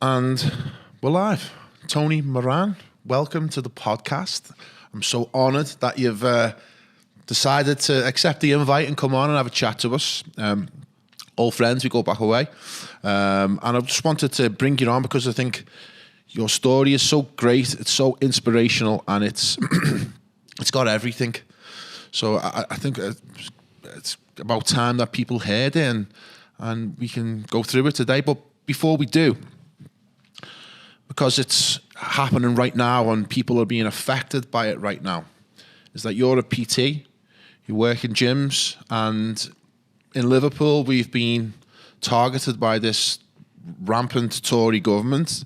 And we're live. Tony Moran, welcome to the podcast. I'm so honoured that you've decided to accept the invite and come on and have a chat to us. All friends, we go back away. And I just wanted to bring you on because I think your story is so great, it's so inspirational, and it's it's got everything. So I think it's about time that people heard it and we can go through it today. But before we do, because it's happening right now and people are being affected by it right now, is that you're a PT, you work in gyms, and in Liverpool we've been targeted by this rampant Tory government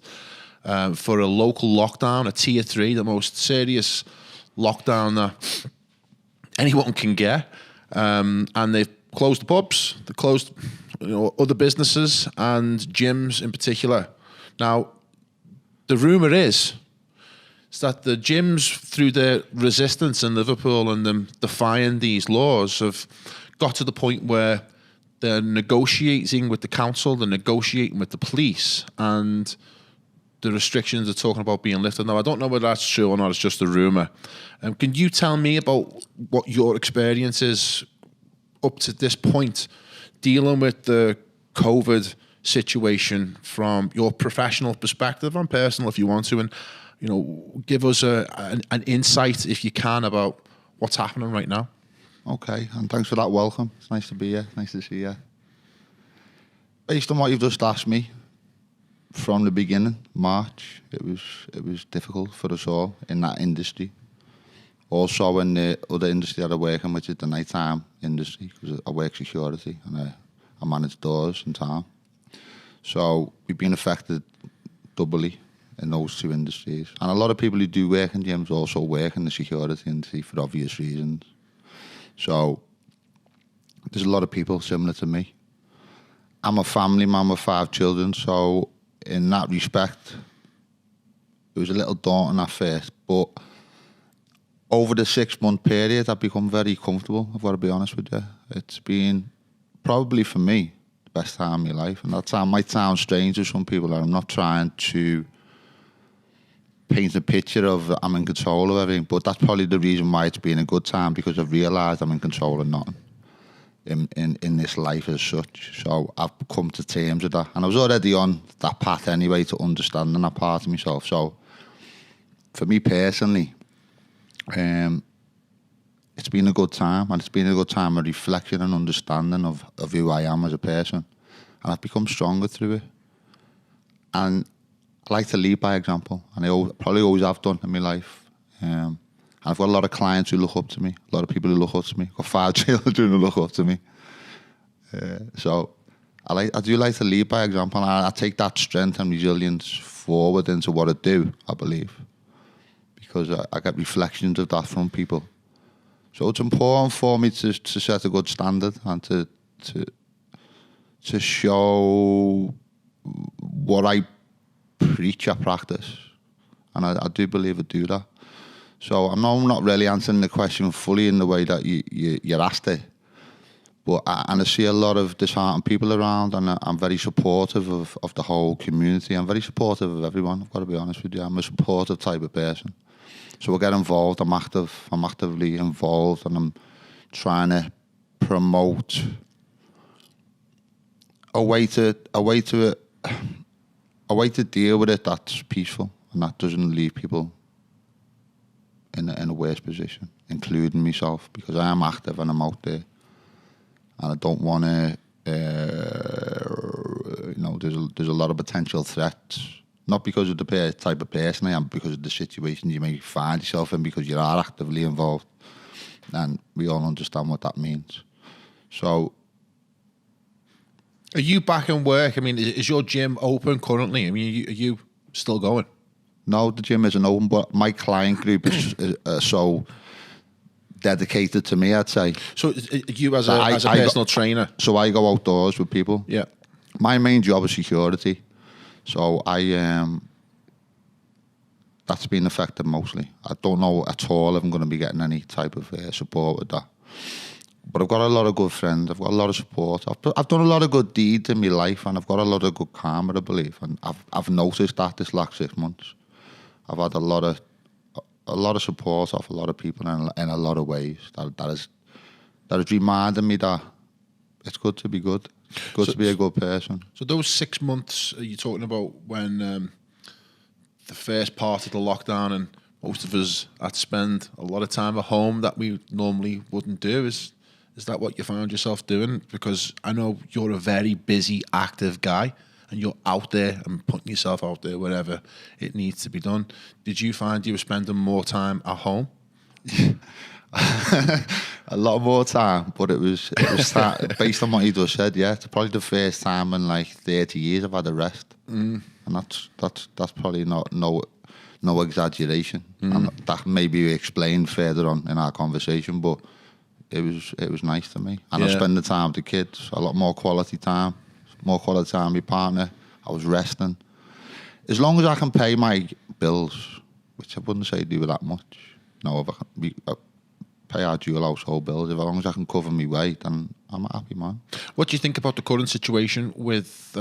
for a local lockdown, a tier 3, the most serious lockdown that anyone can get. And they've closed the pubs, they've closed other businesses and gyms in particular. Now, the rumour is that the gyms, through their resistance in Liverpool and them defying these laws, have got to the point where they're negotiating with the council, they're negotiating with the police, and the restrictions are talking about being lifted. Now, I don't know whether that's true or not, it's just a rumour. Can you tell me about what your experience is up to this point, dealing with the COVID situation from your professional perspective and personal if you want to, and give us an insight if you can about what's happening right now? Okay, and thanks for that welcome. It's nice to be here. Nice to see you. Based on what you've just asked me, from the beginning, March, it was difficult for us all in that industry. Also in the other industry that I work in, which is the nighttime industry, because I work security and I manage doors in town. So we've been affected doubly in those two industries. And a lot of people who do work in gyms also work in the security industry for obvious reasons. So there's a lot of people similar to me. I'm a family man with 5 children, so in that respect, it was a little daunting at first. But over the 6-month period, I've become very comfortable, I've got to be honest with you. It's been probably for me best time of my life, and that might sound strange to some people. I'm not trying to paint a picture of I'm in control of everything, but that's probably the reason why it's been a good time, because I've realised I'm in control of nothing in this life as such. So I've come to terms with that, and I was already on that path anyway to understanding that part of myself. So for me personally, it's been a good time, and it's been a good time of reflection and understanding of who I am as a person. And I've become stronger through it. And I like to lead by example, and I probably always have done in my life. And I've got a lot of clients who look up to me, a lot of people who look up to me. I've got 5 children who look up to me. So I do like to lead by example, and I take that strength and resilience forward into what I do, I believe. Because I get reflections of that from people. So it's important for me to set a good standard and to show what I preach or practice. And I do believe I do that. So I know I'm not really answering the question fully in the way that you asked it. But I see a lot of disheartened people around, and I'm very supportive of the whole community. I'm very supportive of everyone, I've got to be honest with you. I'm a supportive type of person. So I get involved, I'm actively involved, and I'm trying to promote a way to deal with it that's peaceful and that doesn't leave people in a worse position, including myself, because I am active and I'm out there, and I don't want to. There's a lot of potential threats. Not because of the type of person I am, because of the situation you may find yourself in, because you are actively involved. And we all understand what that means. So... Are you back in work? I mean, is your gym open currently? I mean, are you still going? No, the gym isn't open, but my client group is so dedicated to me, I'd say. So you as a personal trainer? So I go outdoors with people. Yeah. My main job is security. So that's been affected mostly. I don't know at all if I'm going to be getting any type of support with that. But I've got a lot of good friends. I've got a lot of support. I've done a lot of good deeds in my life, and I've got a lot of good karma, I believe. And I've noticed that this last 6 months, I've had a lot of support off a lot of people in a lot of ways. That has reminded me that it's good to be good. It's good to be a good person. So those 6 months you're talking about when the first part of the lockdown, and most of us had to spend a lot of time at home that we normally wouldn't do. Is that what you found yourself doing? Because I know you're a very busy, active guy, and you're out there and putting yourself out there wherever it needs to be done. Did you find you were spending more time at home? A lot more time, but it was based on what you just said. Yeah, it's probably the first time in like 30 years I've had a rest, and that's probably no exaggeration. And that may be explained further on in our conversation, but it was nice to me. And I spend the time with the kids, a lot more quality time with my partner. I was resting. As long as I can pay my bills, which I wouldn't say do that much. No, if I can pay our dual household bills, as long as I can cover my way, then I'm a happy man. What do you think about the current situation with...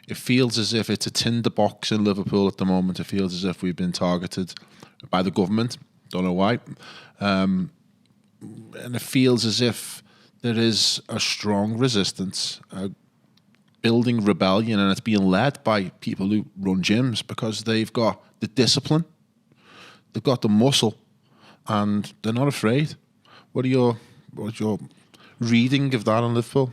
it feels as if it's a tinderbox in Liverpool at the moment. It feels as if we've been targeted by the government. Don't know why. And it feels as if there is a strong resistance, a building rebellion, and it's being led by people who run gyms because they've got the discipline, they've got the muscle, and they're not afraid. What's your reading of that in Liverpool?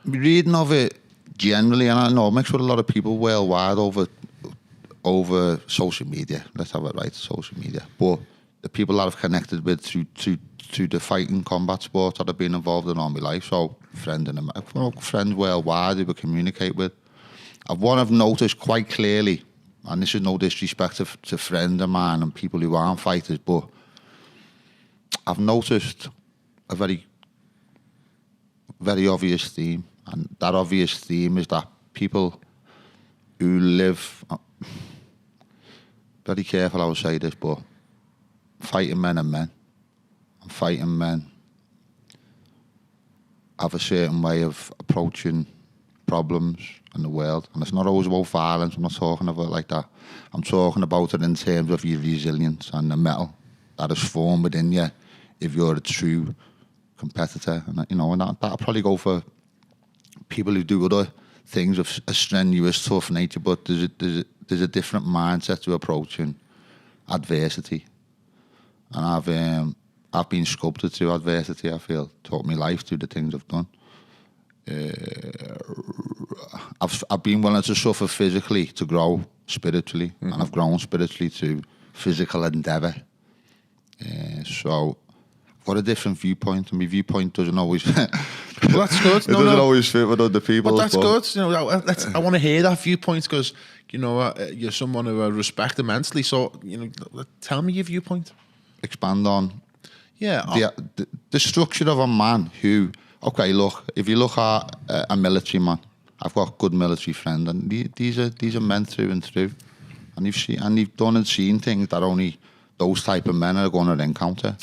Reading of it generally, and I know it makes with a lot of people worldwide over social media. Let's have it right, social media. But the people that I've connected with through the fighting combat sports that I've been involved in all my life, so friends worldwide who we communicate with. What I've noticed quite clearly, and this is no disrespect to friends of mine and people who aren't fighters, but I've noticed a very, very obvious theme, and that obvious theme is that people who live, very careful how I say this, but fighting men are men, and fighting men have a certain way of approaching problems in the world, and it's not always about violence. I'm not talking about it like that. I'm talking about it in terms of your resilience and the metal that is formed within you if you're a true competitor. And that'll probably go for people who do other things of a strenuous, tough nature, but there's a different mindset to approaching adversity. And I've been sculpted through adversity, I feel, taught me life through the things I've done. I've been willing to suffer physically to grow spiritually, and I've grown spiritually through physical endeavour. So I've got a different viewpoint, and my viewpoint doesn't always. Well, that's good. It doesn't always fit with other people. But that's good. I want to hear that viewpoint because you're someone who I respect immensely. So tell me your viewpoint. Expand on. Yeah. The structure of a man who. Okay, look. If you look at a military man, I've got good military friends, and these are men through and through, and you've done and seen things that only those type of men are going to encounter.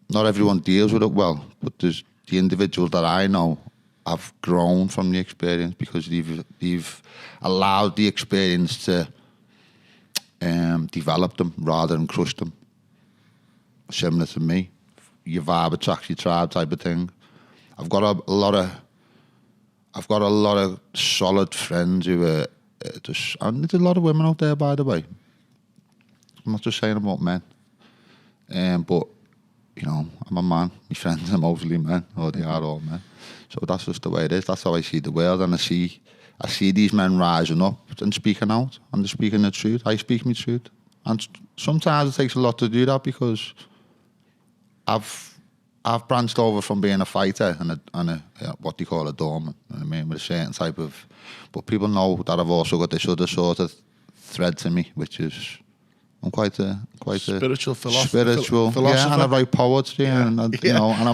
Not everyone deals with it well, but there's the individuals that I know have grown from the experience because they've allowed the experience to develop them rather than crush them. Similar to me, your vibe attracts your tribe type of thing. I've got a lot of solid friends who are and there's a lot of women out there, by the way. I'm not just saying about men, but I'm a man. My friends are mostly men, or they are all men. So that's just the way it is. That's how I see the world, and I see these men rising up and speaking out, and they're speaking the truth. I speak my truth, and sometimes it takes a lot to do that because I've branched over from being a fighter and a what they call a doorman. You know what I mean, with a certain type of. But people know that I've also got this other sort of thread to me, which is I'm quite a spiritual philosopher. Yeah, and I write poetry, and I'm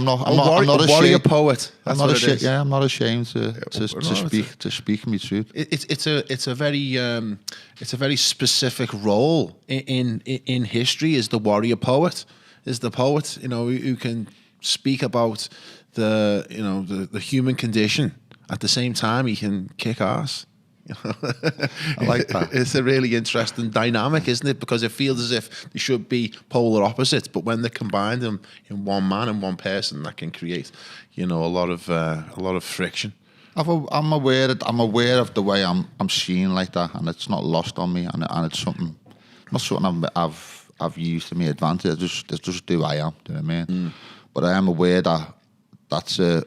not a warrior poet. I'm not ashamed. Yeah, I'm not ashamed to speak my truth. It's a very specific role in history. Is the warrior poet? Is the poet who can speak about the human condition. At the same time, he can kick ass. I like that. It's a really interesting dynamic, isn't it? Because it feels as if they should be polar opposites, but when they're combined in one man and one person, that can create, a lot of friction. I'm aware of the way I'm seen like that, and it's not lost on me, and it's not something I've used to my advantage. It's just who I am. Do you know what I mean? But I am aware that that's a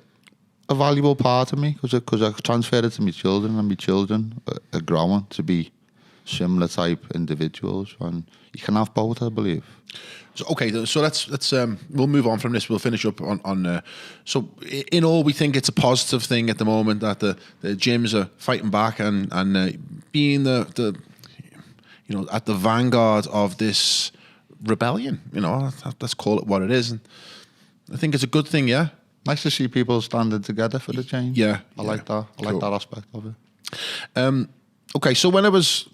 valuable part of me because I transfer it to my children, and my children are growing to be similar type individuals, and you can have both, I believe. So, okay, so let's we'll move on from this. We'll finish up on. So in all, we think it's a positive thing at the moment that the gyms are fighting back and being the at the vanguard of this rebellion. Let's call it what it is, and I think it's a good thing. Yeah. Nice to see people standing together for the change. Yeah, I like that. I like that aspect of it. Okay, so when I was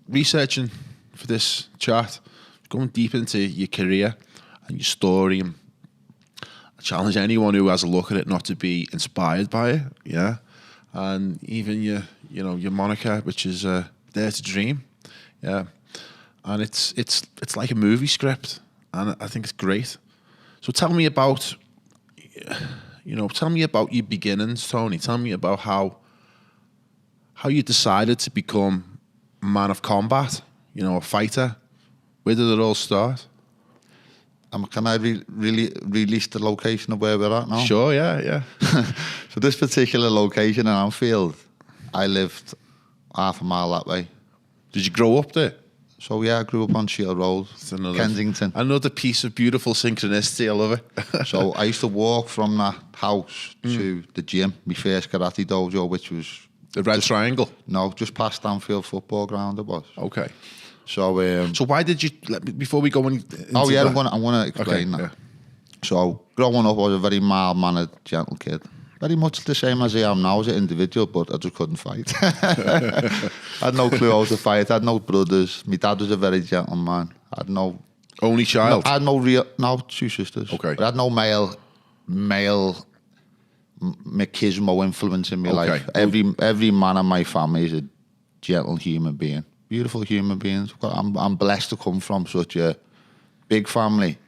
researching for this chat, going deep into your career and your story, and I challenge anyone who has a look at it not to be inspired by it. Yeah, and even your moniker, which is Dare to Dream. Yeah, and it's like a movie script, and I think it's great. So tell me about. Tell me about your beginnings, Tony. Tell me about how you decided to become a man of combat, a fighter. Where did it all start? Can I really release the location of where we're at now? Sure, yeah. So this particular location in Anfield, I lived half a mile that way. Did you grow up there? So yeah, I grew up on Shield Road, Kensington. Another piece of beautiful synchronicity. I love it. So I used to walk from that house to the gym, my first karate dojo, which was the Red Triangle. No, just past Anfield football ground. It was okay. So why did you? Before we go on. I'm gonna explain that. Yeah. So growing up, I was a very mild-mannered, gentle kid. Very much the same as I am now as an individual, but I just couldn't fight. I had no clue how to fight. I had no brothers. My dad was a very gentle man. I had no... Only child? I had two sisters. Okay. But I had no male machismo influence in my life. Every man in my family is a gentle human being. Beautiful human beings. I'm blessed to come from such a big family.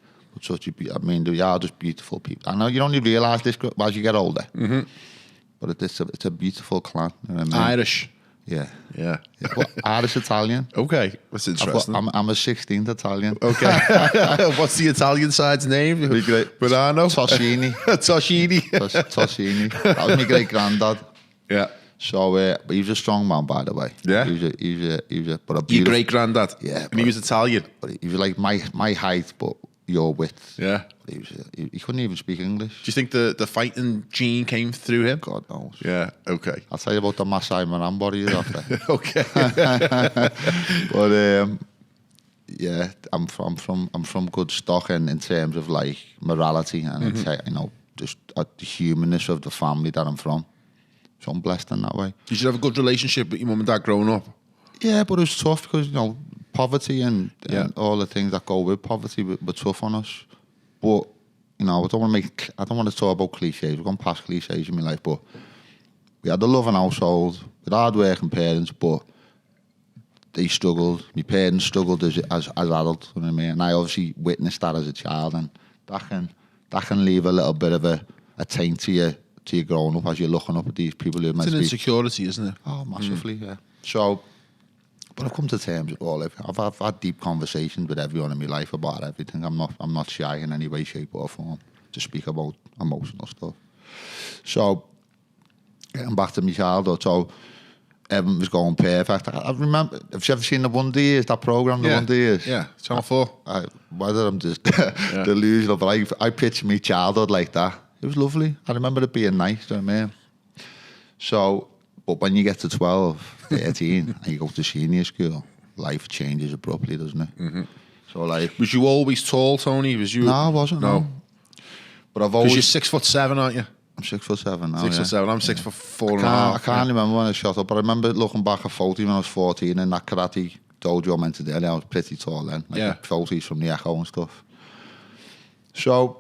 They are just beautiful people. I know you only realise this as you get older, but it's a beautiful clan. You know what I mean? Irish. Yeah. Well, Irish Italian. Okay, that's interesting. I'm a 16th Italian. Okay. What's the Italian side's name? Milano? Toshini. Toshini. That was my great granddad. Yeah. So, but he was a strong man, by the way. Yeah. He was a your great granddad. Yeah. And he was Italian. But he was like my height, but your width. Yeah. He couldn't even speak English. Do you think the fighting gene came through him? God knows. Yeah. Okay. I'll tell you about the Masai Moran body after. Okay. But yeah, I'm from good stock in terms of like morality and just the humanness of the family that I'm from. So I'm blessed in that way. Did you have a good relationship with your mum and dad growing up? Yeah, but it was tough because poverty and all the things that go with poverty were tough on us. But I don't want to talk about cliches. We're going past cliches in my life, but we had a loving household with hard-working parents, but they struggled. My parents struggled as adults, you know what I mean? And I obviously witnessed that as a child, and that can leave a little bit of a taint to you growing up as you're looking up at these people who it's an insecurity, isn't it? Oh, massively, yeah. So, but I've come to terms with all of it. I've had deep conversations with everyone in my life about everything. I'm not shy in any way, shape or form to speak about emotional stuff. So, getting back to my childhood, so everything was going perfect. I remember, have you ever seen The Wonder Years, that programme, The Wonder Years? Yeah, Channel 4. Whether I'm just delusional, but I picture my childhood like that. It was lovely. I remember it being nice, you know what I mean? So, but when you get to 12, 13, and you go to senior school, life changes abruptly, doesn't it? Mm-hmm. So, like... Was you always tall, Tony? No, I wasn't, no. But I've always... Because you're 6'7", aren't you? I'm 6'7" now, 6'7", I'm 6'4.5". I can't remember when I shot up, but I remember looking back at photos when I was 14 in that karate dojo I mentioned earlier. I was pretty tall then. Photos from the Echo and stuff. So...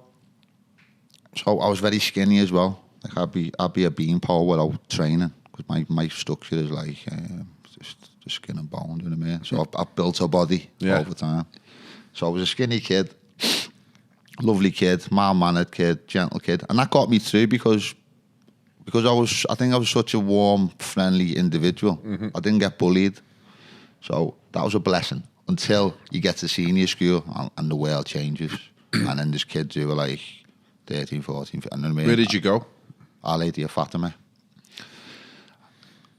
So I was very skinny as well. Like I'd be a beanpole without training because my structure is like just skin and bone. Do you know what I mean? So I built a body over time. So I was a skinny kid, lovely kid, mild-mannered kid, gentle kid, and that got me through because I think I was such a warm, friendly individual. I didn't get bullied, so that was a blessing until you get to senior school and the world changes, and then there's kids who are like 13, 14, you know what I mean? Where did you go? Our Lady of Fatima.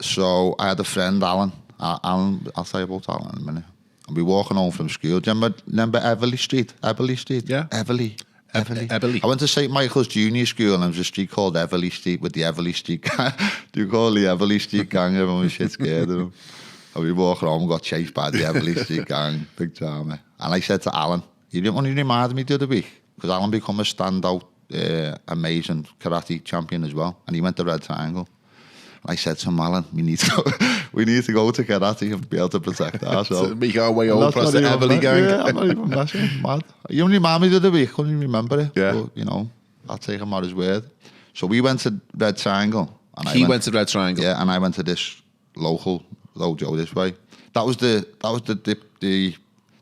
So I had a friend, Alan. Alan, I'll tell you about Alan in a minute. And we were walking home from school. Do you remember Everley Street? Everley Street? Yeah. Everley. Everley. I went to St. Michael's Junior School and there was a street called Everley Street with the Everley Street gang. Do you call the Everley Street gang? Everyone was shit scared of them. And we walked home and got chased by the Everley Street gang. Big drama. And I said to Alan, you didn't want to remind me the other week? Because Alan became a standout, amazing karate champion as well. And he went to Red Triangle. And I said to him, Alan, we need to go to karate and be able to protect ourselves. To make our way over past the Everley gang. Yeah, I'm not even messing. Mad. You only remind me the other week. Couldn't even remember it. Yeah. But, you know, I'll take him at his word. So we went to Red Triangle. And He went to Red Triangle. Yeah, and I went to this local dojo this way. That was the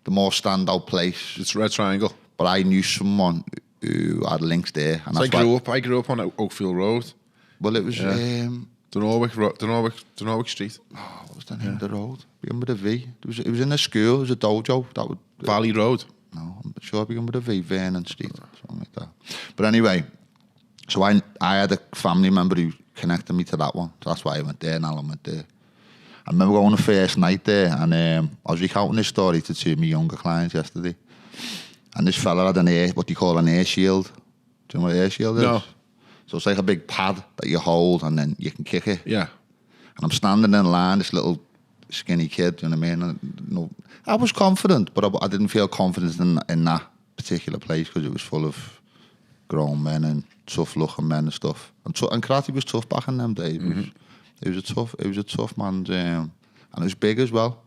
more standout place. It's Red Triangle. But I knew someone who had links there. And So I grew up on Oakfield Road. Well, it was Dunnorwick Street. Oh, what was the name of the road? Began with a V. It was in a school. It was a dojo. That would Valley Road. No, I'm sure it began with a V. Vernon Street, something like that. But anyway, so I had a family member who connected me to that one. So that's why I went there, and Alan went there. I remember going the first night there, and I was recounting this story to two of my younger clients yesterday. And this fella had what you call an air shield. Do you know what an air shield is? No. So it's like a big pad that you hold and then you can kick it. Yeah. And I'm standing in line, this little skinny kid, you know what I mean? And, I was confident, but I didn't feel confident in that particular place because it was full of grown men and tough-looking men and stuff. And karate was tough back in them days. It was a tough man, and it was big as well.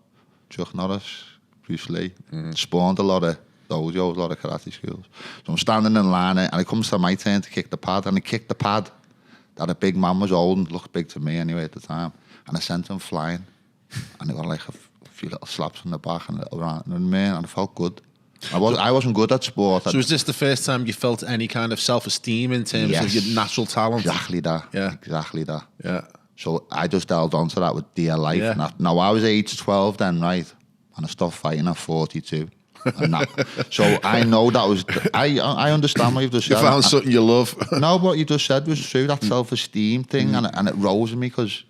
Chuck Norris, Bruce Lee, spawned a lot of dojos, a lot of karate schools. So I'm standing in line, and it comes to my turn to kick the pad, and I kicked the pad that a big man was holding, looked big to me anyway at the time, and I sent him flying, and it got like a few little slaps on the back and around, you know what I mean? And it felt good. I wasn't good at sport. So was this the first time you felt any kind of self-esteem in terms of your natural talent? Exactly that. Yeah. Exactly that. Yeah. So I just held on to that with dear life. Yeah. Now I was age 12 then, right? And I stopped fighting at 42. So I know that was. I understand what you've just said. You found something you love. No, what you just said was true. That self-esteem thing, and it rose in me because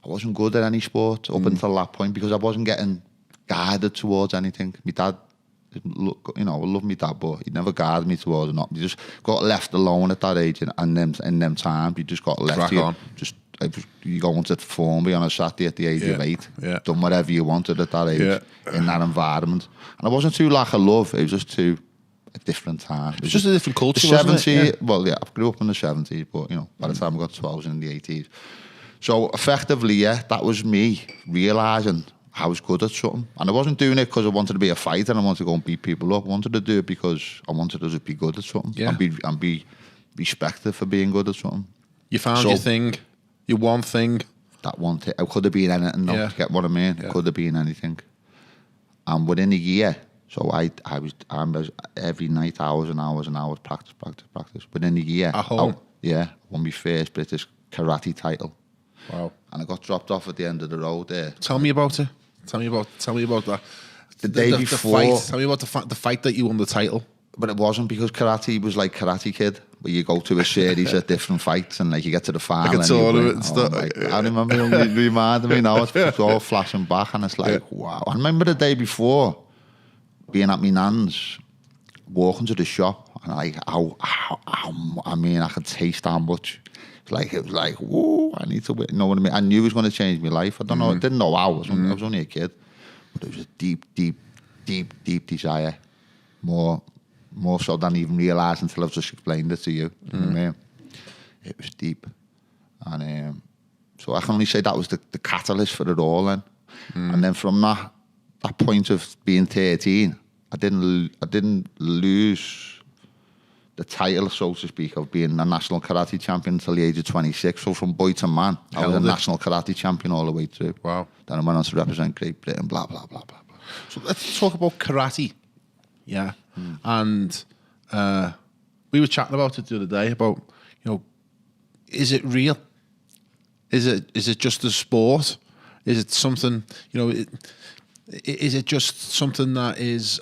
I wasn't good at any sport up until that point because I wasn't getting guided towards anything. My dad, I love my dad, but he never guided me towards it. You just got left alone at that age, and in them times, you just got left. Crack on. You go into Formby on a Saturday at the age of 8, done whatever you wanted at that age in that environment. And it wasn't too lack of love, it was just too a different time. It was just a different culture, the wasn't 70s, it? well, yeah, I grew up in the 70s, but, by the time I got 12, I was in the 80s. So, effectively, that was me realising I was good at something. And I wasn't doing it because I wanted to be a fighter and I wanted to go and beat people up. I wanted to do it because I wanted to just be good at something and be respected for being good at something. You found your thing. Your one thing. That one thing. It could have been anything, though, to get what I mean. It could have been anything. And within a year, so I was every night, hours and hours and hours, practice. Within a year. At home? I won my first British karate title. Wow. And I got dropped off at the end of the road there. Tell me about it. Tell me about that. The day before. The fight. Tell me about the fight that you won the title. But it wasn't because karate was like Karate Kid, where you go to a series of different fights and like you get to the final. Like a tournament and stuff. I remember you reminded me now, it's all flashing back and it's like, wow. I remember the day before being at my nan's, walking to the shop and like, I could taste how much. It was like, whoa, I need to win. You know what I mean? I knew it was going to change my life. I don't know, I didn't know how. I was only a kid. But it was a deep desire. More so than even realised until I've just explained it to you. You know what I mean? It was deep. And so I can only say that was the catalyst for it all then. And then from that point of being 13, I didn't lose the title, so to speak, of being a national karate champion until the age of 26. So from boy to man, I was a national karate champion all the way through. Wow. Then I went on to represent Great Britain, blah, blah, blah, blah, blah. So let's talk about karate. Yeah. And we were chatting about it the other day about, is it real? Is it just a sport? Is it something, is it just something that is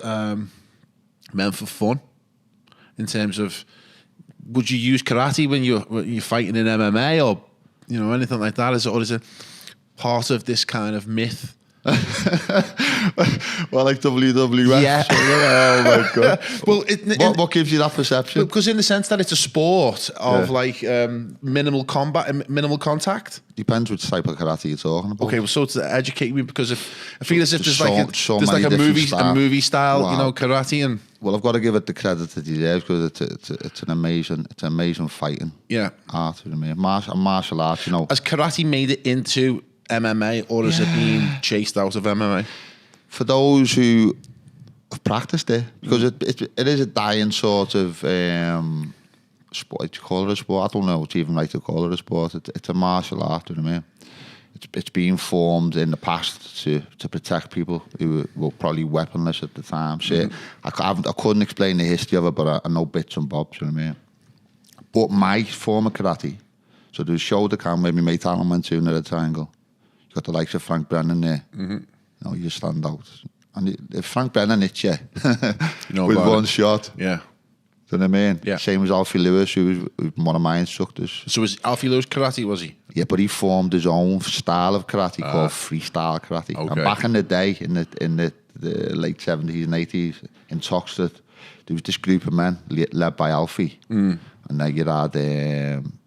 meant for fun? In terms of, would you use karate when you're fighting in MMA or anything like that? Or is it part of this kind of myth? Well, like WWF. Yeah. Oh my god. Well, what gives you that perception? Because in the sense that it's a sport of minimal combat, minimal contact. Depends which type of karate you're talking about. Okay, well, so to educate me, because I feel as if there's so like a movie style, wow. karate, and well, I've got to give it the credit it deserves because it's an amazing fighting art. You know what I mean? Martial arts. Has karate made it into MMA, or has it been chased out of MMA? For those who have practiced it, because it is a dying sort of sport. You call it a sport? I don't know. It's even right to call it a sport. It's a martial art. You know what I mean? It's been formed in the past to protect people who were probably weaponless at the time. So I couldn't explain the history of it, but I know bits and bobs. You know what I mean? But my form of karate, so there's shoulder cam where my mate Alan went to in the triangle. You got the likes of Frank Brennan there. You stand out. And if Frank Brennan hits you with one shot, yeah. Do you know what I mean? Yeah. Same as Alfie Lewis, who was one of my instructors. So was Alfie Lewis karate, was he? Yeah, but he formed his own style of karate called freestyle karate. Okay. And back in the day, in the late 70s and 80s, in Toxteth, there was this group of men led by Alfie. And then you had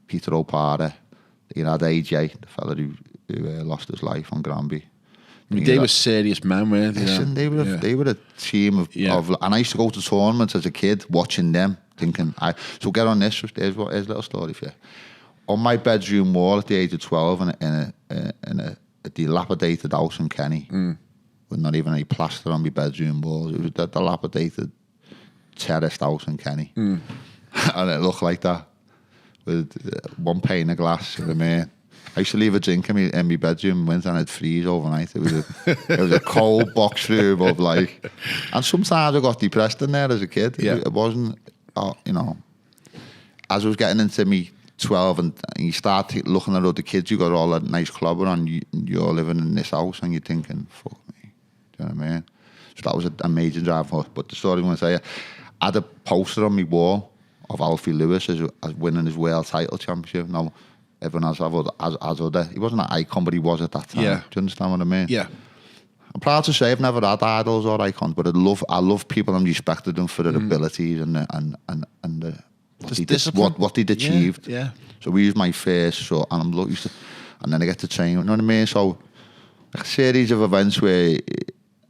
Peter O'Para, you had AJ, the fella who lost his life on Granby. I mean, they were serious men, weren't they? Listen, they were a team of, and I used to go to tournaments as a kid, watching them, thinking, so get on this, here's a little story for you. On my bedroom wall at the age of 12 in a dilapidated house in Kenny, with not even any plaster on my bedroom walls, it was a dilapidated terraced house in Kenny. And it looked like that, with one pane of glass, you know what I mean? I used to leave a drink in my bedroom in winter and it'd freeze overnight. It was a cold box room of and sometimes I got depressed in there as a kid. Yeah. It wasn't, as I was getting into me 12 and you start looking at other kids, you got all that nice clobber and you're living in this house and you're thinking, fuck me. Do you know what I mean? So that was a major drive for us. But the story I'm going to tell you, I had a poster on my wall of Alfie Lewis as winning his world title championship. Now, everyone else has other. He wasn't an icon, but he was at that time. Yeah. Do you understand what I mean? Yeah. I'm proud to say I've never had idols or icons, but I love people and respected them for their abilities and what they'd achieved. Yeah. So we used my first, and I'm lucky, and then I get to train. You know what I mean? So a series of events where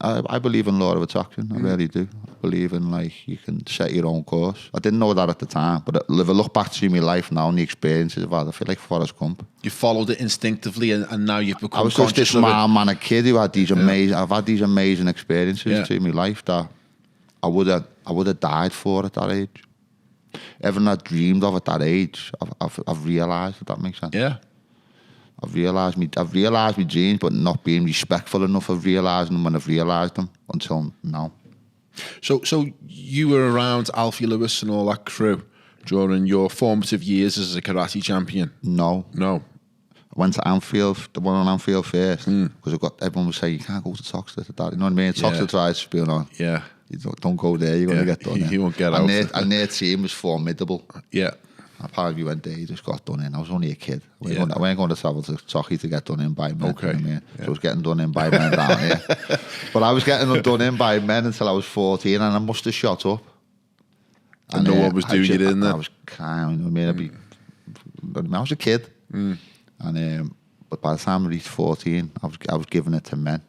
I believe in law of attraction. I really do. I believe in you can set your own course. I didn't know that at the time, but if I look back through my life now and the experiences I've had, I feel like Forrest Gump. You followed it instinctively, and now you've become. I was just this man, a kid who had these amazing. I've had these amazing experiences through my life that I would have died for at that age. Everything I dreamed of at that age, I've realised. If that makes sense. Yeah. I've realised my dreams, but not being respectful enough of realising them when I've realised them until now. So you were around Alfie Lewis and all that crew during your formative years as a karate champion? No. I went to Anfield, the one on Anfield first, because everyone was saying, you can't go to Toxteth at that. You know what I mean? Toxteth tries to be on. Yeah. You don't go there, you're going to get done in. You won't get out. And their team was formidable. Yeah. Apparently we went there, he just got done in. I was only a kid. We weren't going to travel to Toxteth to get done in by men. Okay. You know what I mean? So I was getting done in by men down here. But I was getting done in by men until I was 14 and I must have shot up. And no one was doing it in there? I was kind, you know what I mean? I was a kid. And but by the time I reached 14, I was giving it to men.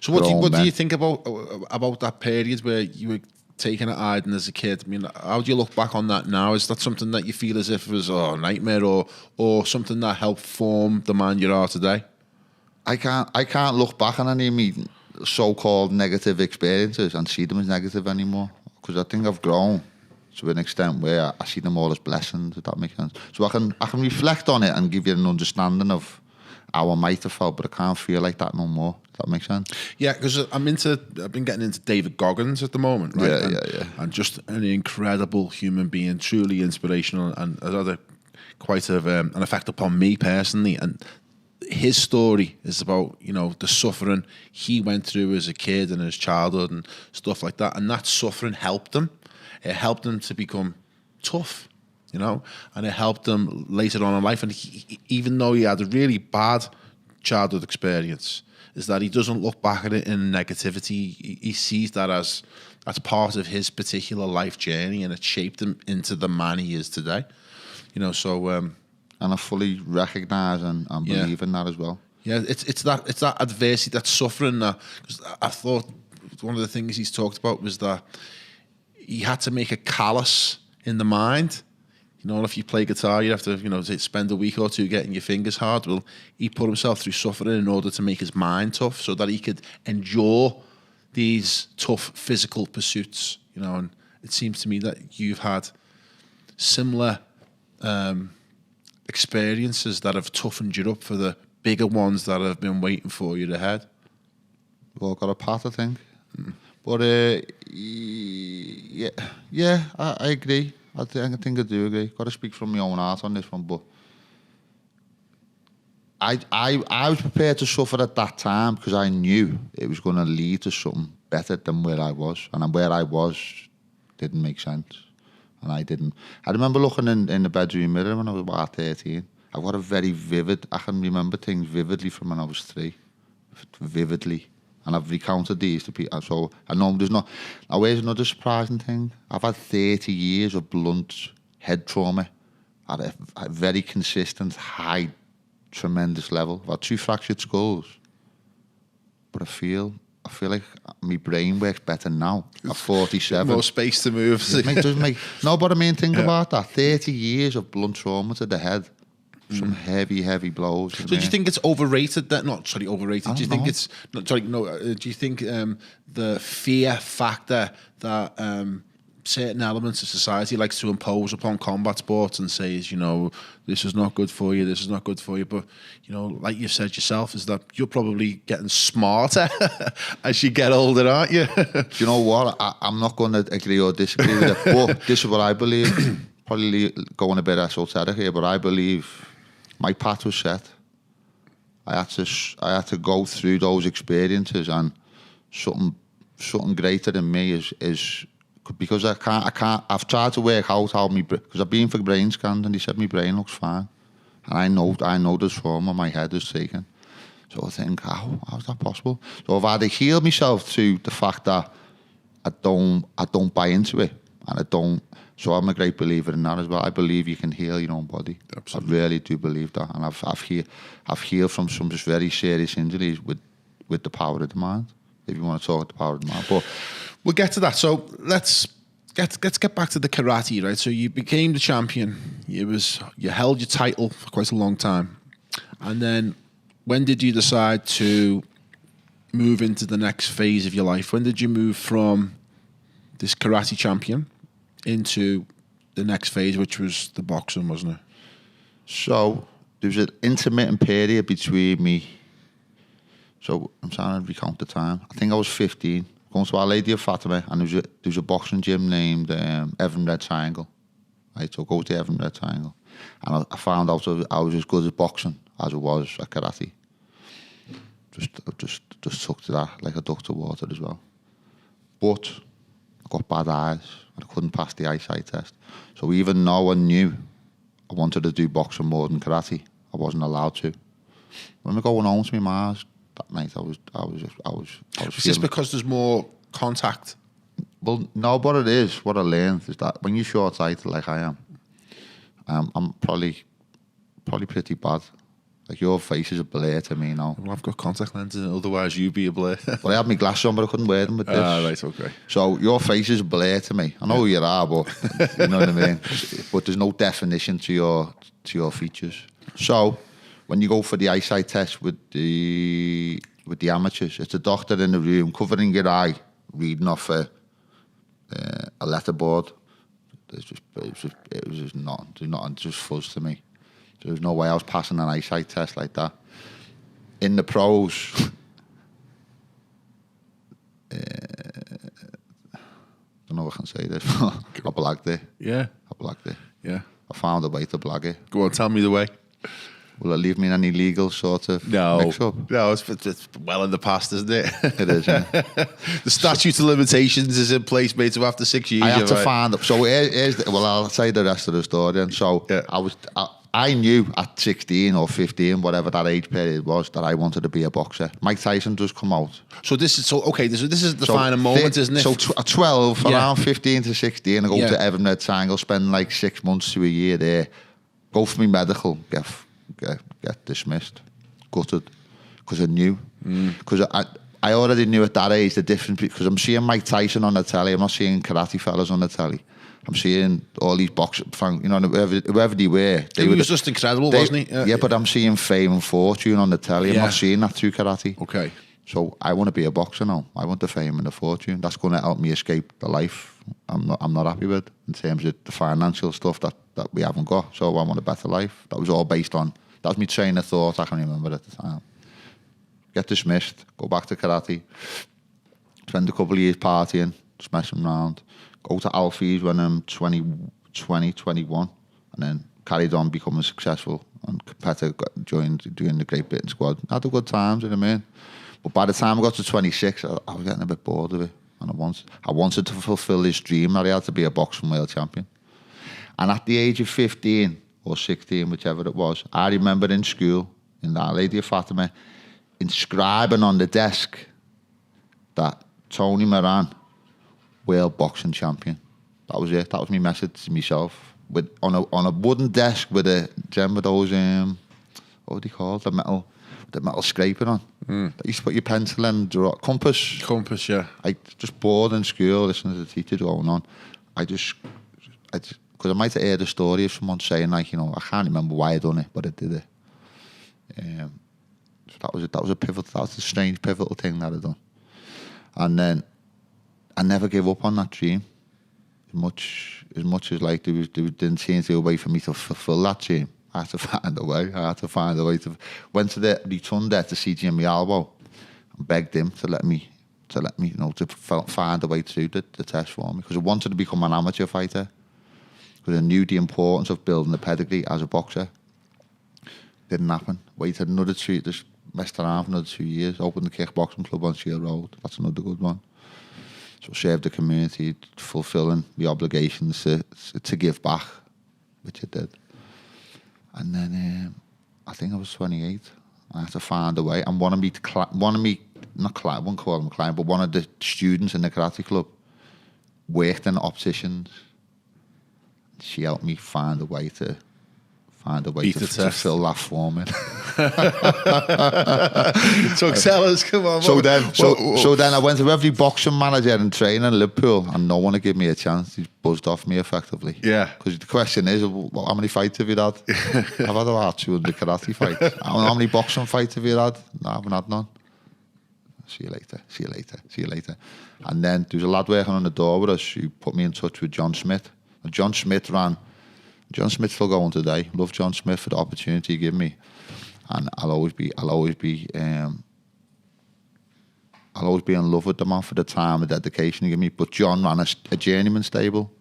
So what do you think about that period where you were taking it hiding as a kid? I mean, how do you look back on that now? Is that something that you feel as if it was a nightmare or something that helped form the man you are today? I can't look back on any of my so-called negative experiences and see them as negative anymore, because I think I've grown to an extent where I see them all as blessings, if that makes sense. So I can reflect on it and give you an understanding of how I might have felt, but I can't feel like that no more. Does that make sense? Yeah, because I've been getting into David Goggins at the moment, right? Yeah. And just an incredible human being, truly inspirational, and has had quite an effect upon me personally. And his story is about, the suffering he went through as a kid and his childhood and stuff like that. And that suffering helped him. It helped him to become tough, and it helped him later on in life. And even though he had a really bad childhood experience, is that he doesn't look back at it in negativity. He sees that as part of his particular life journey, and it shaped him into the man he is today. And I fully recognise and believe in that as well. Yeah, it's that adversity, that suffering. Because I thought one of the things he's talked about was that he had to make a callus in the mind. If you play guitar, you have to, spend a week or two getting your fingers hard. Well, he put himself through suffering in order to make his mind tough, so that he could endure these tough physical pursuits. And it seems to me that you've had similar experiences that have toughened you up for the bigger ones that have been waiting for you ahead. We've all got a path, I think. But yeah, I agree. I think I do agree. Got to speak from my own heart on this one, but I was prepared to suffer at that time because I knew it was going to lead to something better than where I was, and where I was didn't make sense, and I didn't. I remember looking in the bedroom mirror when I was about 13. I've got a very vivid. I can remember things vividly from when I was 3, vividly. And I've recounted these to people, so I know there's not. Now, here's another surprising thing. I've had 30 years of blunt head trauma at a very consistent, high, tremendous level. I've had 2 fractured skulls, but I feel like my brain works better now at 47. More space to move. No, but I mean, think about that. 30 years of blunt trauma to the head. Some heavy blows. So do you think it's overrated? Overrated. Do you think it's do you think the fear factor that certain elements of society likes to impose upon combat sports and says, this is not good for you, this is not good for you, but like you've said yourself, is that you're probably getting smarter as you get older, aren't you? Do you know what? I'm not going to agree or disagree with it, but this is what I believe. Probably going a bit esoteric here, but I believe my path was set. I had to go through those experiences, and something greater than me is because I can't. I've tried to work out how because I've been for brain scans and they said my brain looks fine, and I know there's trauma my head is taken. So I think, how's that possible? So I've had to heal myself to the fact that I don't buy into it, and I don't. So I'm a great believer in that as well. I believe you can heal your own body. Absolutely. I really do believe that, and I've healed from some just very serious injuries with the power of the mind. If you want to talk the power of the mind, but we'll get to that. So let's get back to the karate, right? So you became the champion. You held your title for quite a long time, and then when did you decide to move into the next phase of your life? When did you move from this karate champion into the next phase, which was the boxing, wasn't it? So there was an intermittent period between me. So I'm trying to recount the time. I think I was 15, going to Our Lady of Fatima, and there was a boxing gym named Evan Red Triangle. Right, so I go to Evan Red Triangle, and I found out I was as good at boxing as I was at karate. Just took to that like a duck to water as well. But I got bad eyes, and I couldn't pass the eyesight test. So even though I knew I wanted to do boxing more than karate, I wasn't allowed to. When we going home to my ma's that night, I was. Is this because there's more contact? Well, no, what it is, what I learned is that when you're short-sighted like I am, I'm probably pretty bad. Like, your face is a blur to me now. Well, I've got contact lenses, otherwise you'd be a blur. Well, I had my glasses on, but I couldn't wear them with this. Right, okay. So your face is a blur to me. I know who you are, but you know what I mean? But there's no definition to your features. So when you go for the eyesight test with the amateurs, it's a doctor in the room covering your eye, reading off a letterboard. it was just nothing, just fuzz to me. There was no way I was passing an eyesight test like that. In the pros, I don't know if I can say this. I blagged it. Yeah. I blagged it. Yeah. I found a way to blag it. Go on, tell me the way. Will it leave me in any legal sort of mix-up? No, it's well in the past, isn't it? It is, yeah. The statute of limitations is in place, mate, so after 6 years... I had to find... So I'll say the rest of the story. And so I knew at 16 or 15, whatever that age period was, that I wanted to be a boxer. Mike Tyson does come out. So this is this is the defining moment, isn't it? So at 12, around 15 to 16, I go to Evan Red Triangle, spend like 6 months to a year there, go for my medical, get dismissed, gutted, because I knew. Because I already knew at that age the difference, because I'm seeing Mike Tyson on the telly, I'm not seeing karate fellas on the telly. I'm seeing all these boxers, whoever they were. He was just incredible, wasn't he? Yeah, but I'm seeing fame and fortune on the telly. I'm not seeing that through karate. Okay. So I want to be a boxer now. I want the fame and the fortune. That's going to help me escape the life I'm not happy with in terms of the financial stuff that we haven't got. So I want a better life. That was all based on, that was my train of thought, I can remember at the time. Get dismissed, go back to karate, spend a couple of years partying, just messing around. Go to Alfie's when I'm 21, and then carried on becoming successful and competitive, doing the Great Britain squad. I had a good time, you know what I mean? But by the time I got to 26, I was getting a bit bored of it. And I wanted to fulfill this dream that I had to be a boxing world champion. And at the age of 15 or 16, whichever it was, I remember in school, in that Lady of Fatima, inscribing on the desk that Tony Moran, world boxing champion. That was it. That was my message to myself. On a wooden desk with those what would you call it? The metal scraping on. That used to put your pencil in, draw compass. Compass, yeah. I just bored in school, listening to the teacher going on. Because I might have heard a story of someone saying, like, you know, I can't remember why I done it, but I did it. So that was a pivotal. That was a strange pivotal thing that I done. And then I never gave up on that dream. As much as like there didn't seem to be a way for me to fulfill that dream. I had to find a way. Went to the Rotunda to see Jimmy Albo and begged him to let me, you know, to find a way to do the test for me, because I wanted to become an amateur fighter. Because I knew the importance of building a pedigree as a boxer. Didn't happen. Waited another 2, just messed around for another 2 years. Opened the kickboxing club on Shield Road. That's another good one. So served the community, fulfilling the obligations to give back, which I did. And then I think I was 28. I had to find a way. And one of the students in the karate club worked in opticians. She helped me find a way to fill that form in. So tell us, come on. So then I went to every boxing manager and trainer in Liverpool, and no one would give me a chance. He buzzed off me effectively. Yeah. Because the question is, well, how many fights have you had? I've had about 200 karate fights. How many boxing fights have you had? No, I haven't had none. See you later. And then there was a lad working on the door with us who put me in touch with John Smith. And John Smith's still going today. Love John Smith for the opportunity he gave me, and I'll always be in love with the man for the time and dedication he gave me. But John ran a journeyman stable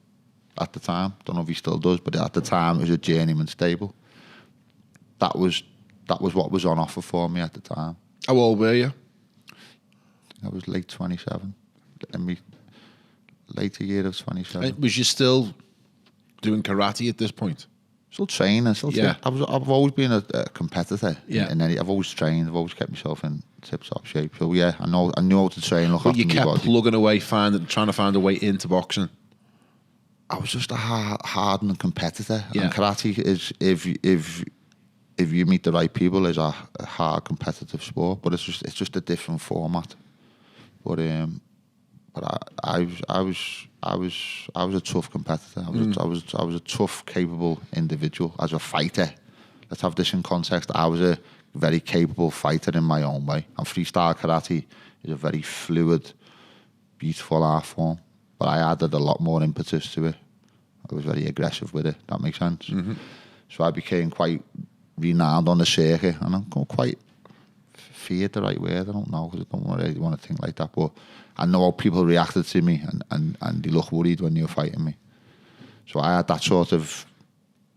at the time. Don't know if he still does, but at the time it was a journeyman stable. That was what was on offer for me at the time. How old were you? I was late 27. In my later year of 27. Was you still doing karate at this point? Still training. I've always been a competitor. Yeah. And I've always trained. I've always kept myself in tip-top shape. So yeah, I knew how to train. Look after my body. But you kept plugging away, trying to find a way into boxing. I was just a hardened competitor. Yeah. And karate is, if you meet the right people, is a hard competitive sport. But it's just a different format. But I was a tough competitor. I was a tough, capable individual as a fighter. Let's have this in context. I was a very capable fighter in my own way. And freestyle karate is a very fluid, beautiful art form. But I added a lot more impetus to it. I was very aggressive with it. That makes sense. So I became quite renowned on the circuit, and I'm quite feared the right word. I don't know, because I don't really want to think like that. But I know how people reacted to me, and they look worried when you're fighting me. So I had that sort of,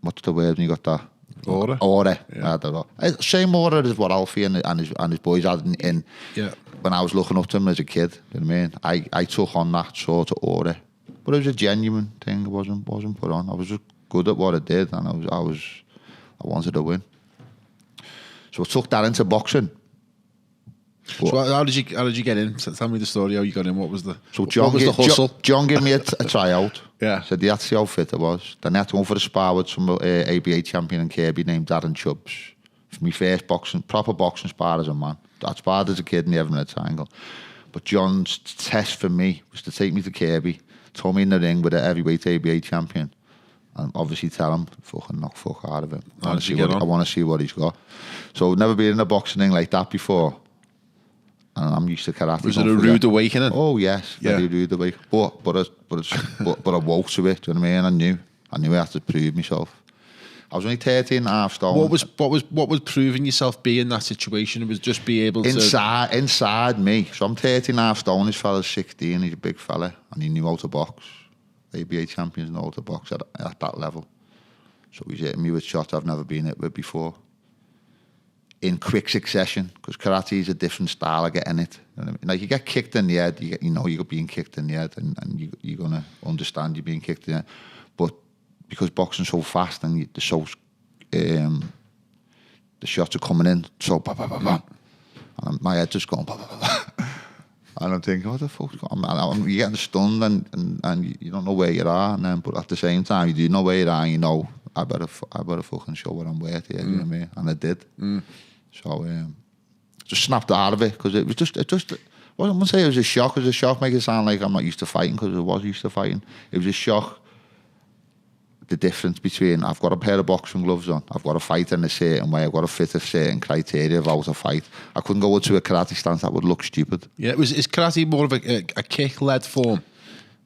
what's the word when you got that? Aura. Aura. Yeah. I had that. Same aura as what Alfie and his boys had in when I was looking up to him as a kid. You know what I mean? I took on that sort of aura, but it was a genuine thing. It wasn't put on. I was just good at what I did, and I wanted to win. So I took that into boxing. So how did you get in? Tell me the story. How you got in? What was the the hustle? John gave me a tryout. Yeah. Said he had to see how fit I was. Then I had to go for a spar with some ABA champion in Kirby named Darren Chubbs. For my first proper boxing spar as a man. I'd sparred as a kid in the Everett Triangle. But John's test for me was to take me to Kirby, throw me in the ring with a heavyweight ABA champion, and obviously tell him, fucking knock fuck out of him. I want to see what he's got. So I've never been in a boxing ring like that before. And I'm used to karate. Was it a rude awakening? Oh yes, very rude awakening. But I woke to it. Do you know what I mean? I knew I had to prove myself. I was only 13 and a half stone. What was proving yourself be in that situation? It was just be able to inside me. So I'm 13 and a half stone. This fella's 16. He's a big fella, and he knew how to box. ABA champions know how to box at that level. So he's hitting me with shots I've never been hit with before. In quick succession, because karate is a different style of getting it. You know what I mean? Like, you get kicked in the head, you know you're being kicked in the head, and you're going to understand you're being kicked in the head. But because boxing's so fast and the shots are coming in, so bah, bah, bah, bah, and my head just going bah, bah, bah, bah. And I'm thinking, what the fuck? You're getting stunned and you don't know where you are, but at the same time, you do know where you are, and you know, I better fucking show what I'm worth here, you know what I mean? And I did. So just snapped out of it, because it was just. Well, I wouldn't say it was a shock. It was a shock, make it sound like I'm not used to fighting, because I was used to fighting. It was a shock. The difference between, I've got a pair of boxing gloves on, I've got to fight in a certain way, I've got to fit a certain criteria of how to fight. I couldn't go into a karate stance, that would look stupid. Yeah, is karate more of a kick-led form?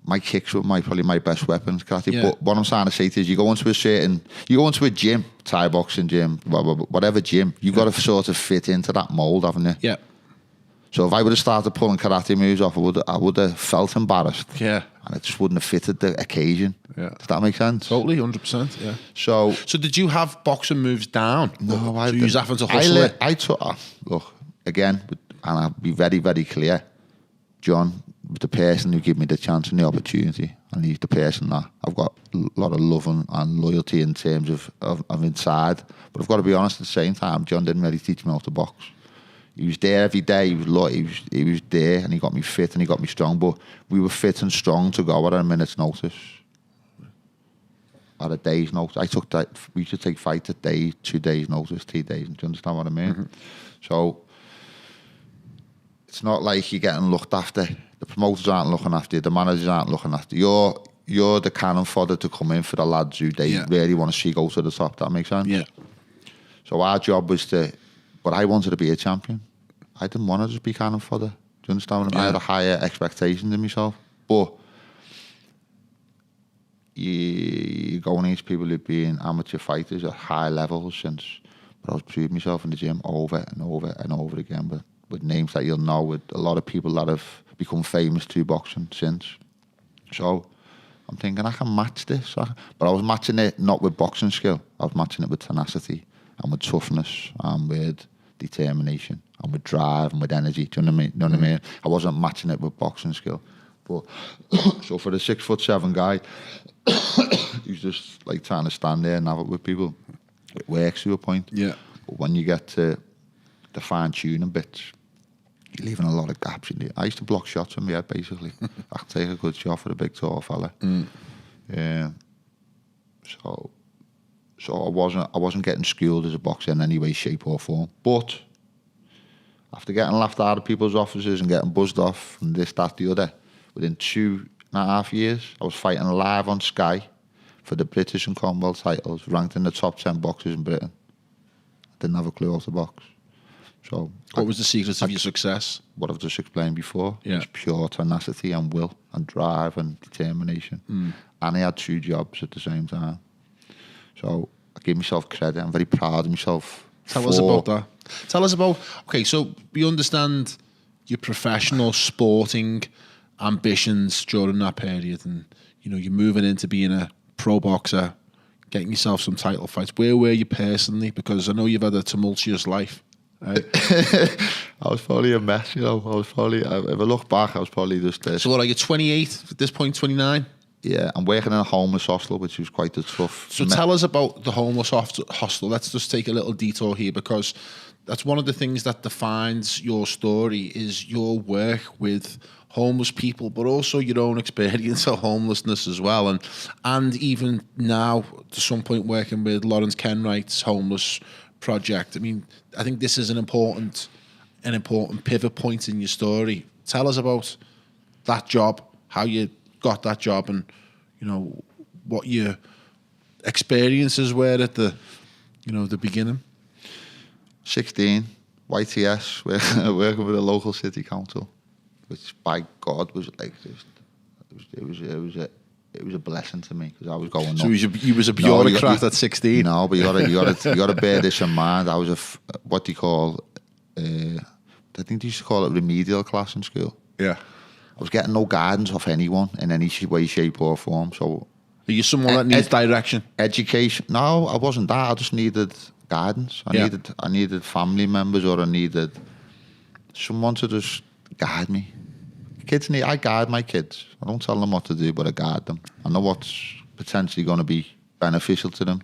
My kicks were probably my best weapons, karate. Yeah. But what I'm trying to say is, you go into a gym, Thai boxing gym, whatever gym, you've got to sort of fit into that mould, haven't you? Yeah. So if I would have started pulling karate moves off, I would have felt embarrassed. Yeah. And it just wouldn't have fitted the occasion. Yeah. Does that make sense? Totally, 100%. Yeah. So did you have boxing moves down? No, I didn't. You was having to hustle it? I took, look, again, and I'll be very, very clear, John was the person who gave me the chance and the opportunity, and he's the person that I've got a lot of love and loyalty in terms of inside. But I've got to be honest, at the same time, John didn't really teach me how to box. He was there every day. He was there, and he got me fit and he got me strong. But we were fit and strong to go at a minute's notice, at a day's notice. I took that. We should take fights a day, 2 days notice, 3 days. Do you understand what I mean? Mm-hmm. So it's not like you're getting looked after. The promoters aren't looking after you. The managers aren't looking after you. You're the cannon fodder to come in for the lads who they really want to see go to the top. That makes sense? Yeah. So our job was but I wanted to be a champion. I didn't want to just be cannon fodder. Do you understand what I mean? I had a higher expectation than myself. But you go against people who've been amateur fighters at high levels since. But I was proving myself in the gym over and over and over again with names that you'll know, with a lot of people that have become famous through boxing since. So I'm thinking, I can match this. But I was matching it not with boxing skill. I was matching it with tenacity and with toughness and with determination and with drive and with energy. Do you know what I mean? I wasn't matching it with boxing skill. But so for the 6'7" guy, he's just like trying to stand there and have it with people. It works to a point. Yeah. But when you get to the fine tuning bits, you're leaving a lot of gaps. I used to block shots from my head, basically. I could take a good shot for a big tall fella. Yeah. So I wasn't getting schooled as a boxer in any way, shape or form. But after getting laughed out of people's offices and getting buzzed off and this, that, the other, within 2.5 years, I was fighting live on Sky for the British and Commonwealth titles, ranked in the top 10 boxers in Britain. I didn't have a clue how to box. So What was the secret of your success? what I've just explained before. Yeah. It was pure tenacity and will and drive and determination. And I had 2 jobs at the same time. So I give myself credit. I'm very proud of myself. Tell us about that. Tell us about, okay, so we understand your professional sporting ambitions during that period, and you're moving into being a pro boxer, getting yourself some title fights. Where were you personally? Because I know you've had a tumultuous life. Right? I was probably a mess, I was probably, if I look back, I was probably just this. So what are you, 28 at this point, 29? Yeah, I'm working in a homeless hostel, which was quite a tough. So tell us about the homeless hostel. Let's just take a little detour here, because that's one of the things that defines your story is your work with homeless people, but also your own experience of homelessness as well. And even now, to some point, working with Lawrence Kenwright's homeless project. I mean, I think this is an important pivot point in your story. Tell us about that job, how you got that job, and what your experiences were at the the beginning. 16, YTS, working with a local city council, which by God was like just it was a blessing to me, because I was going. So you was a bureaucrat at 16. No, but you got to bear this in mind. I was what do you call? I think they used to call it remedial class in school. Yeah. I was getting no guidance off anyone in any way, shape or form. So, are you someone that needs direction? Education? No, I wasn't that. I just needed guidance. I needed family members, or I needed someone to just guide me. I guide my kids. I don't tell them what to do, but I guide them. I know what's potentially going to be beneficial to them,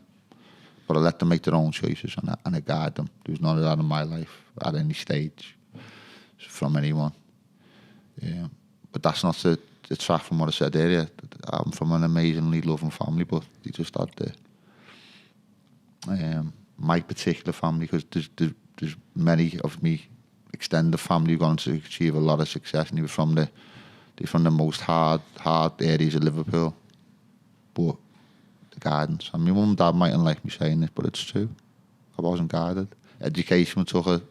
but I let them make their own choices, and I guide them. There was none of that in my life at any stage from anyone. Yeah. But that's not to detract from what I said earlier. I'm from an amazingly loving family, but they just had my particular family, because there's many of me extended family who've gone to achieve a lot of success, and they're from the most hard areas of Liverpool. But the guidance, and my mum and dad mightn't like me saying this, but it's true. I wasn't guided. Education took a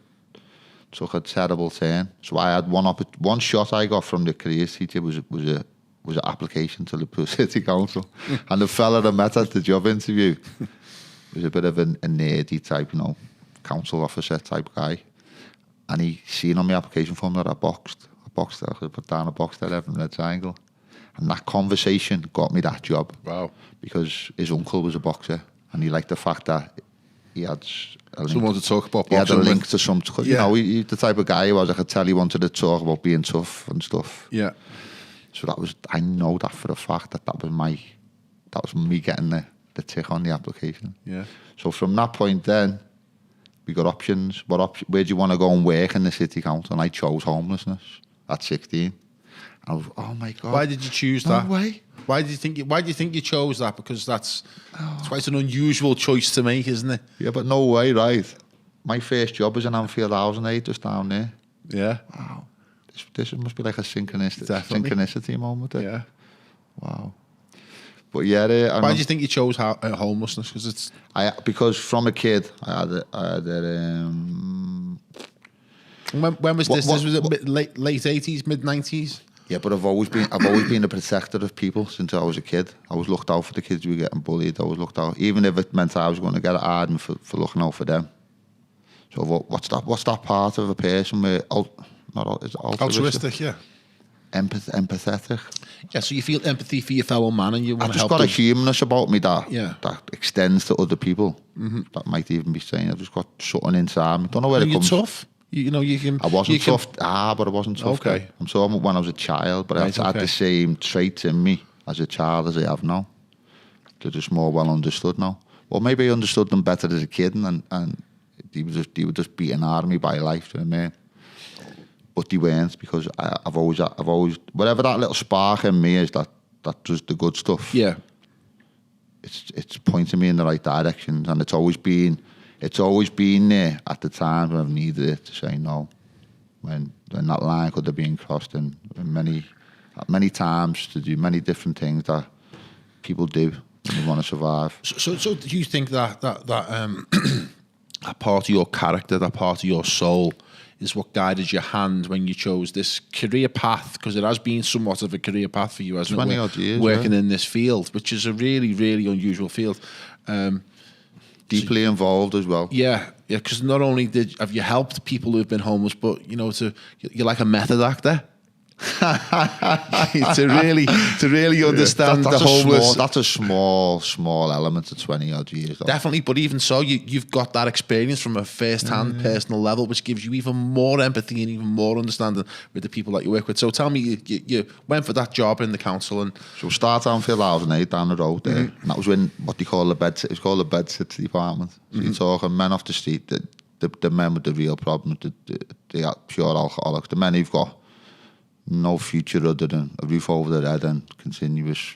terrible turn. So I had one shot I got from the careers teacher was an application to Liverpool City Council, and the fella I met at the job interview was a bit of a nerdy type, council officer type guy, and he seen on my application form that I put down a box there in a triangle, and that conversation got me that job. Wow! Because his uncle was a boxer, and he liked the fact that he had someone to talk about. He had a link to some, he's the type of guy who was. I could tell he wanted to talk about being tough and stuff. Yeah. So I know that for a fact that was me getting the tick on the application. Yeah. So from that point, then we got options. Where do you want to go and work in the city council? And I chose homelessness at 16. I was, oh my God! Why did you choose no that? Way. Why do you think you chose that? Because it's quite an unusual choice to make, isn't it? Yeah, but no way, right? My first job was in Anfield Housing Aid, just down there. Yeah. Wow. This must be like a synchronicity moment. Yeah. Wow. But yeah, why do you think you chose homelessness? Because from a kid, I had when was this? This was late 80s, mid 90s. Yeah, but I've always been a protector of people since I was a kid. I always looked out for the kids who were getting bullied. I always looked out, even if it meant I was going to get it hard for looking out for them. So what's that part of a person where altruistic, yeah. Empathetic. Yeah, so you feel empathy for your fellow man, and you want to help. I've just got a humanness about me that extends to other people. Mm-hmm. That might even be saying I've just got something inside me. Don't know where it comes. You're tough. You can. I wasn't tough. But I wasn't tough. Okay. I'm sure when I was a child, but I had the same traits in me as a child as I have now. They're just more well understood now. Well, maybe I understood them better as a kid, and they were just beaten out of me by life. Do you know what I mean? But they weren't, because I've always whatever that little spark in me is that does the good stuff. Yeah. It's pointing me in the right direction, and it's always been there at the times when I've needed it to say no, when that line could have been crossed, and many times to do many different things that people do when they want to survive. So do you think that that part of your character, that part of your soul, is what guided your hand when you chose this career path, because it has been somewhat of a career path for you, hasn't 20 it? odd years, working yeah. in this field, which is a really, really unusual field. Deeply involved as well. Yeah, because not only have you helped people who've been homeless, but you're like a method actor. to really understand the homeless. That's a small element of 20 odd years. Though. Definitely, but even so, you've got that experience from a first-hand personal level, which gives you even more empathy and even more understanding with the people that you work with. So tell me, you went for that job in the council, and so we started Anfield Housing Aid down the road there, and that was when what they call it's called the bed sit department. So you're talking men off the street, the men with the real problems, the pure alcoholics, the men who've got no future other than a roof over their head and continuous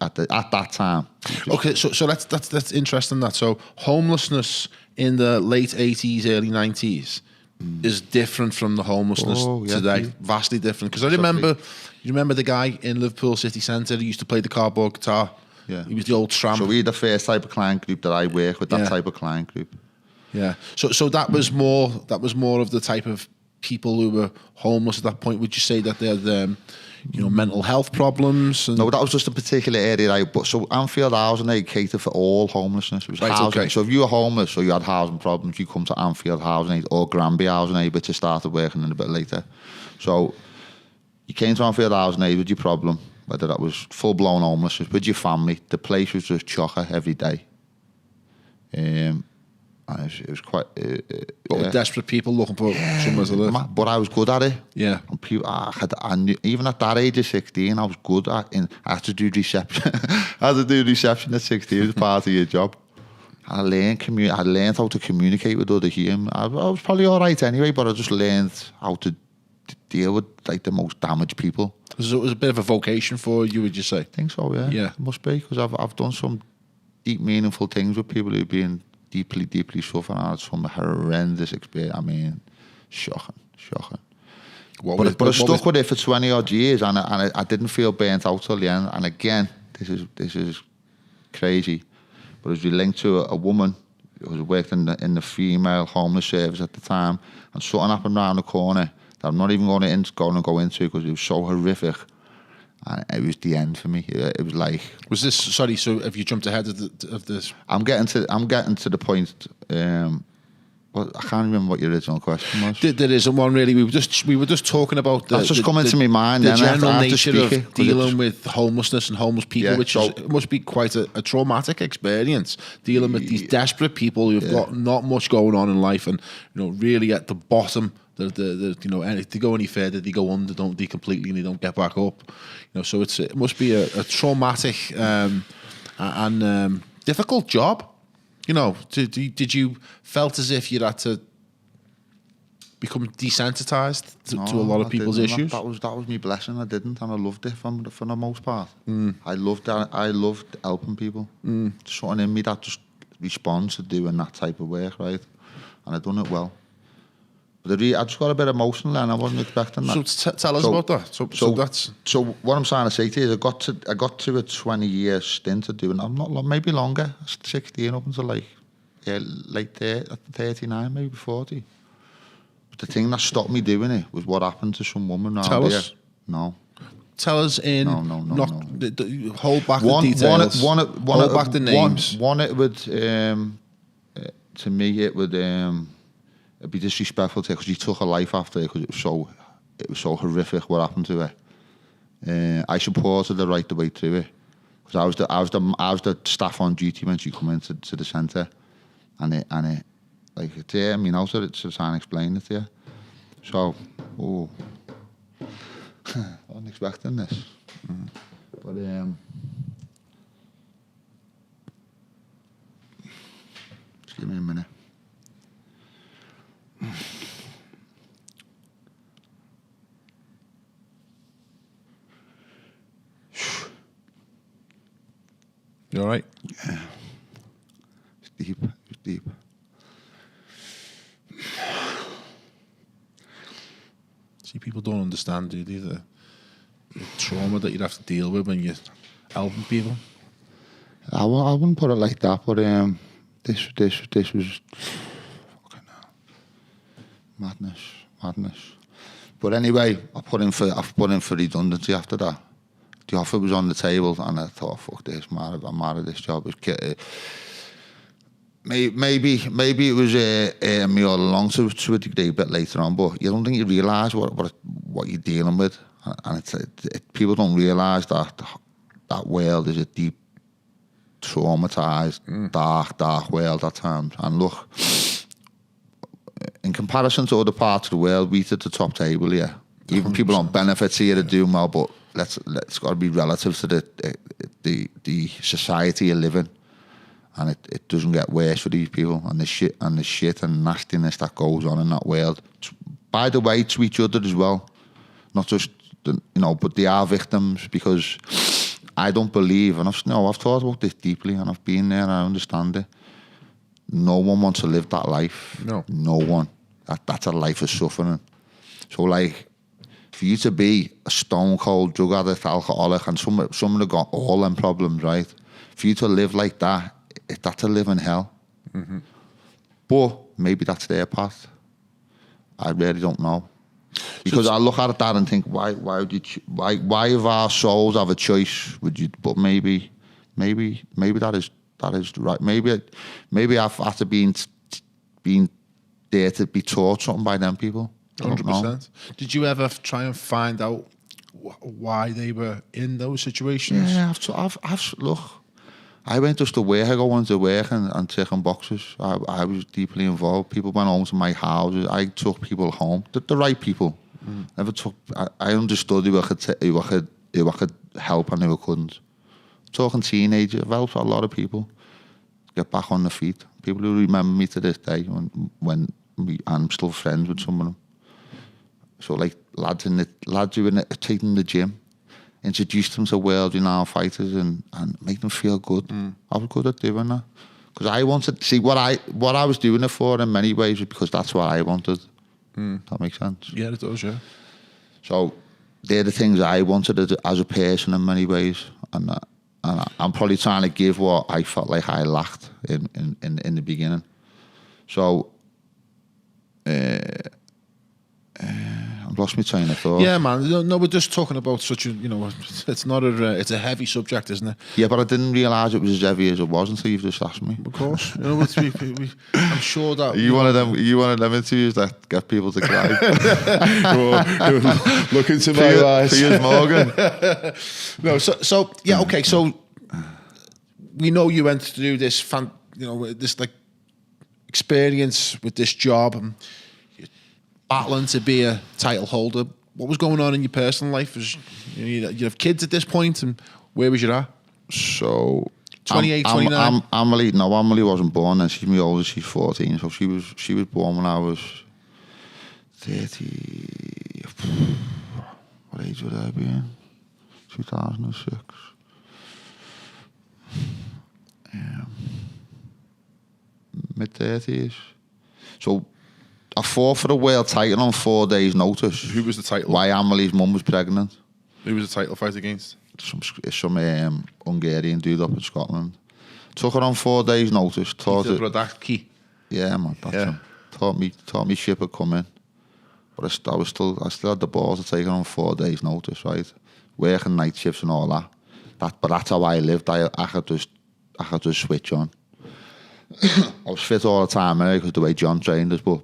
at that time. Okay, so that's interesting. That so homelessness in the late 80s, early 90s is different from the homelessness today. Vastly different. Because you remember the guy in Liverpool city centre who used to play the cardboard guitar. Yeah, he was the old tramp. So we're the first type of client group that I work with. That type of client group. Yeah. So that was more of the type of people who were homeless at that point. Would you say that they had mental health problems? No, that was just a particular area. But so Anfield Housing Aid catered for all homelessness. It was housing. Okay. So if you were homeless or you had housing problems, you come to Anfield Housing Aid or Granby Housing Aid, which I started working in a bit later. So you came to Anfield Housing Aid with your problem, whether that was full-blown homelessness, with your family. The place was just chocker every day. And it was quite... desperate people looking for somewhere to live. But I was good at it. Yeah. And people, I knew, even at that age of 16, I was good at it. I had to do reception. I had to do reception at 16 as part of your job. I learned how to communicate with other humans. I was probably all right anyway, but I just learned how to deal with like the most damaged people. So it was a bit of a vocation for you, would you say? I think so, yeah. Yeah. It must be, because I've done some deep, meaningful things with people who've been deeply, deeply suffering. I had some horrendous experience. I mean, shocking. But I stuck with it for 20 odd years, and I didn't feel burnt out till the end. And again, this is crazy, but it was linked to a woman who was working in the female homeless service at the time, and something happened around the corner that I'm not even going to go into because it was so horrific. And it was the end for me. It was like... Was this... Sorry, so have you jumped ahead of this? I'm getting to the point... well, I can't remember what your original question was. There isn't one really. We were just talking about that's just coming to my mind. The general nature of dealing with homelessness and homeless people, which must be quite a traumatic experience. Dealing with these desperate people who've got not much going on in life, and really at the bottom. If they go any further, they go under, don't they, completely, and they don't get back up. So it must be a traumatic and difficult job. Did you felt as if you'd had to become desensitized to a lot of people's issues? That was my blessing. I didn't, and I loved it for the most part. I loved helping people. Something in me that just responds to doing that type of work, right? And I done it well. But I just got a bit emotional, and I wasn't expecting that. So tell us about that. So what I'm trying to say to you is, I got to a 20-year stint of doing. I'm not maybe longer. 16 up until late 39, maybe 40. But the thing that stopped me doing it was what happened to some woman around Tell here. us. No. Tell us in. No. Hold back the details. Hold back the names. One, it would. To me, it would. It'd be disrespectful to her because she took her life after it because it was so horrific what happened to her. I supported her right the way through it because I was the staff on duty when she come into the centre, and it like it's I mean how to try and explain it to you. So, I wasn't expecting this, but just give me a minute. You all right? Yeah. It's deep. See, people don't understand, do they? The trauma that you'd have to deal with when you're helping people. I wouldn't put it like that, but this was Madness. But anyway, I've put in for redundancy after that. The offer was on the table, and I thought, fuck this, man, I'm out of this job. Maybe it was me all along to a degree, a bit later on, but you don't think you realise what you're dealing with, and people don't realise that world is a deep, traumatised, dark world at times. And look, in comparison to other parts of the world, we're at the top table here. Even 100%. People on benefits here are doing well, but let's got to be relative to the society you live in. And it doesn't get worse for these people, and the shit and nastiness that goes on in that world. By the way, to each other as well, not just but they are victims, because I don't believe, and I've thought about this deeply, and I've been there, and I understand it. No one wants to live that life. No one. That's a life of suffering. So, like, for you to be a stone cold drug addict, alcoholic, and someone have got all them problems, right? For you to live like that, that's a living hell. Mm-hmm. But maybe that's their path. I really don't know, because I look at that and think, why if our souls have a choice, would you? But maybe that is right. Maybe I've had to been there to be taught something by them people. 100%. Did you ever try and find out why they were in those situations? Yeah, I've look. I went just to work. I go into work and ticking boxes. I was deeply involved. People went home to my houses. I took people home. The right people. Never took. I understood who I could help and who I couldn't. Talking teenagers, I've helped a lot of people get back on their feet. People who remember me to this day when I'm still friends with some of them. So, like, lads who are taking the gym, introduce them to world-renowned fighters and make them feel good. I was good at doing that, because I wanted to see what I was doing it for. In many ways, because that's what I wanted. That makes sense. Yeah, it does. Yeah. So they're the things I wanted as a person in many ways, and I'm probably trying to give what I felt like I lacked in the beginning. So. I've lost my train of thought. Yeah, man. No, we're just talking about such a, it's not it's a heavy subject, isn't it? Yeah, but I didn't realise it was as heavy as it was until you've just asked me. Of course. I'm sure that... You one of them interviews that get people to cry? Look into my eyes. Piers Morgan. No, so yeah, okay, so we know you went to do this this like experience with this job, and battling to be a title holder. What was going on in your personal life? You have kids at this point, and where was you at? So 28, 29? Amelie wasn't born then. She's my oldest, she's 14. So she was born when I was 30. What age would I be in? 2006. Mid-30s. So I fought for the world title on 4 days' notice. Who was the title? Why Amelie's mum was pregnant. Who was the title fight against? Some Hungarian dude up in Scotland. Took her on 4 days' notice. Brodacki. Yeah, man. That's him. Taught me ship had come in. But I still had the balls to take her on 4 days' notice, right? Working night shifts and all that. But that's how I lived. I could just switch on. I was fit all the time anyway, because the way John trained us, but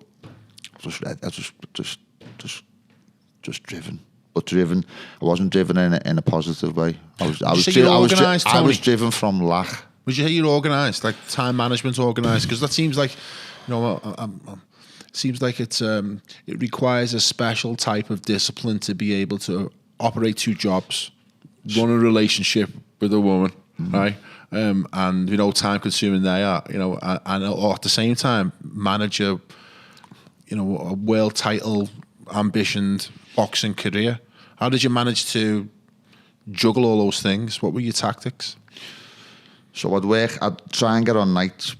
I was just driven. But driven, I wasn't driven in a positive way. I was driven from lack. Would you say you're organised, like time management organised? Because that seems like, seems like it requires a special type of discipline to be able to operate two jobs, run a relationship with a woman, right? And time consuming they are, and at the same time manage a world title ambitioned boxing career. How did you manage to juggle all those things? What were your tactics? So I'd try and get on nights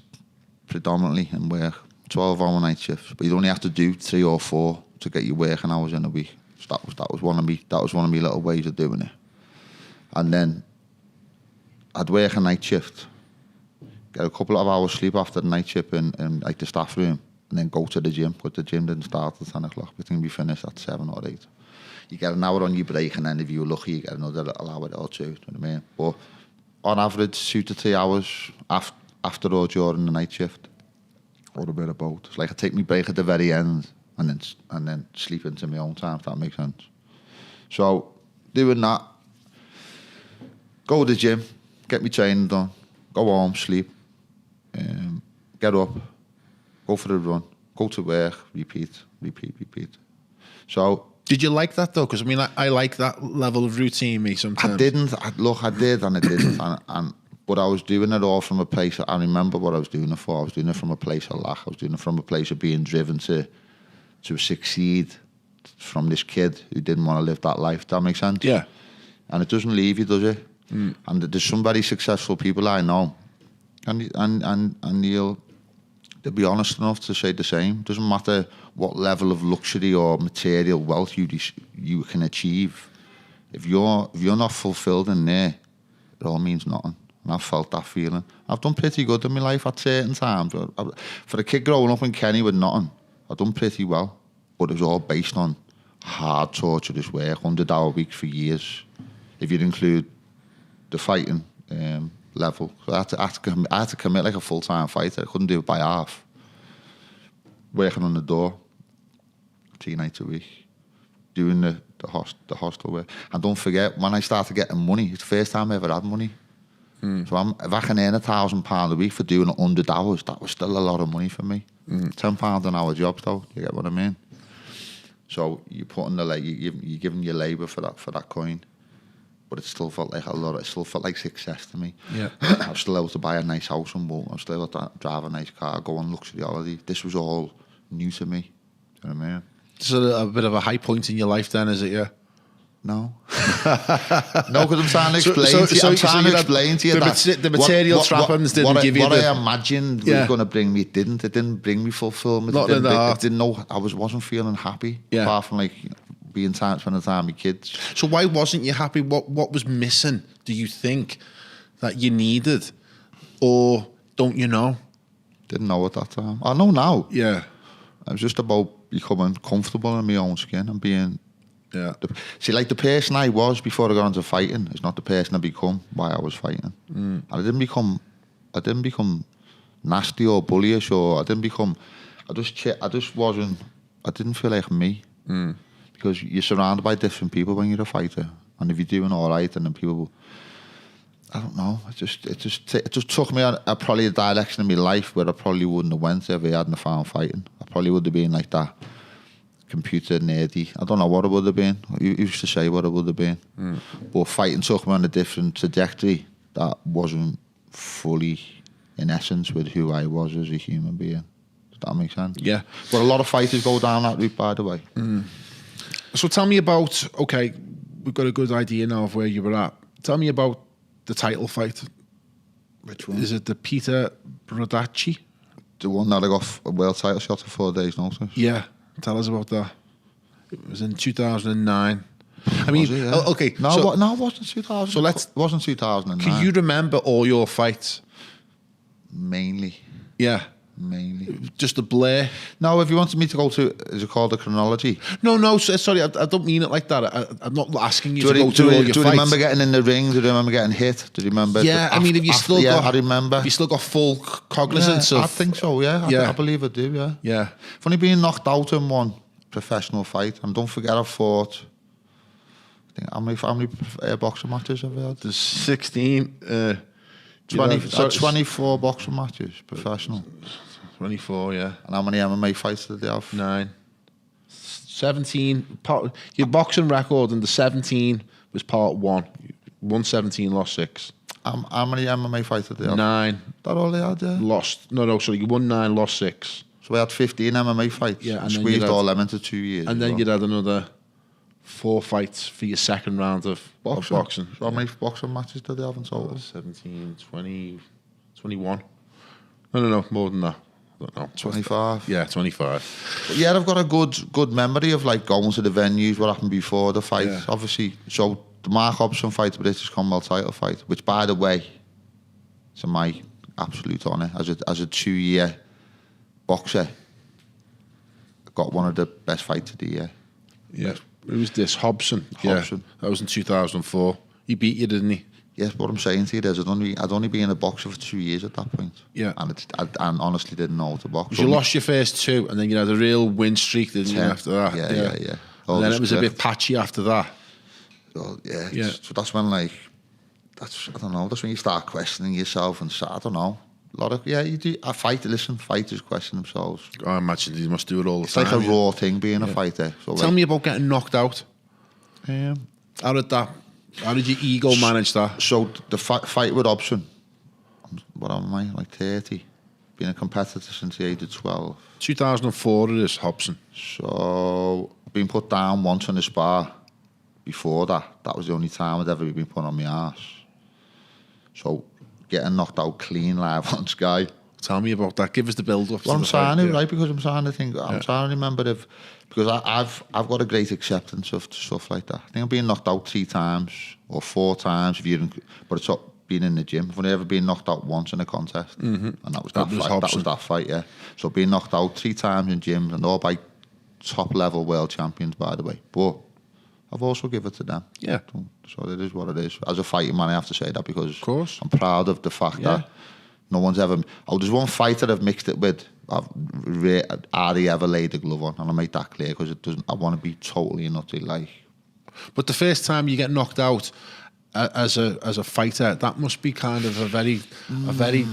predominantly and work 12-hour night shifts, but you'd only have to do 3 or 4 to get your working hours in a week. So that was one of my little ways of doing it. And then I'd work a night shift, get a couple of hours sleep after the night shift in like the staff room, and then go to the gym, but the gym didn't start at 10 o'clock. I think we finished at 7 or 8. You get an hour on your break, and then if you're lucky, you get another hour or two. Do you know what I mean? But on average, 2 to 3 hours after or during the night shift, or a bit of both. It's like I take my break at the very end, and then sleep into my own time, if that makes sense. So doing that, go to the gym, get my training done, go home, sleep, get up, go for a run, go to work, repeat. So did you like that though? Because I mean, I like that level of routine. Me sometimes I didn't. I did and I didn't, but I was doing it all from a place. I remember what I was doing it for. I was doing it from a place of lack. I was doing it from a place of being driven to succeed. From this kid who didn't want to live that life. That makes sense. Yeah. And it doesn't leave you, does it? And there's some very successful people I know, and they'll be honest enough to say the same. Doesn't matter what level of luxury or material wealth you can achieve. If you're not fulfilled in there, it all means nothing. And I've felt that feeling. I've done pretty good in my life at certain times. For a kid growing up in Kenny with nothing, I've done pretty well. But it was all based on hard, torturous work, 100-hour weeks for years. If you include the fighting level. So I had to commit like a full-time fighter. I couldn't do it by half. Working on the door 3 nights a week. Doing the hostel work. And don't forget, when I started getting money, it's the first time I ever had money. So if I can earn £1,000 a week for doing 100 hours, that was still a lot of money for me. £10 an hour jobs though, you get what I mean? So you're putting you're giving your labour for that coin, but it still felt like a lot. It still felt like success to me. Yeah, I was still able to buy a nice house and walk. I was still able to drive a nice car, go on luxury holiday. This was all new to me. Do you know what I mean? It's a bit of a high point in your life, then, is it? Yeah. No, no, because I'm trying to explain to you. I'm trying to explain to you that the material trappings didn't give you what I imagined was going to bring me. It didn't bring me fulfillment. It didn't know. I wasn't feeling happy. Yeah. Apart from spending time with kids. So why wasn't you happy? What was missing? Do you think that you needed, or don't you know? Didn't know at that time. I know now. Yeah. It was just about becoming comfortable in my own skin and being. Yeah. The person I was before I got into fighting is not the person I become while I was fighting. And I didn't become nasty or bullyish, or I didn't feel like me. Because you're surrounded by different people when you're a fighter. And if you're doing all right, and then people, I don't know, it just took me probably a direction in my life where I probably wouldn't have went if I hadn't found fighting. I probably would have been like that. Computer nerdy. I don't know what it would have been. You used to say what it would have been. But fighting took me on a different trajectory that wasn't fully in essence with who I was as a human being. Does that make sense? Yeah. But a lot of fighters go down that route, by the way. So tell me about, okay, we've got a good idea now of where you were at. Tell me about the title fight. Which one? Is it the Peter Brodacci? The one that I got a world title shot for 4 days notice. Yeah. Tell us about that. It was in 2009. I mean, okay. No, it wasn't 2000. So it wasn't 2009. Can you remember all your fights? Mainly. Yeah. Mainly. Just a blur? No, if you wanted me to go to, is it called a chronology? No, sorry, I don't mean it like that. I'm not asking you to go to all your fights. Do you remember getting in the ring? Do you remember getting hit? Do you remember? Yeah, I mean, if you still got... I remember. If you still got full cognizance of... I think so, yeah. I believe I do, yeah. Yeah. Funny being knocked out in one professional fight. And don't forget I fought... how many boxing matches have I had? There's 16... 24 boxing matches, professional. 24, yeah. And how many MMA fights did they have? 9. 17. Your boxing record in the 17 was part 1. Won 17, lost 6. How many MMA fights did they have? 9. That all they had, yeah? Lost. No, sorry. You won 9, lost 6. So we had 15 MMA fights. Yeah, and squeezed all them into 2 years. And then you'd had another 4 fights for your second round of boxing. So how many boxing matches did they have in total? 17, 20, 21. No, more than that. I don't know. 25. Yeah, 25. But yeah, I've got a good memory of like going to the venues, what happened before the fight. Yeah. Obviously, so the Mark Hobson fight, the British Commonwealth title fight, which by the way, it's my absolute honour as a 2-year boxer got one of the best fights of the year. Yeah. Who was this? Hobson. Hobson. Yeah. That was in 2004. He beat you, didn't he? Yes, what I'm saying to you is I'd only been a boxer for 2 years at that point. Yeah. And I honestly didn't know how to box. You lost your first 2, and then you had a real win streak, didn't you, after that? Yeah. And then it was a bit patchy after that. Well, yeah. So that's when, like, that's when you start questioning yourself and I don't know. A lot of, you do. Fighters question themselves. I imagine you must do it all the time. It's like a raw thing being a fighter. So Tell me about getting knocked out. How did your ego manage that? So the fight with Hobson, what am I, like 30? Been a competitor since the age of 12. 2004 it is, Hobson. So been put down once on the spar. Before that was the only time I'd ever been put on my arse. So getting knocked out clean live on Sky. Tell me about that. Give us the build-up. Well, I'm trying to, right? Because I'm trying to think. I'm trying to remember because I've got a great acceptance of stuff like that. I think I've been knocked out 3 times or 4 times but it's not been in the gym. I've only ever been knocked out once in a contest, and that was that fight. That was that fight, yeah. So being knocked out 3 times in gyms and all by top level world champions, by the way. But I've also given it to them. Yeah. So it is what it is. As a fighting man, I have to say that because of course. I'm proud of the fact that no one's ever... there's one fighter I've mixed it with. I've hardly ever laid the glove on, and I make that clear because it doesn't. I want to be totally and utterly like... But the first time you get knocked out as a fighter, that must be kind of a very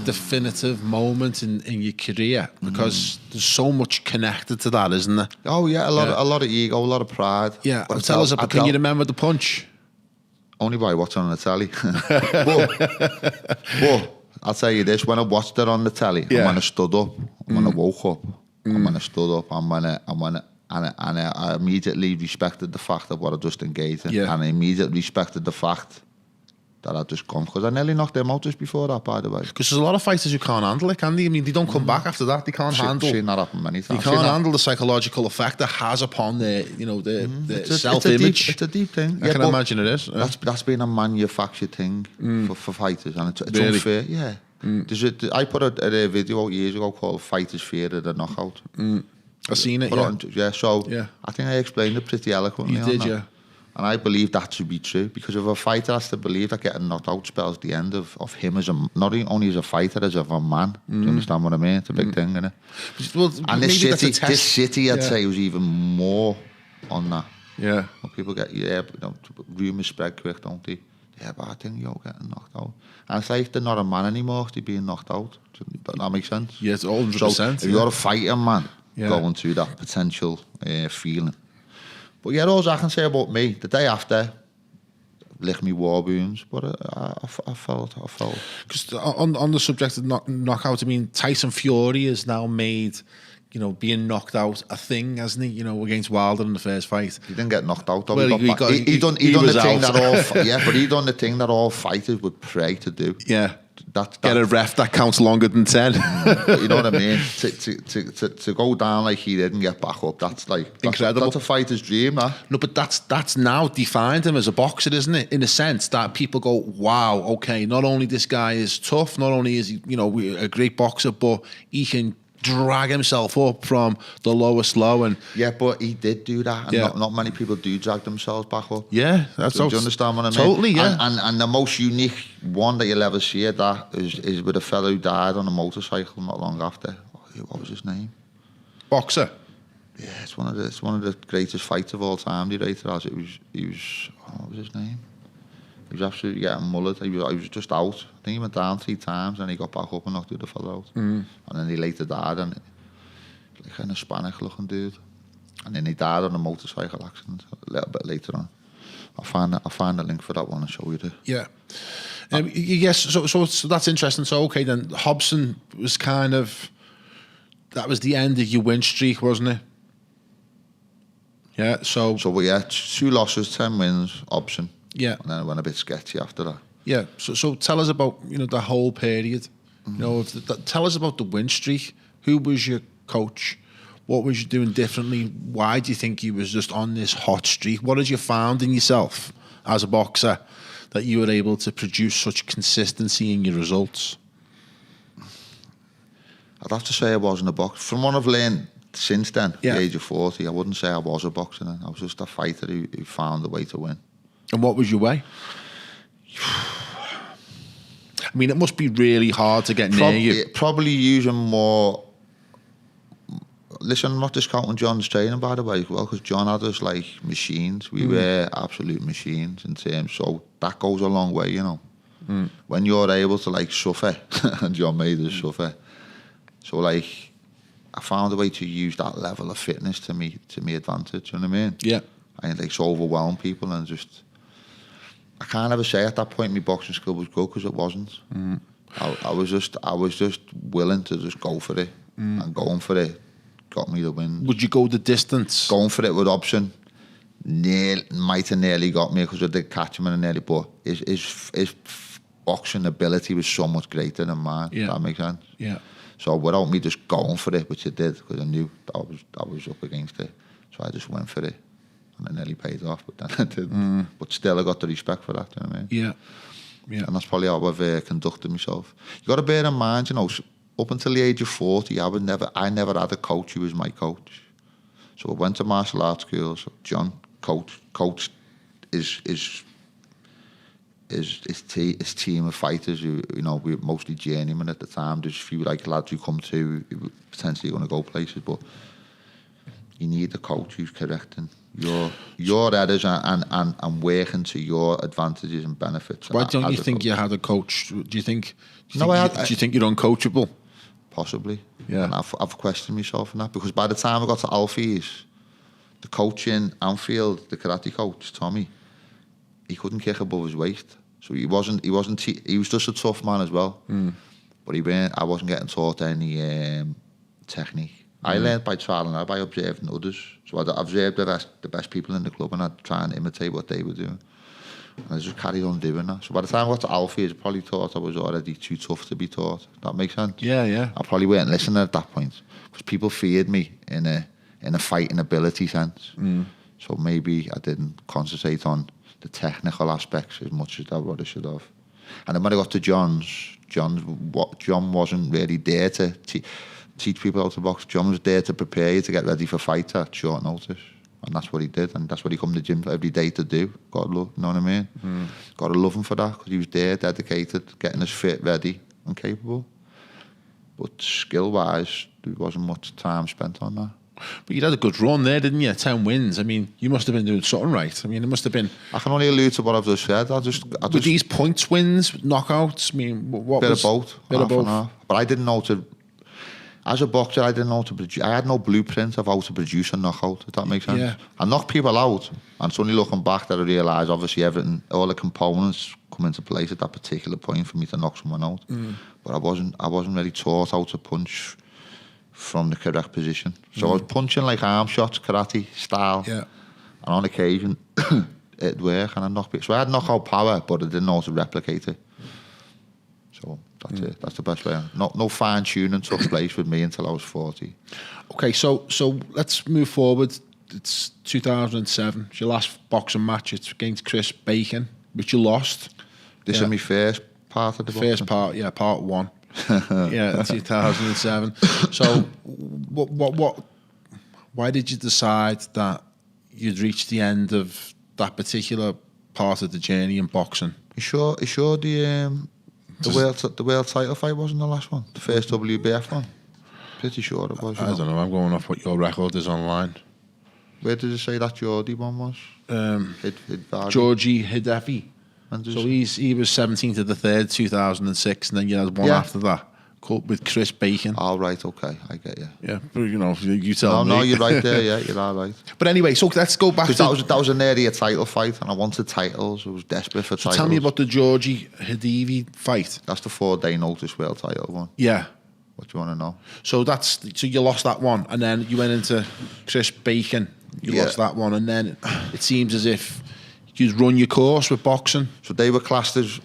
definitive moment in your career because there's so much connected to that, isn't there? Oh yeah, a lot of ego, a lot of pride. Yeah, but tell us about. Can you remember the punch? Only by watching on the telly. but I'll tell you this: when I watched it on the telly, and when I stood up, and when I woke up, and when I stood up, and I immediately respected the fact of what I just engaged in, and I immediately respected the fact that I'd just gone, because I nearly knocked them out just before that, by the way. Because there's a lot of fighters who can't handle it, can they? I mean, they don't come back after that. They can't handle. Seen that happen many times. They can't handle the psychological effect that has upon their, their self-image. It's a deep thing. I can imagine it is. That's been a manufactured thing for fighters, and it's really? unfair. Yeah. I put a video out years ago called "Fighters Fear of the Knockout." I've seen it. I think I explained it pretty eloquently. You did, yeah. And I believe that to be true, because if a fighter has to believe that getting knocked out spells the end of him as not only as a fighter, as a man. Do you understand what I mean? It's a big thing, isn't it? Well, and this city, I'd say, was even more on that. Yeah. When people get, rumours spread quick, don't they? Yeah, but I think you're getting knocked out. And it's like they're not a man anymore, they're being knocked out. Does that make sense? Yeah, it's 100%. So if you're a fighting man, going through that potential feeling. But yeah, all I can say about me, the day after, licked me war wounds, but I felt. Because on the subject of knockout, I mean, Tyson Fury has now made, being knocked out a thing, hasn't he? Against Wilder in the first fight. He didn't get knocked out. Though. Well, he done the thing that he done the thing that all fighters would pray to do. Yeah. Get a ref that counts longer than 10. You know what I mean? To go down like he did and get back up, that's incredible. That's a fighter's dream, that. No, but that's now defined him as a boxer, isn't it? In a sense that people go, wow, okay, not only this guy is tough, not only is he, a great boxer, but he can drag himself up from the lowest low. And yeah, but he did do that, and not many people do drag themselves back up. Yeah, that's do you understand what I mean? Totally, yeah. And the most unique one that you'll ever see of that is with a fellow who died on a motorcycle not long after. What was his name? Boxer. Yeah, it's one of the greatest fights of all time. He rated as he was. What was his name? He was absolutely getting mullered. He was just out. I think he went down 3 times and he got back up and knocked the other fellow out. And then he later died, and like an Hispanic looking dude. And then he died on a motorcycle accident a little bit later on. I'll find the link for that one and show you the. Yeah. Yes, so that's interesting. So okay, then Hobson was that was the end of your win streak, wasn't it? Yeah. So we had 2 losses, 10 wins, Hobson. Yeah. And then it went a bit sketchy after that. Yeah. So tell us about, the whole period. Tell us about the win streak. Who was your coach? What was you doing differently? Why do you think you was just on this hot streak? What had you found in yourself as a boxer that you were able to produce such consistency in your results? I'd have to say I wasn't a boxer. From what I've learned since then, Yeah. the age of 40, I wouldn't say I was a boxer then. I was just a fighter who found a way to win. And what was your way? I mean, it must be really hard to get near you. Probably using more. Listen, I'm not discounting John's training, by the way, as well, because John had us like machines. We were absolute machines in terms, so that goes a long way, you know. When you're able to like suffer, and John made us suffer. So like, I found a way to use that level of fitness to me advantage. You know what I mean? Yeah. I like to overwhelm people and just. I can't ever say at that point my boxing skill was good because it wasn't. I was just willing to just go for it, and going for it got me the win. Would you go the distance? Going for it with option might have nearly got me because I did catch him and nearly, but his boxing ability was so much greater than mine. Yeah. That makes sense. Yeah. So without me just going for it, which I did because I knew I was up against it, so I just went for it. And it nearly paid off, but then it didn't. But still, I got the respect for that, you know what I mean? Yeah. Yeah. And that's probably how I've conducted myself. You got to bear in mind, you know, up until the age of 40, I never had a coach who was my coach. So I went to martial arts school. So John coached his team of fighters who, you know, we were mostly journeymen at the time. There's a few like lads who come to who were potentially going to go places, but you need a coach who's correcting your errors and working to your advantages and benefits. Why don't you think you had a coach? Do you think you're uncoachable? Possibly. Yeah. And I've questioned myself in that because by the time I got to Alfie's, the coach in Anfield, the karate coach, Tommy, he couldn't kick above his waist. So he was just a tough man as well. But I wasn't getting taught any technique. I learned by trial and error, by observing others. So I observed the best people in the club and I'd try and imitate what they were doing. And I just carried on doing that. So by the time I got to Alfie, I probably thought I was already too tough to be taught. That makes sense? Yeah, yeah. I probably weren't listening at that point because people feared me in a fighting ability sense. So maybe I didn't concentrate on the technical aspects as much as what I should have. And then when I got to John wasn't really there to teach people how to box. John was there to prepare you to get ready for fight at short notice. And that's what he did. And that's what he come to the gym every day to do. God love, you know what I mean? Got to love him for that because he was there, dedicated, getting us fit, ready and capable. But skill-wise, there wasn't much time spent on that. But you had a good run there, didn't you? 10 wins. I mean, you must have been doing something right. I mean, it must have been... I can only allude to what I've just said. Were these points wins, knockouts? I mean, what bit was... of both. Bit of both. But I didn't know to... As a boxer, I didn't know to produce... I had no blueprint of how to produce a knockout, if that makes sense. Yeah. I knocked people out, and it's only looking back that I realised, obviously, everything, all the components come into place at that particular point for me to knock someone out. But I wasn't really taught how to punch from the correct position. So I was punching like arm shots, karate style. Yeah. And on occasion, it'd work, and I'd knock people. So I had knockout power, but I didn't know how to replicate it. So that's it. That's the best way. No fine tuning took place with me until I was 40. Okay, so let's move forward. It's 2007. It's your last boxing match. It's against Chris Bacon, which you lost. This is my first part of the boxing. First part, yeah, part one. Yeah, 2007. So, what? Why did you decide that you'd reached the end of that particular part of the journey in boxing? You sure the world title fight wasn't the last one? The first WBF one? Pretty sure it was. I don't know. I'm going off what your record is online. Where did it say that Geordie one was? Georgie Hidefi. So he was 17th of the 3rd, 2006, and then you had one after that with Chris Bacon. Oh, right, okay, I get you. Yeah, but you know, you tell me. No, you're right there, yeah, you're all right. But anyway, so let's go back to... that was an area title fight, and I wanted titles, I was desperate for titles. Tell me about the Georgie Hidefi fight. That's the 4-day notice world title one. Yeah. What do you want to know? So you lost that one, and then you went into Chris Bacon. You lost that one, and then it seems as if you'd run your course with boxing. So they were classed as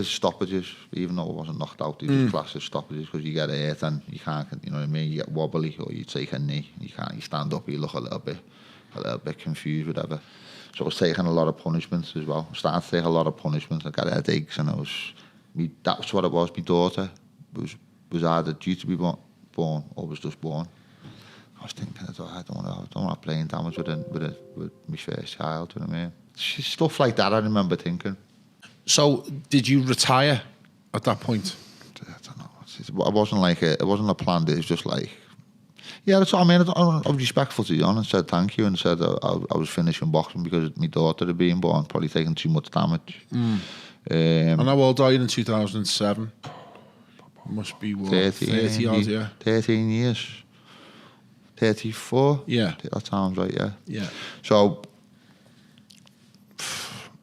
stoppages, even though I wasn't knocked out. They were classed as stoppages because you get hurt and you can't, you know what I mean. You get wobbly or you take a knee. You stand up. You look a little bit confused, whatever. So I was taking a lot of punishments as well. I started to take a lot of punishments. I got headaches, and that's what it was. My daughter was either due to be born or was just born. was thinking, I don't want to have brain damage with my first child. You know what I mean? Stuff like that. I remember thinking. So, did you retire at that point? I don't know. It wasn't a plan. It was just like, yeah. That's what I mean. I was respectful to John and said thank you and said I was finishing boxing because my daughter had been born, probably taking too much damage. And how old are you in 2007? Must be what, 30 odd, yeah. 13 years. 34? Yeah. That sounds right, yeah. Yeah. So,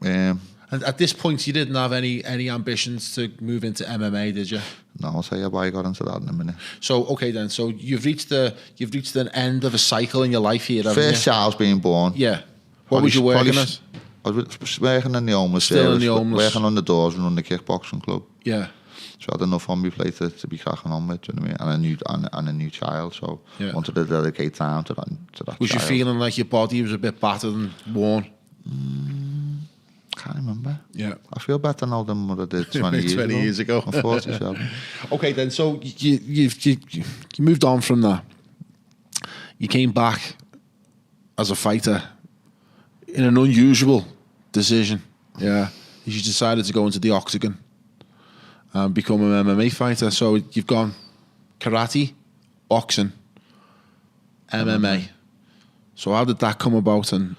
and at this point, you didn't have any ambitions to move into MMA, did you? No, I'll tell you why I got into that in a minute. So, okay then. So you've reached an end of a cycle in your life here, haven't you? First child's being born. Yeah. What was you working as? I was working in the homeless Still service, in the homeless. working on the doors and running the kickboxing club. Yeah. So I had enough on my plate to be cracking on with, you know what I mean? And a new child, so Yeah. wanted to dedicate time to that Was you child. feeling like your body was a bit battered and worn? Can't remember. Yeah. I feel better now than what I did 20 years 20 ago. years ago. I'm 47. Okay then, so you moved on from that. You came back as a fighter in an unusual decision. Yeah. You decided to go into the octagon and become an MMA fighter. So you've gone karate, boxing, MMA. So how did that come about? And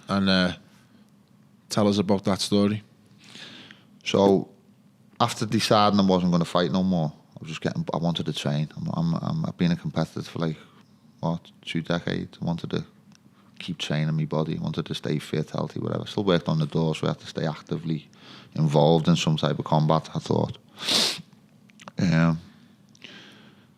tell us about that story. So after deciding I wasn't going to fight no more, I wanted to train. I've been a competitor for 2 decades. I wanted to keep training my body. I wanted to stay fit, healthy, whatever. Still worked on the doors, so I had to stay actively involved in some type of combat, I thought.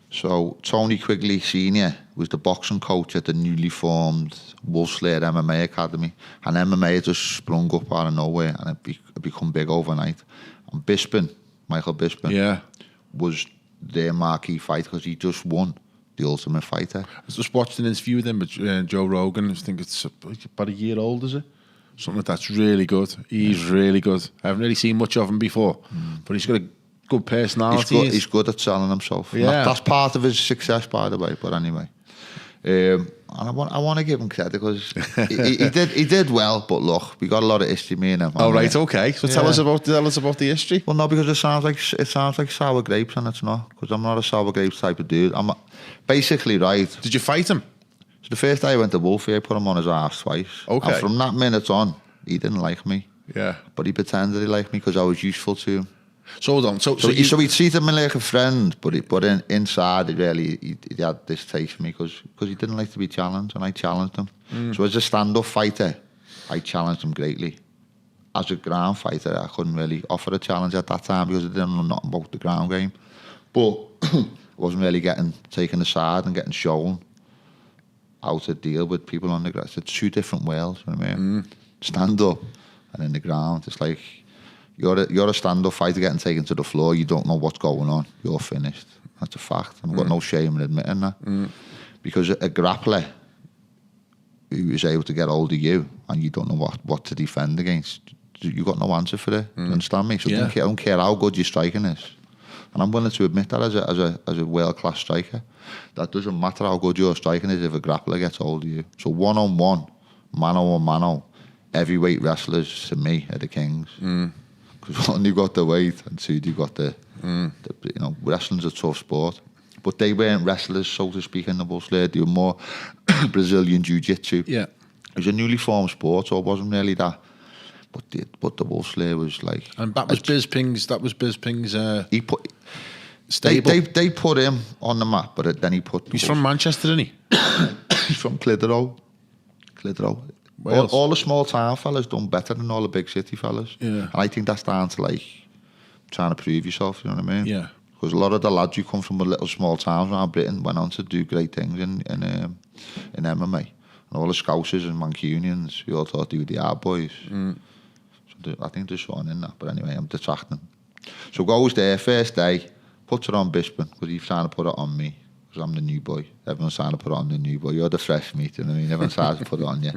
So Tony Quigley Senior was the boxing coach at the newly formed Wolfslayer MMA Academy, and MMA had just sprung up out of nowhere and it become big overnight. And Michael Bisping, was their marquee fighter because he just won the Ultimate Fighter. I just watched an interview with him with Joe Rogan. I think it's about a year old, is it? Something like that's really good. He's really good. I haven't really seen much of him before, but he's got a good personality. He's good at selling himself. Yeah. That's part of his success, by the way. But anyway, and I want to give him credit because he did well. But look, we got a lot of history, me and him. Oh right, okay. So tell us about the history. Well, no, because it sounds like sour grapes, and it's not. Because I'm not a sour grapes type of dude. I'm basically right. Did you fight him? So the first day I went to Wolfie, I put him on his ass twice. Okay. And from that minute on, he didn't like me. Yeah. But he pretended he liked me because I was useful to him. So hold on. So he treated me like a friend, but inside he had this taste for me because he didn't like to be challenged, and I challenged him. So as a stand-up fighter, I challenged him greatly. As a ground fighter, I couldn't really offer a challenge at that time because I didn't know nothing about the ground game. But I wasn't really getting taken aside and getting shown how to deal with people on the ground. It's 2 different worlds, you know what I mean? Stand up and in the ground, it's like you're a stand-up fighter getting taken to the floor. You don't know what's going on. You're finished. That's a fact. I've got no shame in admitting that. Because a grappler who is able to get hold of you and you don't know what to defend against, you got no answer for it. You understand me? So I don't care how good your striking is. And I'm willing to admit that as a world-class striker. That doesn't matter how good your striking is if a grappler gets hold of you. So one-on-one, mano-a-mano, heavyweight wrestlers to me are the kings. Because one, you got the weight, and 2, you got the wrestling's a tough sport. But they weren't wrestlers, so to speak, in the Wolfslayer. They were more Brazilian Jiu-Jitsu. Yeah. It was a newly formed sport, so it wasn't really that. But the Wolfslayer was like... And that was Bisping's he put... stable. They put him on the map, but then he put... He's from Manchester, isn't he? He's from Clitheroe. All the small town fellas done better than all the big city fellas. Yeah. And I think that's down to trying to prove yourself, you know what I mean? Yeah. Because a lot of the lads who come from a little small towns around Britain went on to do great things in MMA. And all the Scousers and Mancunians, we all thought they were the hard boys. So I think there's something in that. But anyway, I'm detracting. So goes there, first day, puts it on Bisping, because he's trying to put it on me. I'm the new boy. Everyone's trying to put on the new boy. You're the fresh meat, you know what I mean? Everyone's trying to put it on you.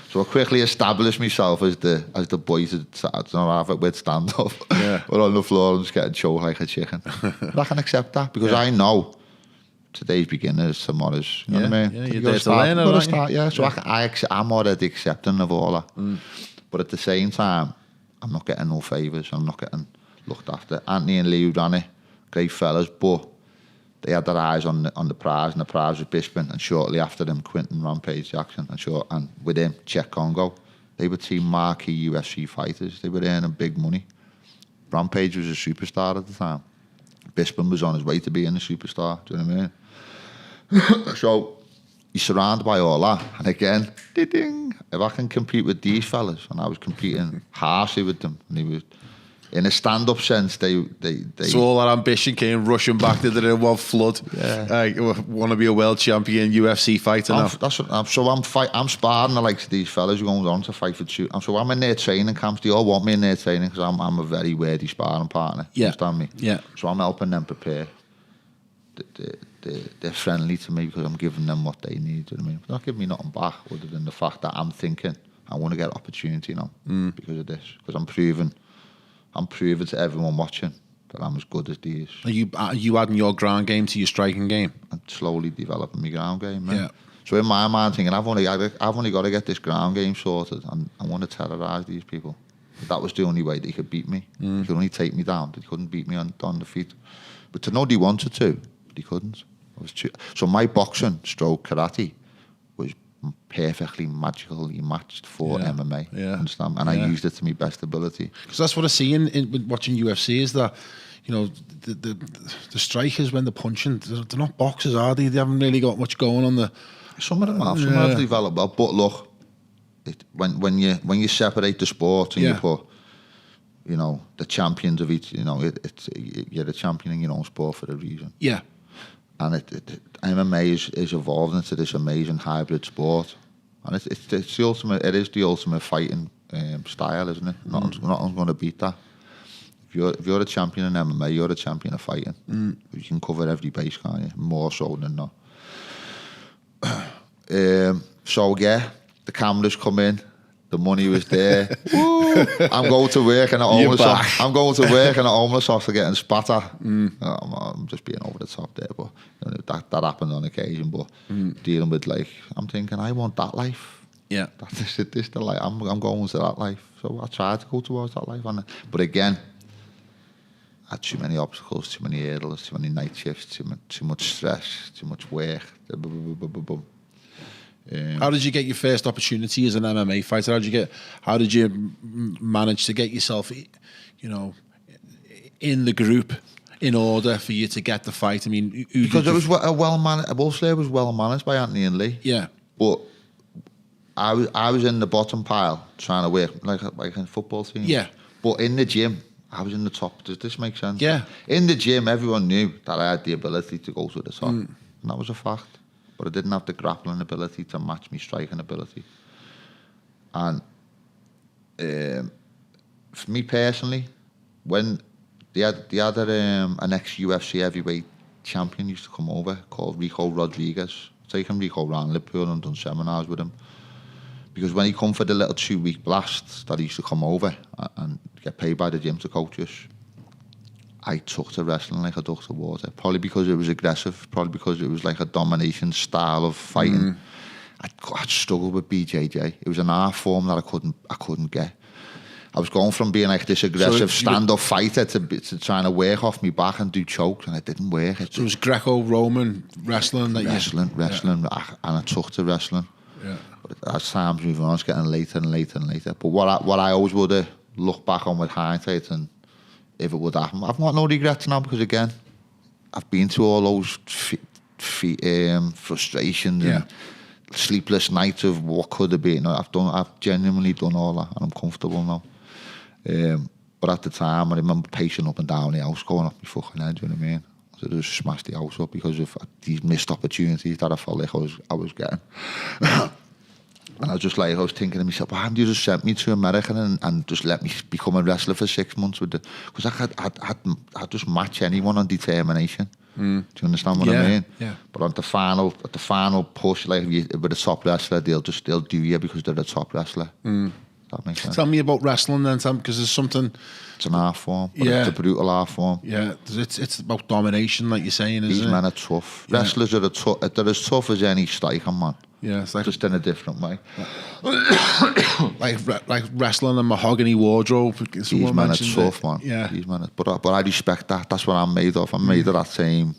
So I quickly established myself as the boy to not have it with stand up. Yeah. We're on the floor and just getting choked like a chicken. But I can accept that because I know today's beginners, tomorrow's. You know what I mean? Yeah, you're there to learn, aren't you? Yeah, so I'm already accepting of all that. But at the same time, I'm not getting no favours. I'm not getting looked after. Anthony and Lee ran it, great fellas, but they had their eyes on the prize, and the prize was Bisping, and shortly after them, Quinton Rampage Jackson, and with him, Czech Congo. They were two marquee UFC fighters. They were earning big money. Rampage was a superstar at the time. Bisping was on his way to being a superstar. Do you know what I mean? So you're surrounded by all that, and again, ding, if I can compete with these fellas, and I was competing harshly with them, and he was. In a stand-up sense, they. So all that ambition came rushing back to the one flood. Yeah. I want to be a world champion UFC fighter now. That's what I'm sparring the likes of these fellas who going on to fight for two. So I'm in their training camps. They all want me in their training because I'm a very worthy sparring partner. Yeah. Understand me? Yeah. So I'm helping them prepare. They're friendly to me because I'm giving them what they need. Do you know what I mean? They're not giving me nothing back other than the fact that I'm thinking I want to get opportunity now because of this. Because I'm proving to everyone watching that I'm as good as these. Are you adding your ground game to your striking game? And slowly developing my ground game, man. Yeah. So in my mind, thinking I've only got to get this ground game sorted, and I want to terrorise these people. That was the only way they could beat me. They could only take me down. They couldn't beat me on the feet. But to know they wanted to, but they couldn't. So my boxing, stroke karate, was perfectly magically matched for MMA. Yeah. Understand? And I used it to my best ability. Because that's what I see in watching UFC is that, you know, the strikers when they're punching, they're not boxers, are they? They haven't really got much going on the. Some of them have. Some have developed well. But look, when you separate the sport and you put, you know, the champions of each, you know, you're the champion in your own sport for a reason. Yeah. And MMA is evolved into this amazing hybrid sport, and it's the ultimate. It is the ultimate fighting style, isn't it? Nothing's going to beat that. If you're a champion in MMA, you're a champion of fighting. You can cover every base, can't you? More so than not. So yeah, the cameras come in. The money was there. Woo! I'm going to work in a homeless house. I'm going to work in a homeless house for getting spat at. I'm just being over the top there, but you know, that happened on occasion. But dealing with I'm thinking, I want that life. Yeah, This the life. I'm going to that life. So I tried to go towards that life, but again, I had too many obstacles, too many hurdles, too many night shifts, too much stress, too much work. How did you get your first opportunity as an MMA fighter? How did you manage to get yourself, you know, in the group in order for you to get the fight? I mean, because it was well managed. I will say it was well managed by Anthony and Lee. Yeah, but I was in the bottom pile trying to work like in football team. Yeah, but in the gym, I was in the top. Does this make sense? Yeah. In the gym, everyone knew that I had the ability to go to the top, and that was a fact. But I didn't have the grappling ability to match my striking ability. And for me personally, when they had an ex-UFC heavyweight champion used to come over called Rico Rodriguez. I've taken Rico around Liverpool and done seminars with him. Because when he come for the little 2-week blasts that he used to come over and get paid by the gym to coach us, I took to wrestling like a duck to water. Probably because it was aggressive. Probably because it was like a domination style of fighting. I'd struggled with BJJ. It was an art form that I couldn't get. I was going from being like this aggressive stand-up fighter to trying to work off my back and do chokes, and it didn't work. So it was Greco-Roman wrestling that wrestling, and I took to wrestling. Yeah. But as time's moving on, it's getting later and later and later. But what I always would have looked back on with hindsight, and if it would happen, I've got no regrets now, because again, I've been through all those frustrations and sleepless nights of what could have been. I've genuinely done all that, and I'm comfortable now. But at the time, I remember pacing up and down the house, going off my fucking head. Do you know what I mean? So I just smashed the house up because of these missed opportunities that I felt like I was getting. And I was just like, I was thinking to myself, why hadn't you just sent me to America and just let me become a wrestler for 6 months? Because I'd just match anyone on determination. Do you understand what I mean? Yeah. But at the final push, like with a top wrestler, they'll do you because they're a top wrestler. That makes sense. Tell me about wrestling then, Tom, because there's something. It's an art form, but Yeah. it's a brutal art form. Yeah, it's about domination, like you're saying, These isn't it? men are tough. Yeah. Wrestlers are they're as tough as any striker, man. Yeah, it's like Just in a different way. like wrestling a mahogany wardrobe. These men are tough, man. Yeah, These men but I respect that. That's what I'm made of. I'm made of that same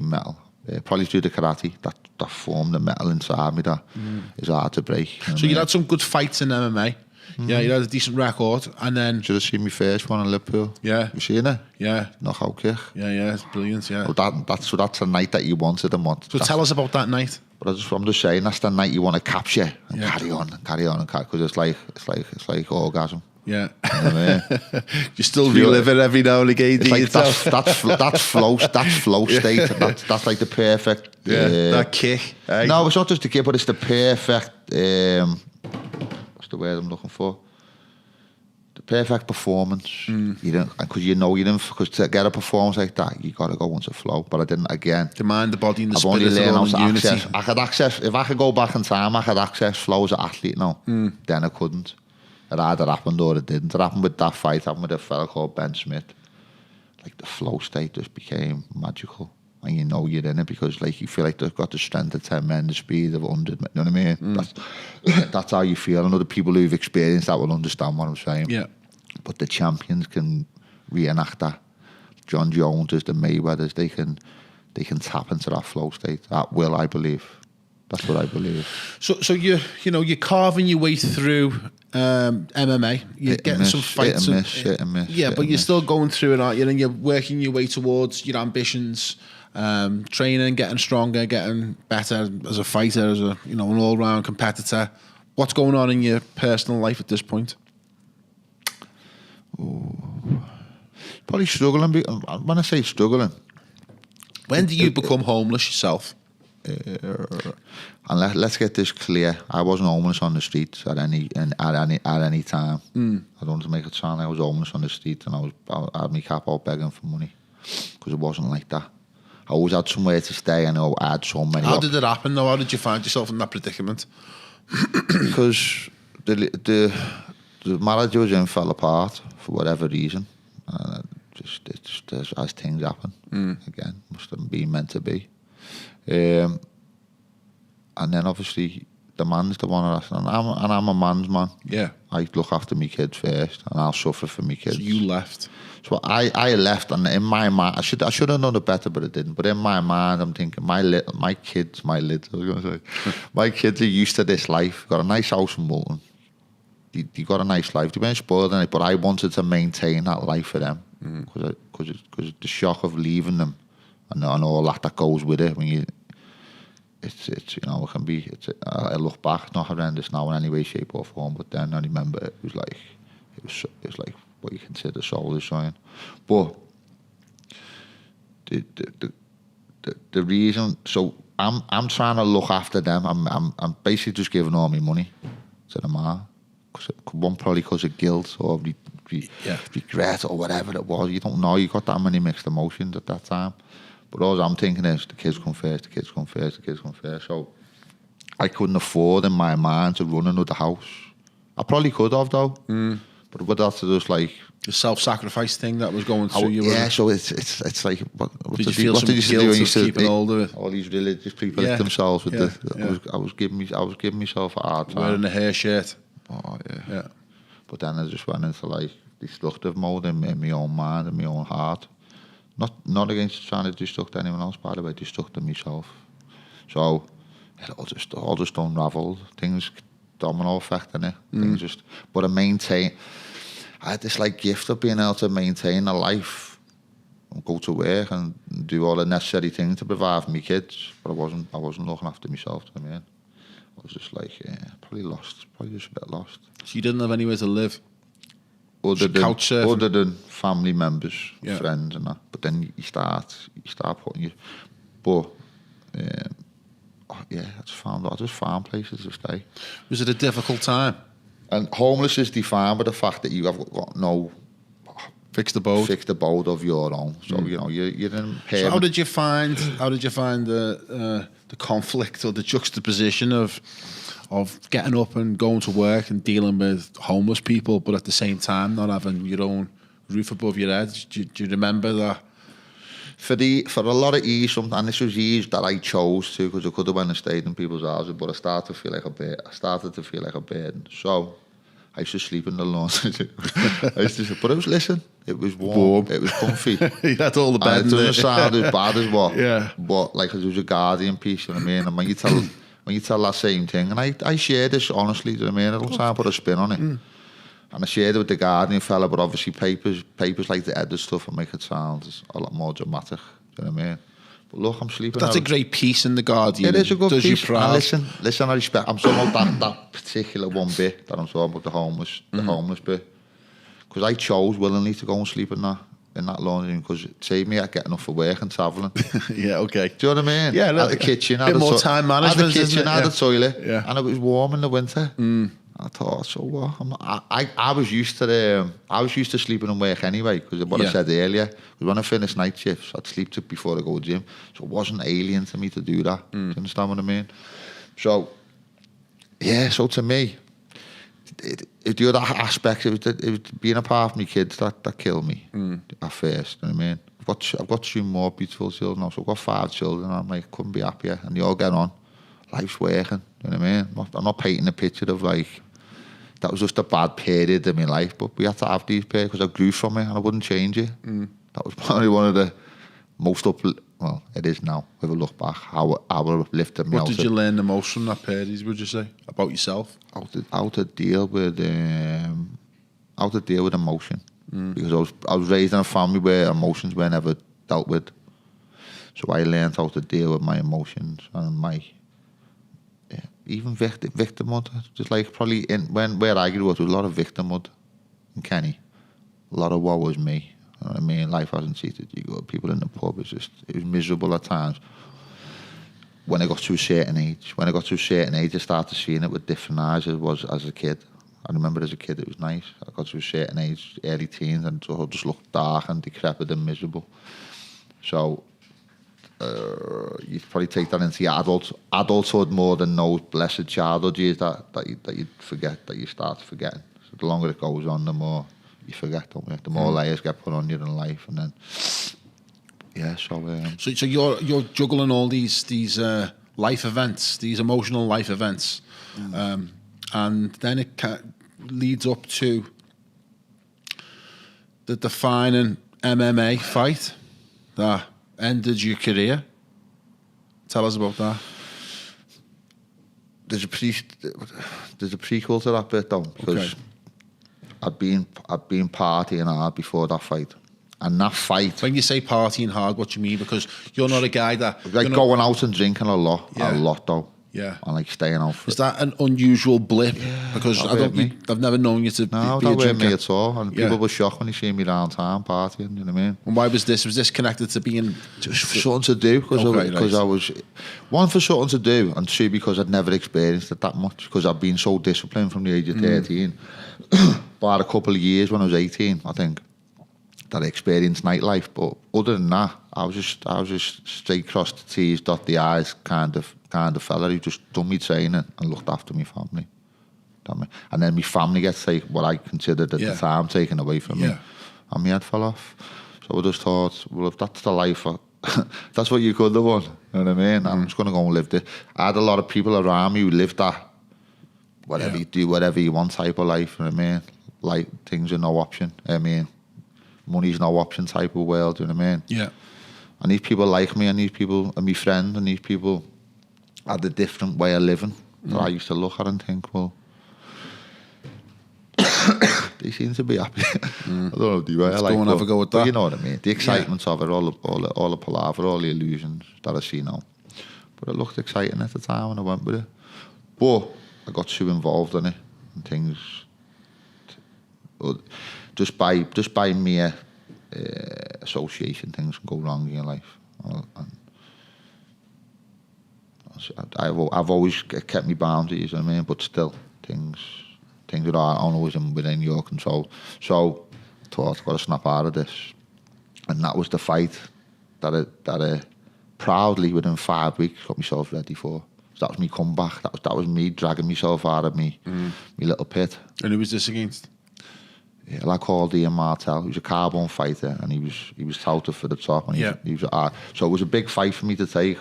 metal. Probably through the karate, that form, the metal inside me that is hard to break. So you had some good fights in MMA. Yeah, you had a decent record, and then Should have seen me first one in Liverpool. Yeah. You seen it? yeah, Knockout kick. yeah, it's brilliant. Yeah. Well, that's a night that you wanted and want. So tell us about that night. But I'm just saying that's the night you want to capture and Yeah. carry on, because it's like orgasm. Yeah, You know what I mean? you still relive it every now and again. It's do like you, Tom? that's flow state. That's like the perfect. that kick. Eh? No, it's not just the kick, but it's the perfect. What's the word I'm looking for? The perfect performance. You don't, because you didn't. Because to get a performance like that, you got to go into flow. But I didn't again. The mind, the body, and the I've only spirit learned are how all to in unity. access. I could access if I could go back in time. I could access flow as an athlete now. Then I couldn't. It either happened or it didn't. It happened with that fight. It happened with a fella called Ben Smith. Like the flow state just became magical, and you know you're in it because like you feel like they've got the strength of 10 men, the speed of 100. You know what I mean? That's how you feel. I know the people who've experienced that will understand what I'm saying. Yeah. But the champions can reenact that. John Joneses, the Mayweathers, they can tap into that flow state at will, I believe. That's what I believe. So you're carving your way through MMA. You're Hit and getting miss, some fights. hit and miss. Yeah, hit but and you're miss. still going through it, aren't you? And you're working your way towards your ambitions, training, getting stronger, getting better as a fighter, as a an all-round competitor. What's going on in your personal life at this point? Probably struggling. When I say struggling, When do you become homeless yourself? and let's get this clear: I wasn't homeless on the streets at any time. I don't want to make it sound like I was homeless on the street and I had my cap out begging for money, because it wasn't like that. I always had somewhere to stay, and I had so many. How did it happen, though? How did you find yourself in that predicament? Because the marriage I was in fell apart for whatever reason. Just as things happen. Again, must have been meant to be. And then obviously the man's the one that's, and I'm a man's man. Yeah. I look after my kids first, and I'll suffer for my kids. So you left. So I left, and in my mind, I should have known it better, but I didn't. But in my mind, I'm thinking, my kids, I was gonna say, my kids are used to this life. Got a nice house in Moran. They got a nice life. They've been spoiled in it, but I wanted to maintain that life for them, because the shock of leaving them and all that goes with it. When you, it's it can be. I look back, not horrendous now in any way, shape or form. But then I remember it was like what you consider soul destroying. But the reason, so I'm trying to look after them. I'm basically just giving all my money to the man. Probably because of guilt or regret or whatever it was. You don't know. You got that many mixed emotions at that time. But all I'm thinking is the kids come first, the kids come first, the kids come first. So I couldn't afford in my mind to run another house. I probably could have though. But that's just like The self-sacrifice thing that was going through you. yeah, so it's like what Did you feel some guilt of keeping hold of it? all these religious people Yeah. themselves with Yeah. I was giving myself a hard time. Wearing a hair shirt. Oh yeah. Yeah. But then I just went into like destructive mode in my own mind and my own heart. Not against trying to destruct anyone else, by the way, destructing myself. So it all just unraveled. Things domino effect in it. Things just, but I had this like gift of being able to maintain a life and go to work and do all the necessary things to provide for my kids. But I wasn't looking after myself. I mean, I was just like probably just a bit lost. So you didn't have anywhere to live. Other Couch surfing. other than family members, Yeah. friends and that. But then you start putting your, but I just found places to stay. Was it a difficult time? And homeless is defined by the fact that you have got no Fixed abode. fixed abode of your own. So you're in So how did you find the conflict or the juxtaposition of of getting up and going to work and dealing with homeless people, but at the same time not having your own roof above your head? Do you remember that? For a lot of years, and this was years that I chose to, because I could have went and stayed in people's houses, but I started to feel like a burden. So I used to sleep in the lawn. But it was warm. It was comfy. You had all the bed. And it doesn't sound as bad as what. Yeah. But like, it was a guardian piece, you know what I mean? And when you tell that same thing, and I share this honestly, you know what I mean? I don't try and put a spin on it. And I shared it with the Guardian fella, but obviously papers like to edit stuff and make it sound a lot more dramatic. Do you know what I mean? But look, I'm sleeping. That's a great piece in the Guardian. It is a good piece. piece. You proud. Listen, I respect. I'm talking about that particular one bit that I'm talking about, the homeless bit, because I chose willingly to go and sleep in that laundry room because it saved me at getting up for work and travelling. Yeah, okay. Do you know what I mean? Yeah, at the kitchen, a bit more time management. At the kitchen, at the toilet, yeah. And it was warm in the winter. I thought, so what? I was used to sleeping in work anyway, because of what I said earlier. Because when I finished night shifts, I'd sleep before I go to the gym, so it wasn't alien to me to do that. Do you understand what I mean? So, yeah. So to me, the other aspect, it was being apart from my kids that killed me at first. You know what I mean? I've got 2 more beautiful children now, so I've got 5 children. And I'm like, couldn't be happier, and they all get on. Life's working. You know what I mean? I'm not painting a picture of like that was just a bad period in my life, but we had to have these periods because I grew from it and I wouldn't change it. That was probably one of the most well, it is now. If I look back, how I uplifted me. What did you learn the most from that period? Would you say about yourself? How to deal with emotion, because I was raised in a family where emotions were never dealt with, so I learned how to deal with my emotions and my. Even victimhood, just like probably where I grew up, there was a lot of victimhood in Kenny. A lot of woe was me. You know what I mean? Life hasn't treated you good. People in the pub, it was miserable at times. When I got to a certain age, I started seeing it with different eyes as was as a kid. I remember as a kid it was nice. I got to a certain age, early teens, and it just looked dark and decrepit and miserable. So you probably take that into your adulthood more than those blessed childhood years that you forget, that you start forgetting. So the longer it goes on, the more you forget, don't you? The more layers get put on you in life, and then so you're juggling all these life events, these emotional life events, and then it leads up to the defining MMA fight that ended your career. Tell us about that. There's a prequel to that bit though, because I'd been partying hard before that fight, and that fight. When you say partying hard, what do you mean? Because you're not a guy that like going out and drinking a lot though. Yeah, and like staying out. Is that an unusual blip? Because I've never known you to be a drinker. No, me at all. And people were shocked when they see me down town partying. You know what I mean? And why was this? Was this connected to being just something to do? Because I was one, for something to do, and 2, because I'd never experienced it that much. Because I've been so disciplined from the age of 13. But a couple of years when I was 18, I think, that I experienced nightlife. But other than that, I was just straight across the T's, dot the I's kind of fella who just done me training and looked after my family. And then my family gets what I considered at the time taken away from me, and my head fell off. So I just thought, well, if that's the life, that's what you could have won. You know what I mean? I'm just going to go and live this. I had a lot of people around me who lived that whatever you do, whatever you want type of life. You know what I mean? Like, things are no option. I mean, money's no option type of world. You know what I mean? Yeah. And these people like me, and these people are my friends, and these people had a different way of living that I used to look at and think, well, they seem to be happy. I don't know the way I like. Go and have a go with that. You know what I mean? The excitement of it, all the palaver, all the illusions that I see now. But it looked exciting at the time when I went with it. But I got too involved in it, and things just by mere association, things can go wrong in your life. I've always kept my boundaries, you know what I mean? But still, things that aren't always within your control. So I thought, I've got to snap out of this. And that was the fight that I proudly, within 5 weeks, got myself ready for. So that was me comeback. That was me dragging myself out of me little pit. And who was this against? Yeah, like called Ian Martel. He was a carbon fighter, and he was touted for the top. And he was so it was a big fight for me to take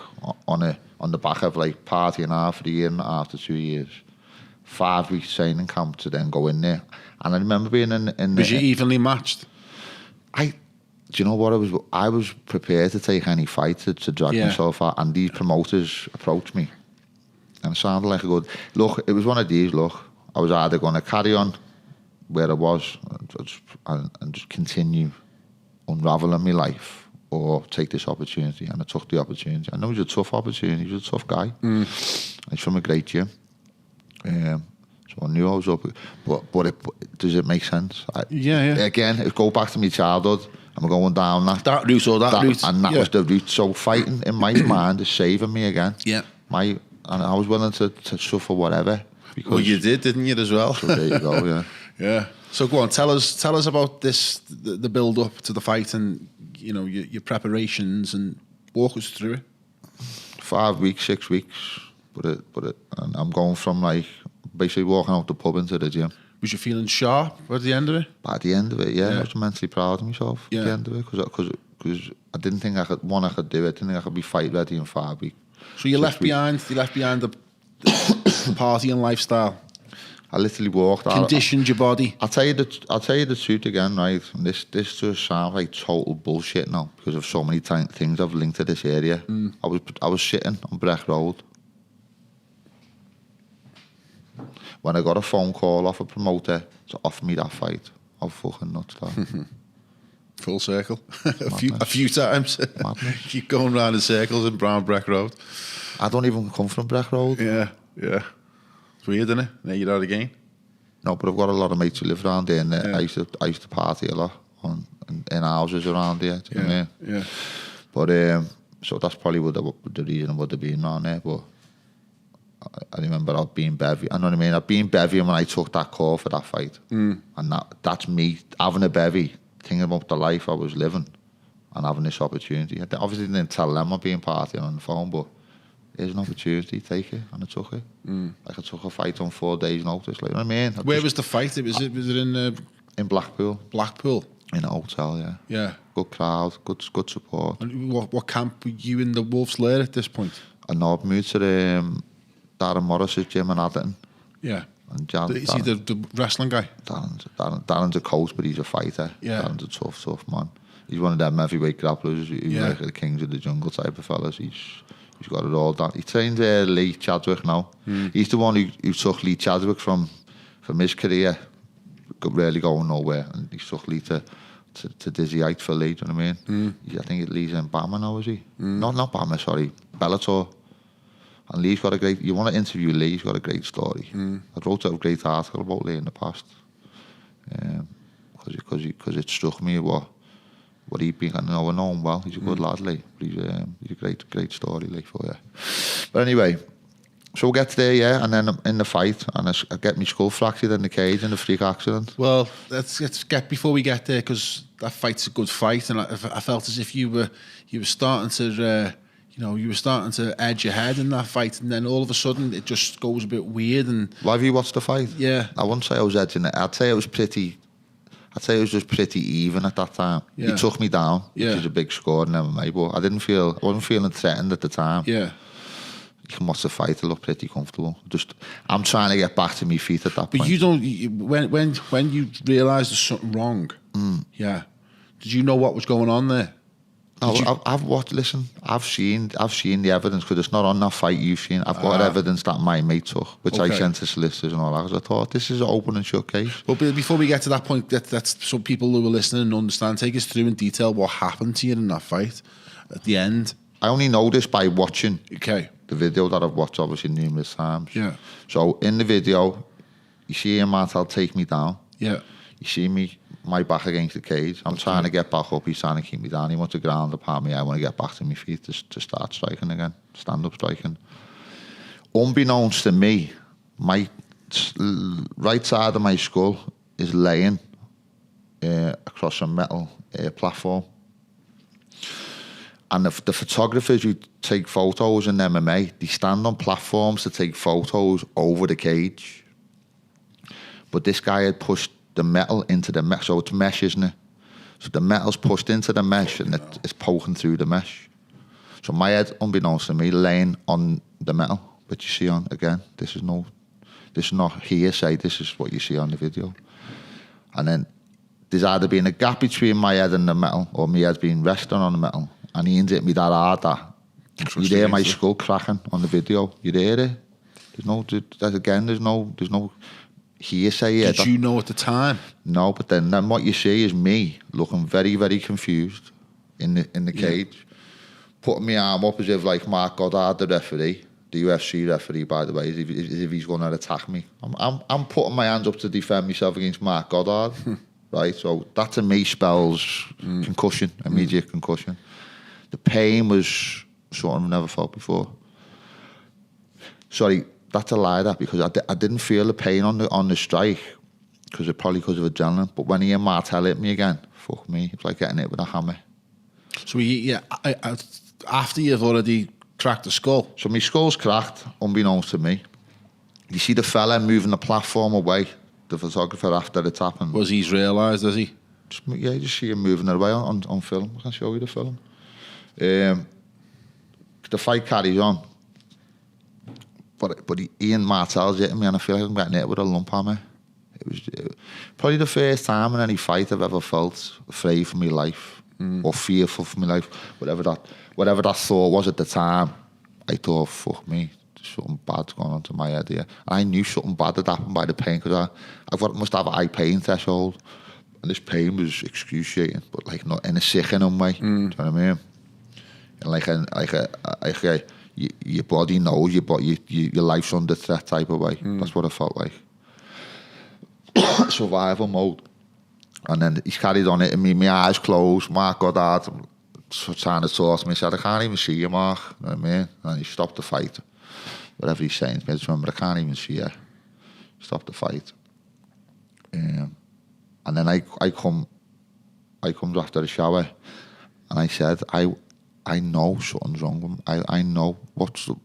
on the back of like partying after a year and after 2 years, 5 weeks training camp to then go in there. And I remember being in. Was you evenly matched? Do you know what I was prepared to take any fight to drag myself out, and these promoters approached me, and it sounded like a good look. It was one of these. Look, I was either going to carry on where I was and just continue unraveling my life, or take this opportunity. And I took the opportunity. I know it was a tough opportunity. He was a tough guy. He's from a great gym. So I knew I was up. But does it make sense? Again, it go back to my childhood. I'm going down that route or that route. And that was the route. So fighting in my mind is saving me again. Yeah. And I was willing to suffer whatever. Well, you did, didn't you, as well? So there you go, yeah. Yeah. So go on, tell us about this, the build up to the fight, and your preparations, and walk us through it. 5 weeks, 6 weeks, and I'm going from like basically walking out the pub into the gym. Was you feeling sharp at the end of it? At the end of it, yeah. I was immensely proud of myself at the end of it, because I didn't think I could do it. I didn't think I could be fight ready in 5 weeks. So you left behind the partying lifestyle. I literally walked out. Conditioned your body. I'll tell you the truth again, right? And this just sounds like total bullshit now, because of so many things I've linked to this area. I was sitting on Breck Road when I got a phone call off a promoter to offer me that fight. How fucking nuts that. Full circle. a few times. Keep going round in circles in Brown Breck Road. I don't even come from Breck Road. Yeah. It's weird, isn't it? Now you're out again. No, but I've got a lot of mates who live around there, and I used to party a lot in houses around there. Do you know what I mean? Yeah. But so that's probably the reason I would have been around there. But I remember I'd been bevy. I know what I mean. I'd been bevy when I took that call for that fight, and that's me having a bevy, thinking about the life I was living, and having this opportunity. I obviously didn't tell them I'd been partying on the phone, but here's an opportunity, take it, and I took it. Like I took a fight on 4 days' notice. Like, you know what I mean? Where was the fight? Was it in Blackpool? Blackpool. In a hotel, yeah. Yeah. Good crowd, good support. And what camp were you in the Wolf's Lair at this point? I know I've moved to Darren Morris's gym in Atherton. Yeah. And Is he the wrestling guy? Darren's a coach, but he's a fighter. Yeah. Darren's a tough man. He's one of them heavyweight grapplers. He's like the kings of the jungle type of fellas. He's got it all done. He trains Lee Chadwick now. He's the one who took Lee Chadwick from his career, really going nowhere, and he took Lee to dizzy height for Lee. Do you know what I mean? I think Lee's in Bama now, is he? Not Bama, sorry, Bellator. And Lee's got a great. You want to interview Lee? He's got a great story. I wrote a great article about Lee in the past, because it struck me what he'd been. I know him well. He's a good lad, Lee. But he's a great story, Lee, for you. But anyway, so we'll get to there, yeah, and then in the fight, and I get my skull fractured in the cage in a freak accident. Well, let's get before we get there, because that fight's a good fight, and I felt as if you were starting to. You were starting to edge ahead in that fight, and then all of a sudden it just goes a bit weird. And well, have you watched the fight? Yeah. I wouldn't say I was edging it. I'd say it was just pretty even at that time. Yeah. He took me down, which is a big score in MMA, but I wasn't feeling threatened at the time. Yeah. You can watch the fight, I look pretty comfortable. I'm trying to get back to my feet at that point. But you don't, when you realised there's something wrong, did you know what was going on there? No, I've watched. Listen, I've seen the evidence, because it's not on that fight you've seen. I've got evidence that my mate took, which I sent to solicitors and all that. Because I thought this is an open and shut case. But before we get to that point, that's so people who are listening and understand. Take us through in detail what happened to you in that fight at the end. I only know this by watching the video that I've watched obviously numerous times. Yeah. So in the video, you see Ian Martel take me down. Yeah. You see my back against the cage. I'm trying to get back up. He's trying to keep me down. He wants to ground upon me. I want to get back to my feet to start striking again, stand-up striking. Unbeknownst to me, my right side of my skull is laying across a metal platform. And the photographers who take photos in MMA, they stand on platforms to take photos over the cage. But this guy had pushed the metal into the mesh, so it's mesh, isn't it? So the metal's pushed into the mesh and it's poking through the mesh. So my head, unbeknownst to me, laying on the metal. But you see on, again, this is not hearsay, this is what you see on the video. And then there's either been a gap between my head and the metal, or my head's been resting on the metal. And he hit me that hard that you hear my skull cracking on the video. You hear it? There's no hearsay here. Did you know at the time? No, but then what you see is me looking very, very confused in the cage, putting my arm up as if like Mark Goddard, the referee, the UFC referee, by the way, as if he's going to attack me. I'm putting my hands up to defend myself against Mark Goddard, right? So that to me spells concussion, immediate concussion. The pain was something I've never felt before. Sorry, that's a lie, that, because I didn't feel the pain on the strike, because of adrenaline. But when Ian Martel hit me again, fuck me, it's like getting hit with a hammer. So after you've already cracked the skull. So my skull's cracked, unbeknownst to me. You see the fella moving the platform away, the photographer, after it's happened. Was he's realised, has he? You just see him moving it away on film. I can show you the film. The fight carries on. But Ian Martel's hitting me, and I feel like I'm getting hit with a lump hammer. It was probably the first time in any fight I've ever felt afraid for my life, or fearful for my life. Whatever that thought was at the time, I thought, fuck me, something bad's going on to my head here. And I knew something bad had happened by the pain, because I must have a high pain threshold. And this pain was excruciating, but like not in a sickening way. Do you know what I mean? And your body knows your life's under threat type of way. That's what I felt like. Survival mode. And then he's carried on it, and my eyes closed. Mark Goddard trying to talk to me. He said, I can't even see you, Mark. You know what I mean? And he stopped the fight. Whatever he's saying to me, I just remember, I can't even see you. Stop the fight. And then I come after the shower, and I said, I know something's wrong with me. I know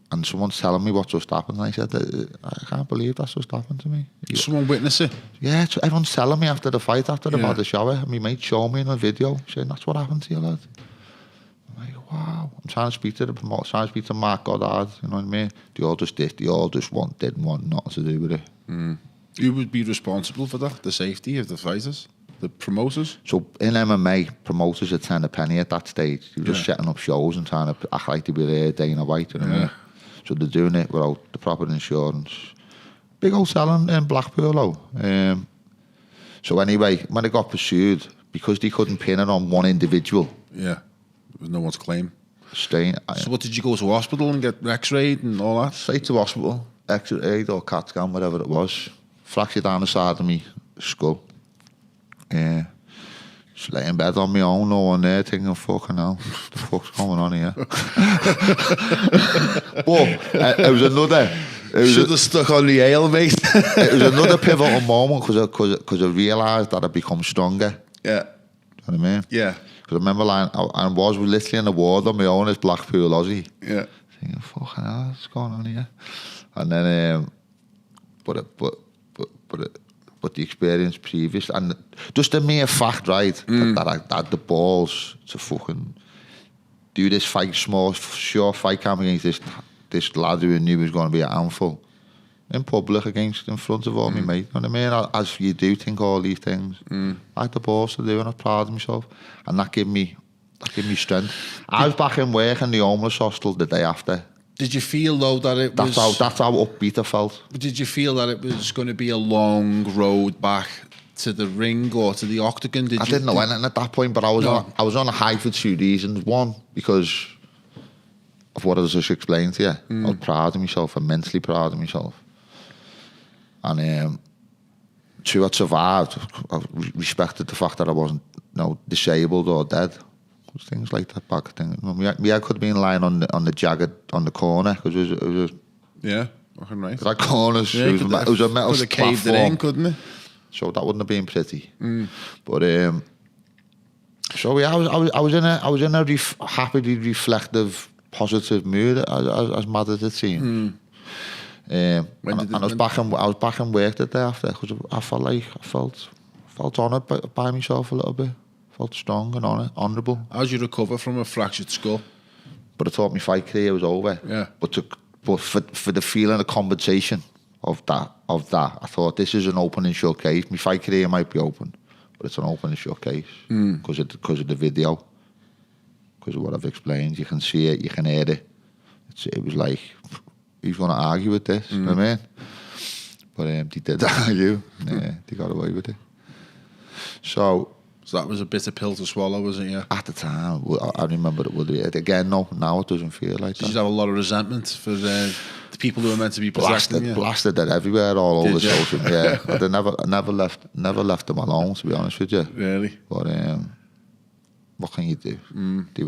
and someone's telling me what's just happened. And I said, I can't believe that's just happened to me. Someone witness it? Yeah, everyone's telling me after the fight, after they've had the shower. And my mate showed me in a video saying, that's what happened to you, lad. I'm like, wow. I'm trying to speak to the promoter, trying to speak to Mark Goddard, you know what I mean? They all just didn't want nothing to do with it. Who would be responsible for that? The safety of the fighters? The promoters? So in MMA, promoters are 10 a penny at that stage. You're just setting up shows and trying to act like they were there Dana White. You know what I mean? So they're doing it without the proper insurance. Big old selling in Blackpool, though. So anyway, when it got pursued, because they couldn't pin it on one individual. Yeah, there was no one's claim. So what, did you go to hospital and get x-rayed and all that? Straight to hospital, x-rayed or CAT scan, whatever it was. Fractured down the side of me skull. Yeah, just lay in bed on my own, no one there, thinking, fucking hell, what the fuck's going on here? But it was another... Should have stuck on the ale, mate. It was another pivotal moment, because I realised that I'd become stronger. Yeah. You know what I mean? Yeah. Because I remember I was literally in the ward on my own as Blackpool Aussie. Yeah. Thinking, fucking hell, what's going on here? And then, but the experience previous, and just the mere fact, right, that I had the balls to fucking do this fight, short fight camp against this lad who I knew was going to be a handful in public in front of all my mates. You know what I mean? As you do think all these things, I had the balls to do, and I was proud of myself, and that gave me strength. I was back in work in the homeless hostel the day after. Did you feel, though, that it was... That's how upbeat I felt. Did you feel that it was going to be a long road back to the ring or to the octagon? I didn't know anything at that point, but I was on a high for 2 reasons. One, because of what I just explained to you. I was proud of myself, immensely proud of myself. And two, I'd survived. I respected the fact that I wasn't disabled or dead. Things like that back thing. My head could have been lying on the jagged on the corner, because it was fucking right. Like corners. Yeah, it was a metal platform. Caved it in, couldn't it? So that wouldn't have been pretty. But So yeah, I was in a happily reflective, positive mood as mad as it seemed. And I was back in work the day after because I felt honoured by myself a little bit. Felt strong and honourable. How did you recover from a fractured skull? But I thought my fight career was over. Yeah. But for the feeling of compensation of that, I thought this is an open and shut case. My fight career might be open, but it's an open and shut case because of the video, because of what I've explained. You can see it, you can hear it. It was like, he's going to argue with this, you know what I mean? But they did argue. Yeah, they got away with it. So that was a bitter pill to swallow, was it? Yeah. At the time, I remember it would be. Again, no, now it doesn't feel like that. Did you have a lot of resentment for the people who were meant to be protecting you? Blasted it everywhere, all over social. Yeah, I never left them alone, to be honest with you. Really? But what can you do? They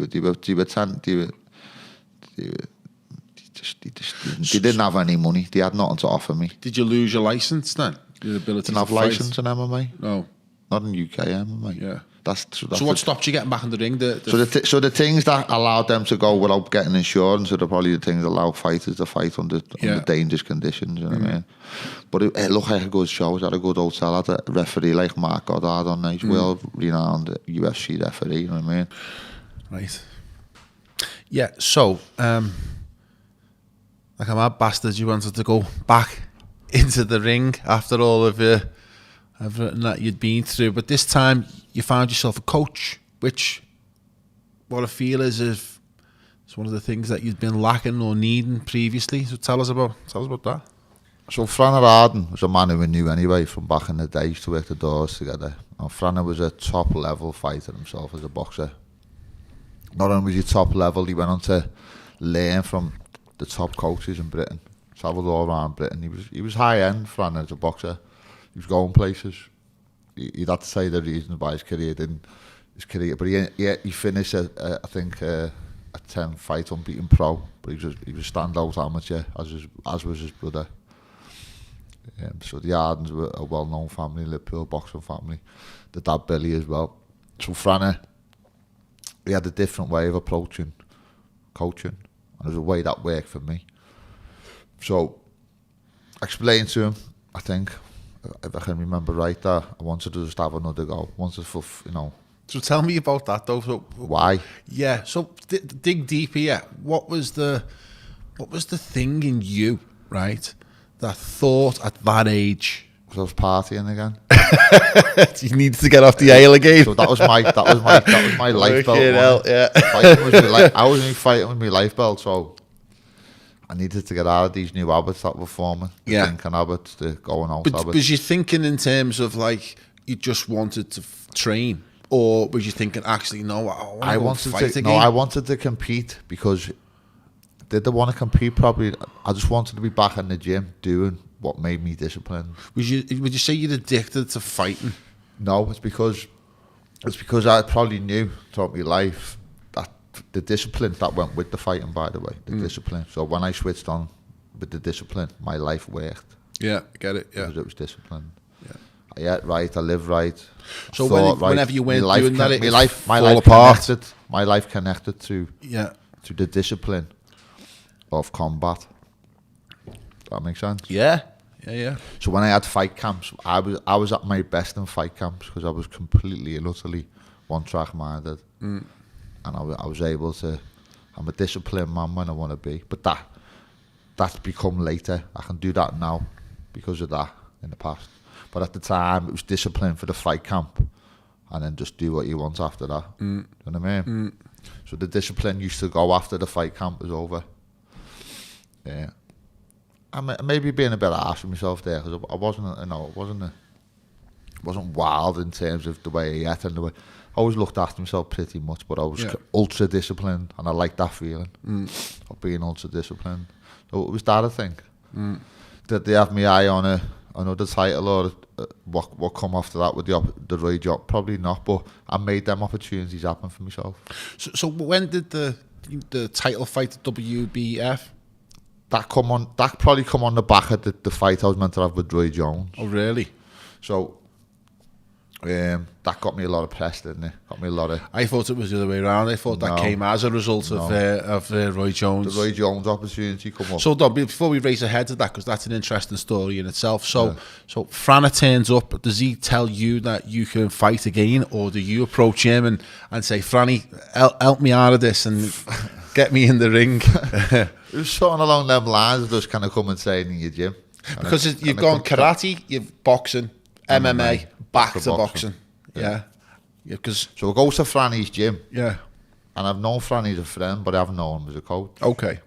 didn't have any money. They had nothing to offer me. Did you lose your license then? Your ability didn't have fight? license in MMA. No. Not in UK MMA. Yeah. So what stopped you getting back in the ring? So the things that allowed them to go without getting insurance are probably the things that allow fighters to fight under dangerous conditions. You know what I mean? But it looked like a good show. It had a good hotel. It had a referee like Mark Goddard on there. He's well-renowned UFC referee. You know what I mean? Right. Yeah. So, like a mad bastard, you wanted to go back into the ring after all of everything that you'd been through, but this time you found yourself a coach, which, what I feel is it's one of the things that you'd been lacking or needing previously. So tell us about that. So Franner Arden was a man who we knew anyway from back in the day. Used to work the doors together. And Franner was a top level fighter himself as a boxer. Not only was he top level, he went on to learn from the top coaches in Britain. Travelled all around Britain. He was high end, Franner, as a boxer. He was going places. He'd have to say the reasons why his career didn't. But he finished I think a 10 fight unbeaten pro. But he was a standout amateur, as was his brother. So the Ardens were a well-known family, Liverpool boxing family. The dad Billy as well. So Franner, he had a different way of approaching coaching, and there's a way that worked for me. So I explained to him, I think, if I can remember right, that I wanted to just have another go. So tell me about that though. So why? Yeah. So dig deeper. Yeah. What was the thing in you, right, that thought at that age? Because I was partying again. You needed to get off the ale again. So that was my life belt. Hell, yeah. I was only fighting with my life belt, so I needed to get out of these new habits that were forming. The thinking habits, the going out habits. Was you thinking in terms of like you just wanted to train, or was you thinking actually no, I wanted to fight again? No, I wanted to compete because did I want to compete? Probably. I just wanted to be back in the gym doing what made me disciplined. Would you say you're addicted to fighting? No, it's because I probably knew throughout my life that the discipline that went with the fighting, by the way, the discipline. So when I switched on with the discipline, my life worked. Yeah, get it. Yeah, because it was disciplined. Yeah, I ate right, I lived right. So whenever you went doing that, my life apart. My life connected to the discipline of combat. That makes sense. Yeah. So when I had fight camps, I was at my best in fight camps because I was completely and utterly one track minded, and I was able to. I'm a disciplined man when I want to be, but that's become later. I can do that now because of that in the past. But at the time, it was discipline for the fight camp, and then just do what you want after that. You know what I mean? So the discipline used to go after the fight camp was over. Yeah. I maybe being a bit harsh with myself there because I wasn't wild in terms of the way I ate and the way I always looked after myself pretty much, but I was ultra disciplined, and I liked that feeling of being ultra disciplined. So it was that, I think. Did they have my eye on another title or what come after that with the right job? Probably not, but I made them opportunities happen for myself. So when did the title fight, the WBF? That probably come on the back of the fight I was meant to have with Roy Jones. Oh, really? So That got me a lot of press, didn't it? Got me a lot of... I thought it was the other way around. I thought that came as a result of Roy Jones. The Roy Jones opportunity come up. So, Don, before we race ahead to that, because that's an interesting story in itself. So Franna turns up. Does he tell you that you can fight again, or do you approach him and say, Franny, help me out of this and get me in the ring? It was something along them lines, just kind of come and say in your gym. Because you've gone karate, you've boxing, MMA, back to boxing. Yeah. Because so I go to Franny's gym. Yeah. And I've known Franny as a friend, but I haven't known him as a coach. Okay.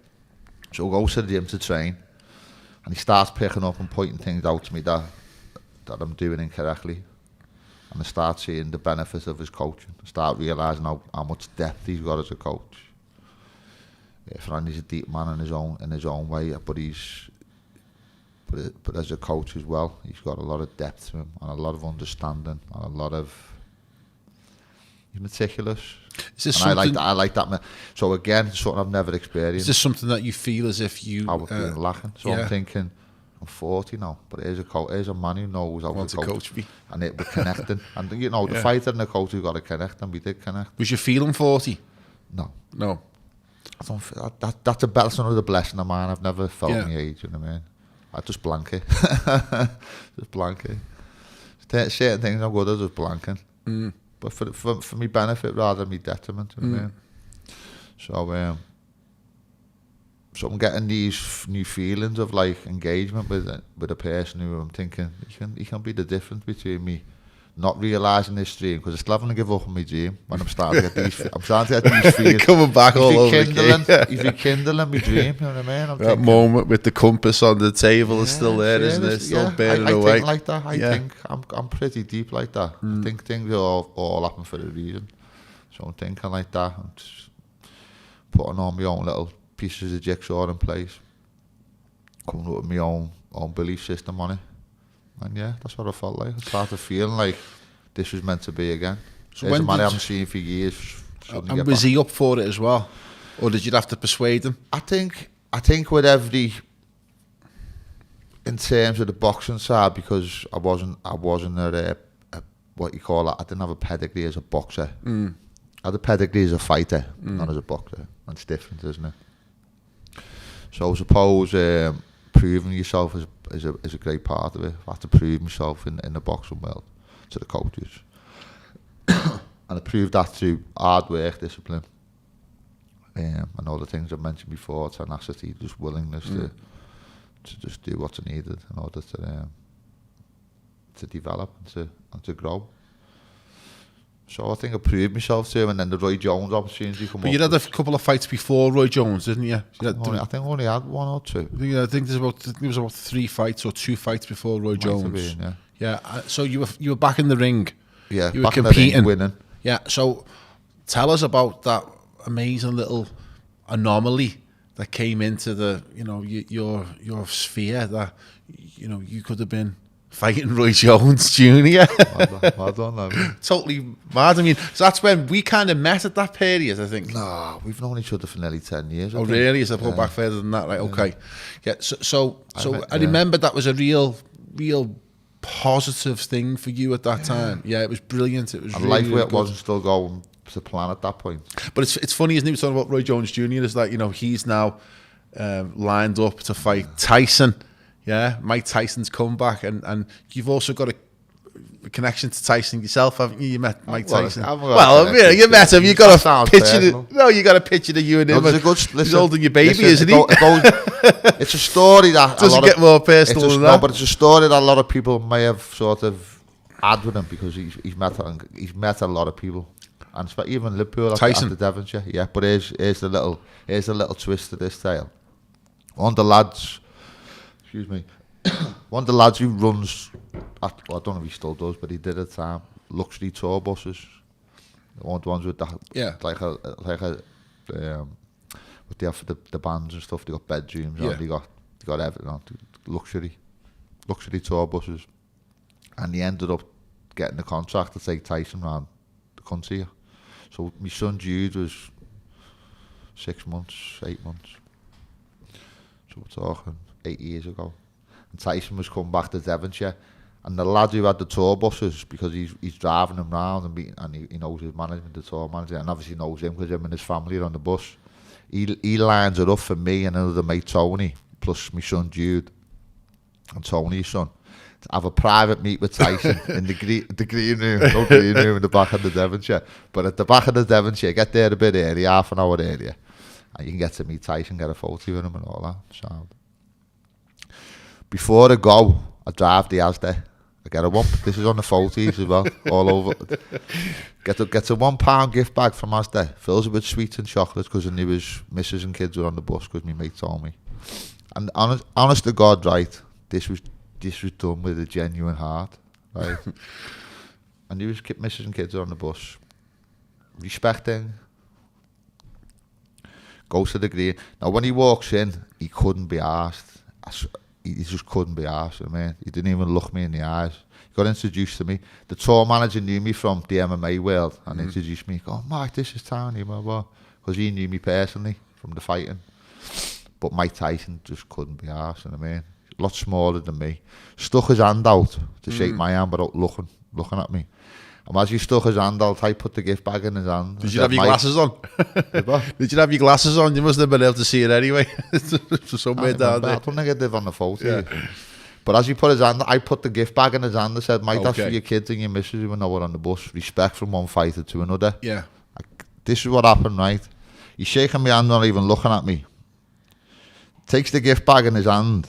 So I go to the gym to train, and he starts picking up and pointing things out to me that I'm doing incorrectly. And I start seeing the benefits of his coaching. I start realising how much depth he's got as a coach. Yeah, Franny's a deep man in his own way, but as a coach as well, he's got a lot of depth to him and a lot of understanding and a lot of... He's meticulous. Is this and something... I like that. So again, something I've never experienced. Is this something that you feel as if you... I would be lacking. So I'm thinking, I'm 40 now, but here's a man who knows how to coach me. And we're connecting. And the fighter and the coach have got to connect, and we did connect. Was you feeling 40? No. I don't feel that's another blessing of mine. I've never felt my age, you know what I mean? I just blank it. Just blank it. Certain things I'm good at, just blanking. But for me benefit rather than me detriment, you know what I mean? So I'm getting these new feelings of like engagement with a person who I'm thinking he can be the difference between me not realising this dream, because I still haven't give up on my dream when I'm starting to get these feelings. Coming back all over again. He's rekindling my dream, you know what I mean? That moment with the compass on the table is still there, isn't it? It's still burning away. I think like that. I think I'm pretty deep like that. I think things all happen for a reason. So I'm thinking like that. I'm just putting on my own little pieces of jigsaw in place, coming up with my own belief system on it. And that's what I felt like. I started feeling like this was meant to be again. So when a man I haven't seen for years. And was he up for it as well, or did you have to persuade him? I think with every, in terms of the boxing side, because I wasn't a what you call it. I didn't have a pedigree as a boxer. I had a pedigree as a fighter, not as a boxer. That's different, isn't it? So I suppose proving yourself is a great part of it. I had to prove myself in the boxing world to the coaches. And I proved that through hard work, discipline, and all the things I mentioned before, tenacity, just willingness to just do what's needed in order to develop and to grow. So I think I proved myself to him, and then the Roy Jones opportunity come up. But you had a couple of fights before Roy Jones, didn't you? I think I only had one or two. Yeah, I think there was about 3 fights or 2 fights before Roy Jones. So you were back in the ring. Yeah, you were back competing, in the ring, winning. Yeah. So tell us about that amazing little anomaly that came into the your sphere that you could have been fighting Roy Jones Jr. Well done, man. Totally mad. I mean, so that's when we kind of met at that period, I think. No, we've known each other for nearly 10 years. Oh, really? Is that pulled back further than that? Right, okay. Yeah, so I remember that was a real positive thing for you at that time. Yeah, it was brilliant. It was and really, life really wasn't still going to plan at that point. But it's funny, isn't it? We're talking about Roy Jones Jr. Is that, he's now lined up to fight Tyson. Yeah, Mike Tyson's comeback, and you've also got a connection to Tyson yourself, haven't you? You met Mike Tyson. You met him. You got a picture. You got a picture of you and him. He's holding your baby, isn't he? It's a story that doesn't get more personal than that. No, but it's a story that a lot of people may have sort of had with him, because he's met a lot of people, and even Liverpool at the Devonshire. Yeah, but here's the little twist to this tale. One of the lads. Excuse me. One of the lads who runs, I don't know if he still does, but he did at the time, luxury tour buses. The ones with what they have for the bands and stuff. They got bedrooms, and they got everything on. Luxury tour buses, and he ended up getting the contract to take Tyson around the country. So my son Jude was 6 months, 8 months. So we're talking 8 years ago. And Tyson was coming back to Devonshire, And the lad who had the tour buses, because he's driving them round and he knows his management, the tour manager, and obviously knows him because him and his family are on the bus. He lines it up for me and another mate, Tony, plus my son Jude, and Tony's son, to have a private meet with Tyson in the green room, no green room in the back of the Devonshire. But at the back of the Devonshire, get there a bit early, half an hour earlier, and you can get to meet Tyson, get a photo with him and all that. So before I go, I drive the Asda. I get a one. This is on the photos as well, all over. Gets a £1 gift bag from Asda. Fills it with sweets and chocolates because I knew his missus and kids were on the bus because my mate told me. And honest to God, right, this was done with a genuine heart, right. And he was missus and kids are on the bus. Respecting. Goes to the green. Now when he walks in, he couldn't be asked. He just couldn't be asked. I mean, he didn't even look me in the eyes. He got introduced to me. The tour manager knew me from the MMA world and introduced me. Oh, Mike, this is Tony, because he knew me personally from the fighting. But Mike Tyson just couldn't be asked. I mean, a lot smaller than me. Stuck his hand out to shake my hand without looking at me. And as he stuck his hand out, I put the gift bag in his hand. Did you have your glasses on? Did you have your glasses on? You must have been able to see it anyway. Somewhere down there. I don't think I did on the photo. Yeah. But as he put his hand, I put the gift bag in his hand and said, Mike, that's for your kids and your missus who know we're on the bus. Respect from one fighter to another. Yeah. This is what happened, right? He's shaking my hand, not even looking at me. Takes the gift bag in his hand.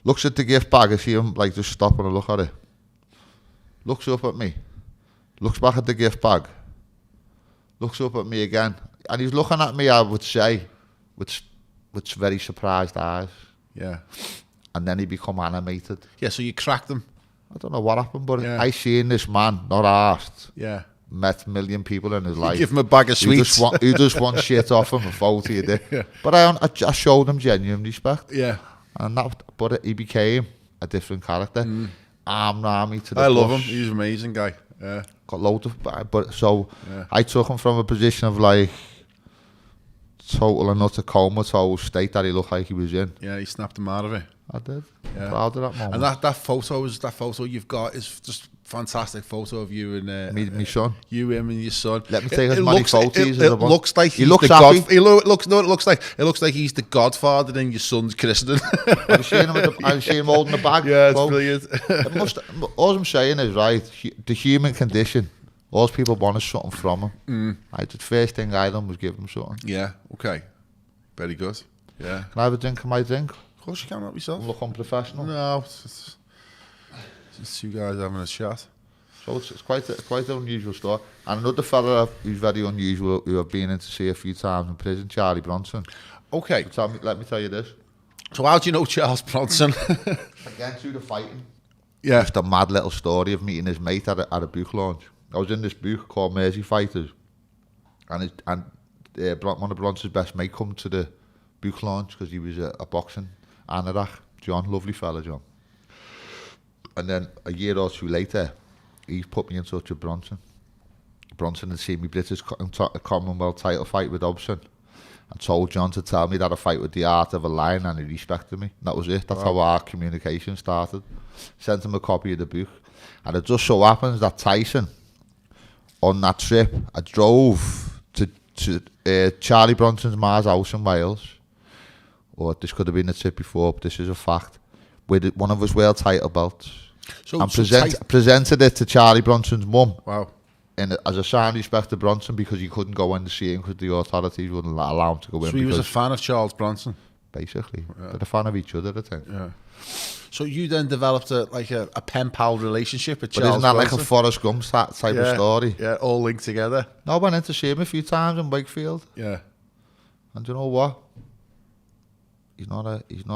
Looks at the gift bag, I see him like just stop and look at it. Looks up at me. Looks back at the gift bag. Looks up at me again. And he's looking at me, I would say, with very surprised eyes. Yeah. And then he become animated. Yeah, so you cracked him. I don't know what happened, but I seen this man, not asked. Yeah. Met a million people in his life. Give him a bag of sweets. Who just want shit off him, a photo you did. Yeah. But I showed him genuine respect. Yeah. And but he became a different character. Army to the I love him. He's an amazing guy. Yeah. Got loads of, but so I took him from a position of like total and utter comatose state that he looked like he was in. Yeah, he snapped him out of it. I did. Yeah. Proud of that moment. And that photo you've got is just fantastic photo of you and me son. You, him, and your son. Let me take as many photos as I want. It looks like he looks happy. It looks like he's the godfather in your son's christening. I was seeing him holding the bag. Yeah, it's brilliant. All I'm saying is, right, the human condition. All people want is something from him. The first thing I done was give him something. Yeah. Okay. Very good. Yeah. Can I have a drink? Can I drink? Of course you can, help yourself. Look unprofessional. No, it's two guys having a chat. So it's quite an unusual story. And another fella who's very unusual, who I've been in to see a few times in prison, Charlie Bronson. Okay. So let me tell you this. So how do you know Charles Bronson? Again, through the fighting. Yeah. Just a mad little story of meeting his mate at a book launch. I was in this book called Mersey Fighters, and one of Bronson's best mate come to the book launch because he was a boxing anorak. John, lovely fella, John. And then a year or two later, he put me in touch with Bronson. Bronson had seen me British Commonwealth title fight with Dobson, and told John to tell me that I fight with the art of a lion, and he respected me. And that was it. That's how our communication started. Sent him a copy of the book, and it just so happens that Tyson, on that trip, I drove to Charlie Bronson's Mars house in Wales. Or this could have been a trip before, but this is a fact. With one of his world title belts. And presented it to Charlie Bronson's mum. Wow. And as a sign of respect to Bronson, because he couldn't go in to see him because the authorities wouldn't allow him to go in. So he was a fan of Charles Bronson? Basically. Yeah. They're a fan of each other, I think. Yeah. So you then developed a pen pal relationship with Charles But isn't that Bronson? Like a Forrest Gump type of story? Yeah, all linked together. No, I went in to see him a few times in Wakefield. Yeah. And you know what? He's not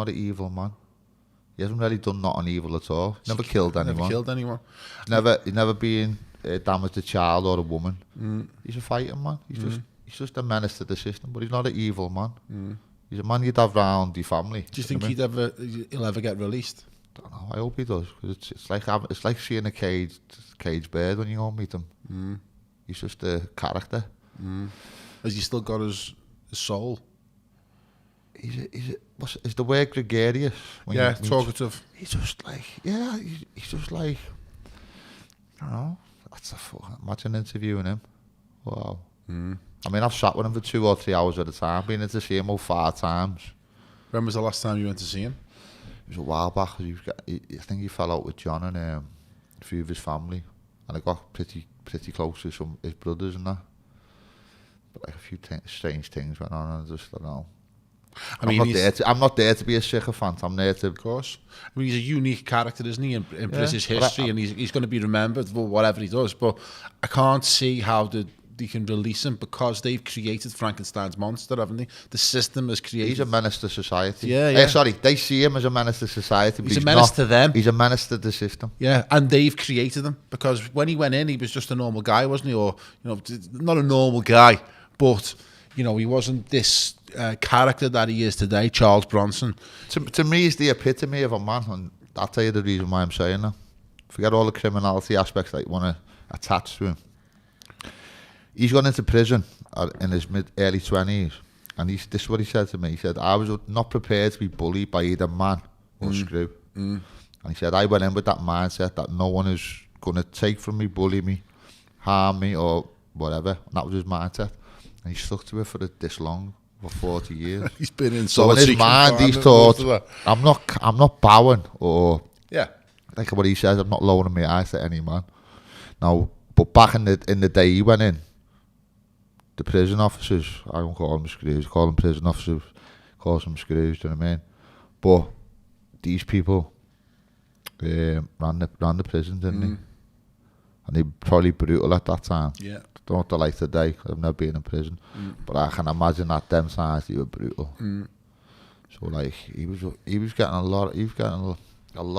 an evil man. He hasn't really done nothing evil at all. Never killed anyone. He's never been damaged a child or a woman. He's a fighting man. He's just a menace to the system, but he's not an evil man. He's a man you'd have round your family. Do you think he'll ever get released? I don't know. I hope he does, because it's like seeing a caged bird when you go and meet him. He's just a character. Has he still got his soul? is the word gregarious? Yeah, talkative. He's just like, he's just like, I don't know. That's a fucking, imagine interviewing him. Wow. I mean, I've sat with him for 2 or 3 hours at a time. Been in to see him about 5 times. When was the last time you went to see him? It was a while back. I think he fell out with John and a few of his family, and I got pretty close to some his brothers and that. But like a few strange things went on, and I just don't know. I'm not there to be a sycophant. I'm there to. Of course. I mean, he's a unique character, isn't he, in British history, and he's going to be remembered for whatever he does. But I can't see how they can release him, because they've created Frankenstein's monster, haven't they? The system has created. He's a menace to society. Yeah. Sorry, they see him as a menace to society. But he's a menace to them. He's a menace to the system. Yeah, and they've created him, because when he went in, he was just a normal guy, wasn't he? Or not a normal guy, but he wasn't this character that he is today, Charles Bronson. To me, he's the epitome of a man, and I'll tell you the reason why I'm saying that. Forget all the criminality aspects that you want to attach to him. He's gone into prison in his early 20s, and this is what he said to me. He said, I was not prepared to be bullied by either man or screw. And he said, I went in with that mindset that no one is going to take from me, bully me, harm me, or whatever. And that was his mindset. And he stuck to it for this long, for 40 years. He's been in so in his mind, he's thought, I'm not bowing, or like what he says, I'm not lowering my eyes to any man. Now, but back in the day he went in, the prison officers, I don't call them screws, call them prison officers, call them screws, do you know what I mean? But these people ran the prison, didn't they? And they probably brutal at that time. Yeah. Don't know what they're like today. I've never been in prison, but I can imagine at them times they were brutal. So like he was getting a lot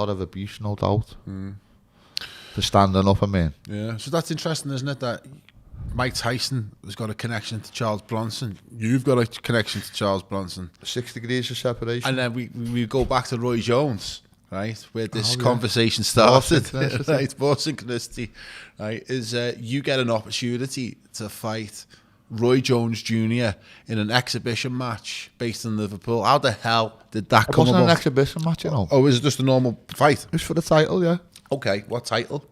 of abuse, no doubt, for standing up. I mean, yeah. So that's interesting, isn't it? That Mike Tyson has got a connection to Charles Bronson. You've got a connection to Charles Bronson. 6 degrees of separation. And then we go back to Roy Jones, right, where this conversation started. Right, more synchronicity. Right, is you get an opportunity to fight Roy Jones Jr. in an exhibition match based in Liverpool. How the hell did that come about? It wasn't an exhibition match, you know. Oh, is it just a normal fight? It was for the title, yeah. Okay, what title?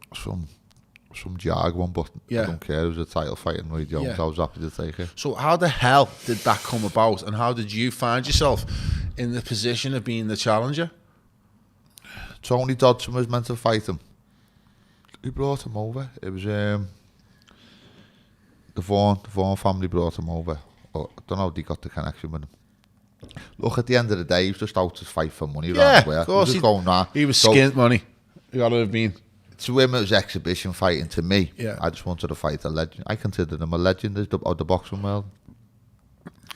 Some Jag one, but I don't care. It was a title fighting Roy Jones. I was happy to take it. So how the hell did that come about, and how did you find yourself in the position of being the challenger? Tony Dodson was meant to fight him. Who brought him over? It was the Vaughan family brought him over. I don't know how they got the connection with him. Look, at the end of the day, he was just out to fight for money. Yeah, of course. He was skint money. You gotta have been. To him, it was exhibition fighting. To me, yeah. I just wanted to fight a legend. I consider him a legend of the boxing world.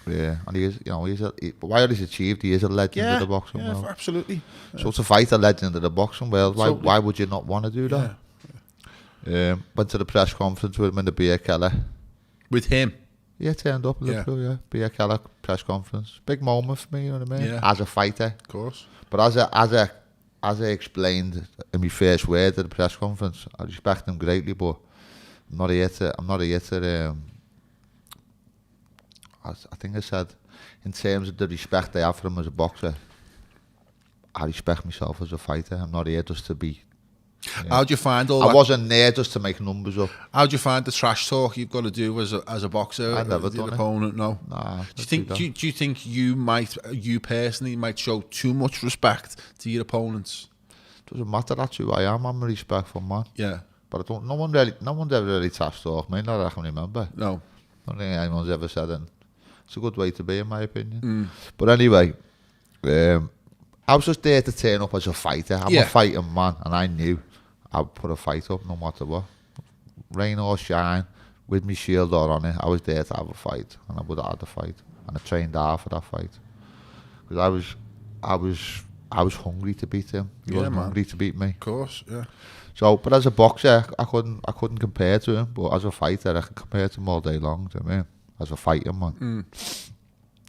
Yeah, and he is, but why he's achieved, he is a legend of the boxing world. Absolutely. So to fight a legend of the boxing world, why would you not want to do that? Yeah. Went to the press conference with him in the beer keller. With him? Yeah, turned up in Liverpool, yeah. Beer keller press conference. Big moment for me, you know what I mean? Yeah. As a fighter. Of course. But as I explained in my first word at the press conference, I respect him greatly, but I'm not here to I think I said, in terms of the respect I have for him as a boxer, I respect myself as a fighter. I'm not here just to be. How'd you find all that? I wasn't there just to make numbers up. How'd you find the trash talk you've got to do as a boxer? I never done it. Opponent, no. Nah. Do you think you personally might show too much respect to your opponents? Doesn't matter. That's who I am. I'm a respectful man. Yeah. But no one's ever really trash talked me. Not that I can remember. No. I don't think anyone's ever said it. It's a good way to be, in my opinion. But anyway, I was just there to turn up as a fighter. I'm a fighting man, and I knew I'd put a fight up no matter what. Rain or shine, with my shield or on it, I was there to have a fight, and I would have had a fight. And I trained hard for that fight. Because I was hungry to beat him. He wasn't hungry to beat me. Of course, yeah. So, but as a boxer, I couldn't compare to him. But as a fighter, I can compare to him all day long. Do you know what I mean? As a fighting man,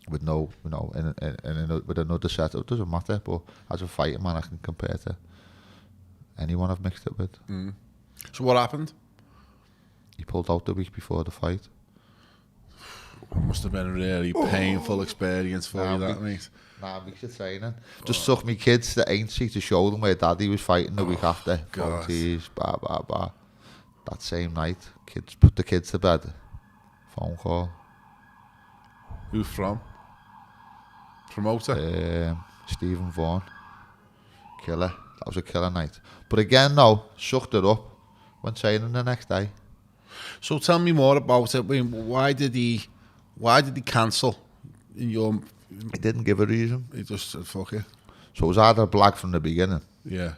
with no, with another setup, it doesn't matter. But as a fighting man, I can compare to anyone I've mixed it with. So what happened? He pulled out the week before the fight. It must have been a really painful experience for you, that, mate. Weeks of training. Just took me kids to Aintree to show them where Daddy was fighting the week after. Volunteers, blah, blah, blah. That same night, put the kids to bed. Phone call. Who from? Promoter? Stephen Vaughan. Killer. That was a killer night. But again, no, sucked it up. Went training the next day. So tell me more about it. I mean, why did he cancel? He didn't give a reason. He just said, fuck it. So it was either black from the beginning. Yeah.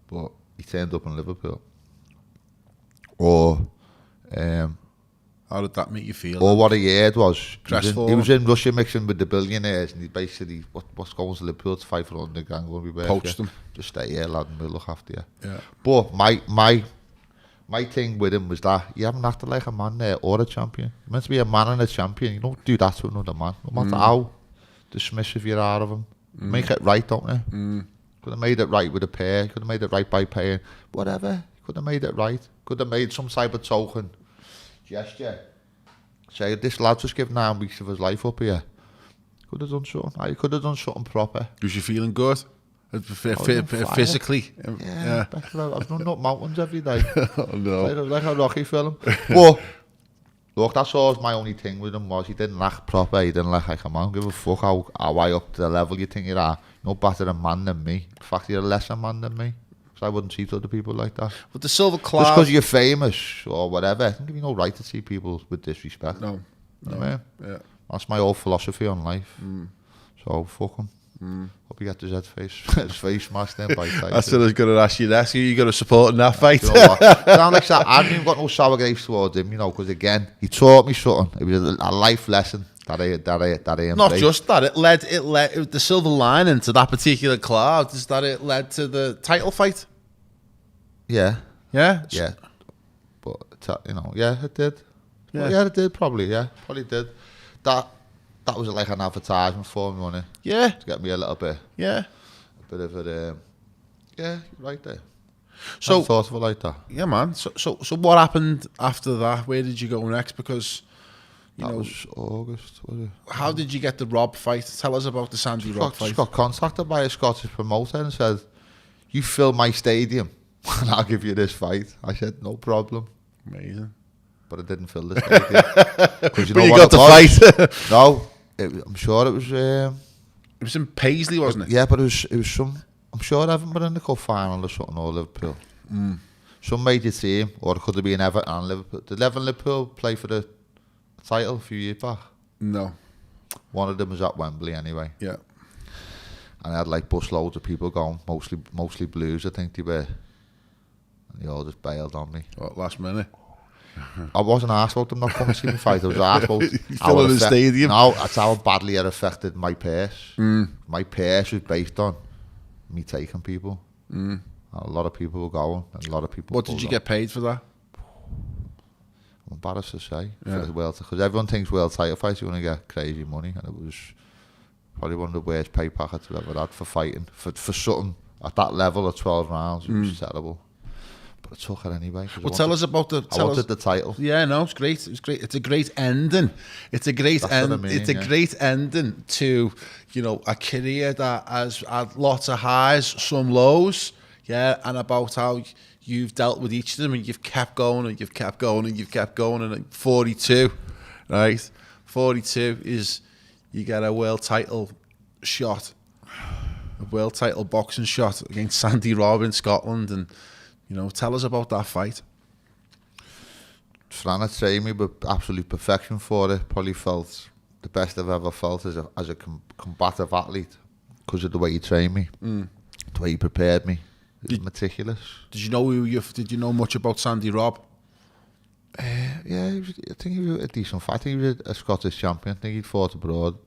But he turned up in Liverpool. Or how did that make you feel? Or what he heard was he was in Russia mixing with the billionaires, and he basically what's going to Liverpool to fight for 100 grand, going to be poached them. Just stay here, lad, and we'll look after you. Yeah. But my thing with him was that you haven't acted like a man there or a champion. You're meant to be a man and a champion. You don't do that to another man. No matter how dismissive you are of him. Make it right, don't you? Could have made it right with a pair. Could have made it right by paying. Whatever. Could have made it right. Could have made some type of token gesture. Say, this lad's just given 9 weeks of his life up here. Could have done something. I could have done something proper. Was you feeling good? Physically? Yeah. I was running up mountains every day. Oh, no. Like a Rocky film. But, look, that's always my only thing with him was he didn't act proper. He didn't like a man. Give a fuck how high up to the level you think you are. You're no better a man than me. In fact, you're a lesser man than me. Because I wouldn't treat other people like that. But the Silver Cloud... Just because you're famous or whatever, I don't give you no right to treat people with disrespect. No. You know what I mean? Yeah. That's my whole philosophy on life. So, fuck him. Hope you get his face smashed in by Tyson. I still was going to ask you that. So you got to support in that fight. You know what? Sound like that. I haven't even got no sour grapes towards him, you know, because again, he taught me something. It was a life lesson that I embraced. Not just that, it led the silver lining to that particular cloud is that it led to the title fight. Yeah. Yeah? Yeah. But, you know, yeah, it did. Yeah, well, yeah it did, probably, yeah. Probably did. That was like an advertisement for me, wasn't it? Yeah. To get me a little bit. Yeah. A bit of a, yeah, right there. So, I thought of it like that. Yeah, man. So what happened after that? Where did you go next? Because, that was August, was it? How did you get the Rob fight? Tell us about the Sandy Rob fight. I got contacted by a Scottish promoter and said, you fill my stadium and I'll give you this fight. I said, no problem. Amazing. But I didn't fill the stadium. But you got the fight. No, I'm sure it was... it was in Paisley, wasn't it? Yeah, but it was some... I'm sure Everton were in the cup final or something, or Liverpool. Some major team, or it could have been Everton and Liverpool. Did Liverpool play for the title a few years back? No. One of them was at Wembley anyway. Yeah. And I had like busloads of people going, mostly Blues, I think they were. And they all just bailed on me. What, last minute? I wasn't arsed about them not coming to see me fight. I was arsed about filling the stadium. No, that's how badly it affected my purse. My purse was based on me taking people. And a lot of people were going. And a lot of people. What did you get paid for that? I'm embarrassed to say. For the world, because everyone thinks world title fights you're going to get crazy money, and it was probably one of the worst pay packets I've ever had for fighting for something at that level of 12 rounds. It was terrible. But I took it anyway. Well, tell us about the... I wanted the title. Yeah, no, it's great. It was great. It's a great ending. It's a great great ending to, you know, a career that has had lots of highs, some lows. Yeah, and about how you've dealt with each of them, and you've kept going, and you've kept going, and you've kept going, and 42, right? 42 is you get a world title shot, a world title boxing shot against Sandy Robb in Scotland, and you know, tell us about that fight. Fran had trained me with absolute perfection for it. Probably felt the best I've ever felt as a combative athlete because of the way he trained me, the way he prepared me. It was meticulous. Did you know much about Sandy Robb? Yeah, I think he was a decent fighter. I think he was a Scottish champion. I think he'd fought abroad,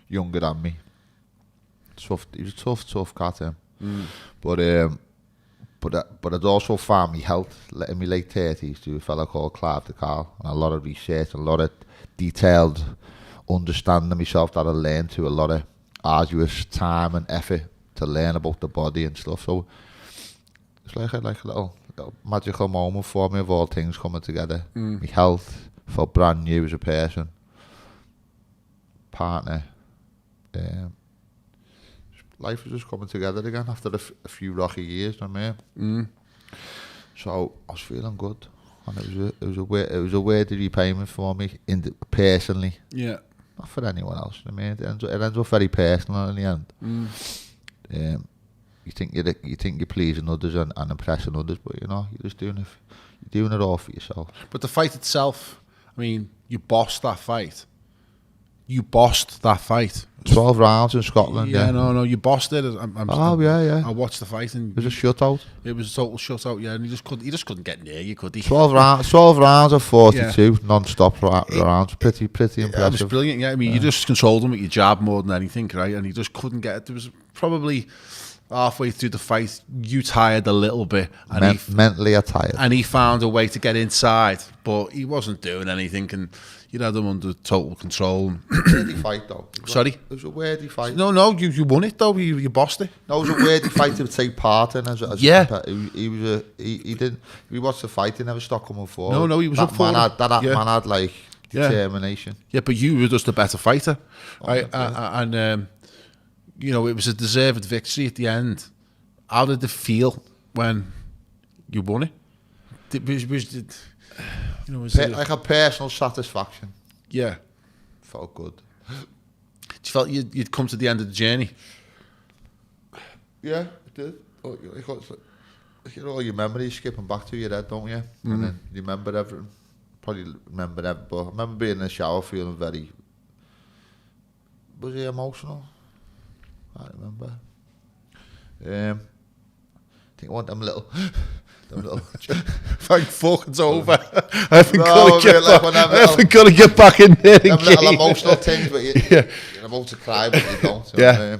younger than me. He was a tough cat, him. But I'd also found me health in my late 30s to a fella called Clive de Carl, and a lot of research, a lot of detailed understanding of myself that I learned through a lot of arduous time and effort to learn about the body and stuff. So it's like a little magical moment for me of all things coming together. My health, felt brand new as a person. partner. Life was just coming together again after a few rocky years, you know what I mean? So I was feeling good, and it was a worthy repayment for me personally. Yeah. Not for anyone else. I mean, it ends up very personal in the end. You think you're pleasing others and impressing others, but you're just doing it all for yourself. But the fight itself, I mean, you bossed that fight. 12 rounds in Scotland. Yeah, no, you bossed it. Yeah. I watched the fight and It was a shutout. It was a total shutout. Yeah, and he just couldn't get near you, could he? 12 rounds of 42 non-stop rounds. Pretty impressive. It was brilliant. Yeah, I mean, you just controlled him with your jab more than anything, right? And he just couldn't get it. There was probably halfway through the fight, you tired a little bit, and mentally tired, and he found a way to get inside, but he wasn't doing anything, and you had him under total control. Wordy fight though. Sorry, it was a wordy fight. No, you won it though. You bossed it. No, it was a wordy fight to take part in. He watched the fight. He never stopped coming forward. No, he was up for it. That man had like determination. Yeah, but you were just a better fighter, right? And it was a deserved victory at the end. How did it feel when you won it? Like a personal satisfaction. Yeah. Felt good. You felt you'd come to the end of the journey? Yeah, it did. All your memories skipping back to your head, don't you? And then you remember everything. Probably remember everything, but I remember being in the shower feeling very... Was he emotional? I remember. I think I want them little... Thank fuck, it's over. I haven't got to get back in there again. Little emotional things, but you're about to cry, but you don't. I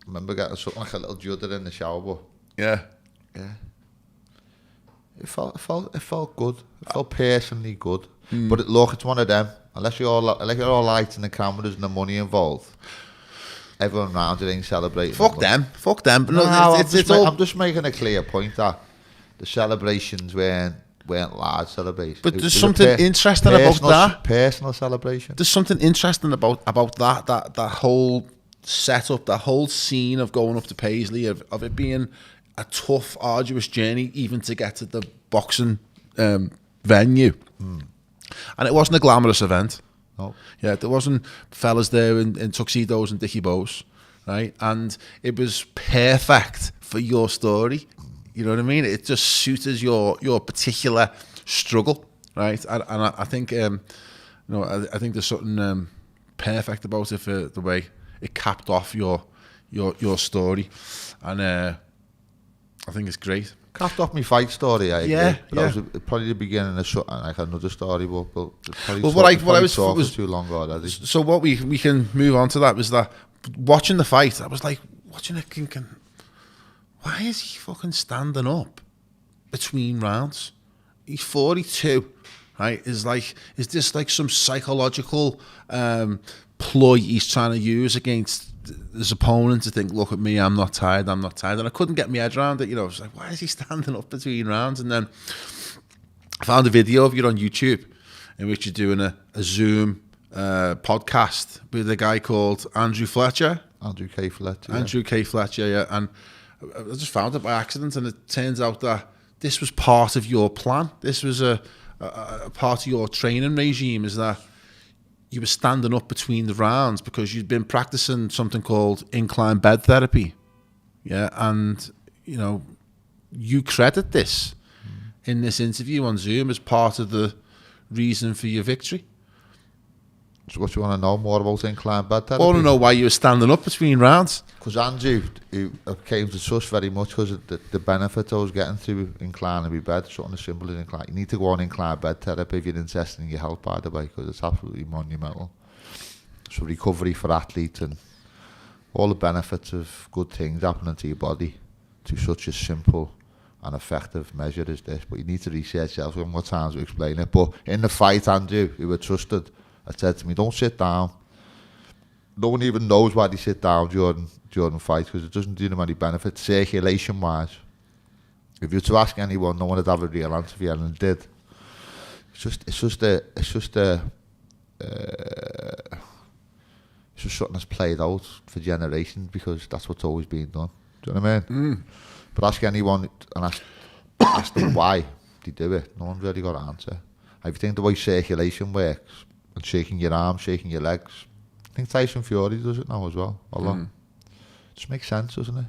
remember getting something like a little judder in the shower, but yeah. It felt good. It felt personally good. But it's one of them. Unless you're all lighting the cameras and the money involved, everyone around it ain't celebrating. Fuck them. No, I'm just making a clear point that the celebrations weren't large celebrations. But there's something interesting about that. Personal celebration. There's something interesting about that whole setup, that whole scene of going up to Paisley, of it being a tough, arduous journey even to get to the boxing venue. And it wasn't a glamorous event. No. Yeah, there wasn't fellas there in tuxedos and dicky bows, right? And it was perfect for your story. You know what I mean? It just suited your particular struggle, right? And I think I think there's something perfect about it for the way it capped off your story, and I think it's great. Capped off my fight story. That was probably the beginning of something like another story, but was too long already. So what we can move on to that was that watching the fight, I was like watching it thinking, why is he fucking standing up between rounds? He's 42, right? Is this like some psychological ploy he's trying to use against his opponent to think, look at me, I'm not tired. And I couldn't get my head around it. I was like, why is he standing up between rounds? And then I found a video of you on YouTube in which you're doing a Zoom podcast with a guy called Andrew K. Fletcher, yeah. And I just found it by accident, and it turns out that this was part of your plan. This was a part of your training regime, is that you were standing up between the rounds because you'd been practicing something called incline bed therapy. Yeah, and you credit this in this interview on Zoom as part of the reason for your victory. So what you want to know more about incline bed therapy? I want to know why you were standing up between rounds. Because Andrew, who came to trust very much because of the benefit I was getting through inclining my bed, something as simple as incline. You need to go on incline bed therapy if you're interested in your health, by the way, because it's absolutely monumental. So recovery for athletes and all the benefits of good things happening to your body to such a simple and effective measure as this. But you need to research yourself. We haven't got time to explain it. But in the fight, Andrew, who were trusted, had said to me, don't sit down. No one even knows why they sit down during fights because it doesn't do them any benefit circulation-wise. If you were to ask anyone, no one would have a real answer for you, and it did. just something that's played out for generations because that's what's always been done. Do you know what I mean? But ask anyone and ask them why they do it. No one's really got an answer. If you think the way circulation works and shaking your arms, shaking your legs, I think Tyson Fury does it now as well. A lot. Just makes sense, doesn't it?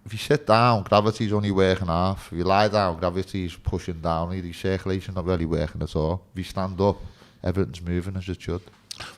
If you sit down, gravity's only working half. If you lie down, gravity's pushing down. The circulation's not really working at all. If you stand up, everything's moving as it should.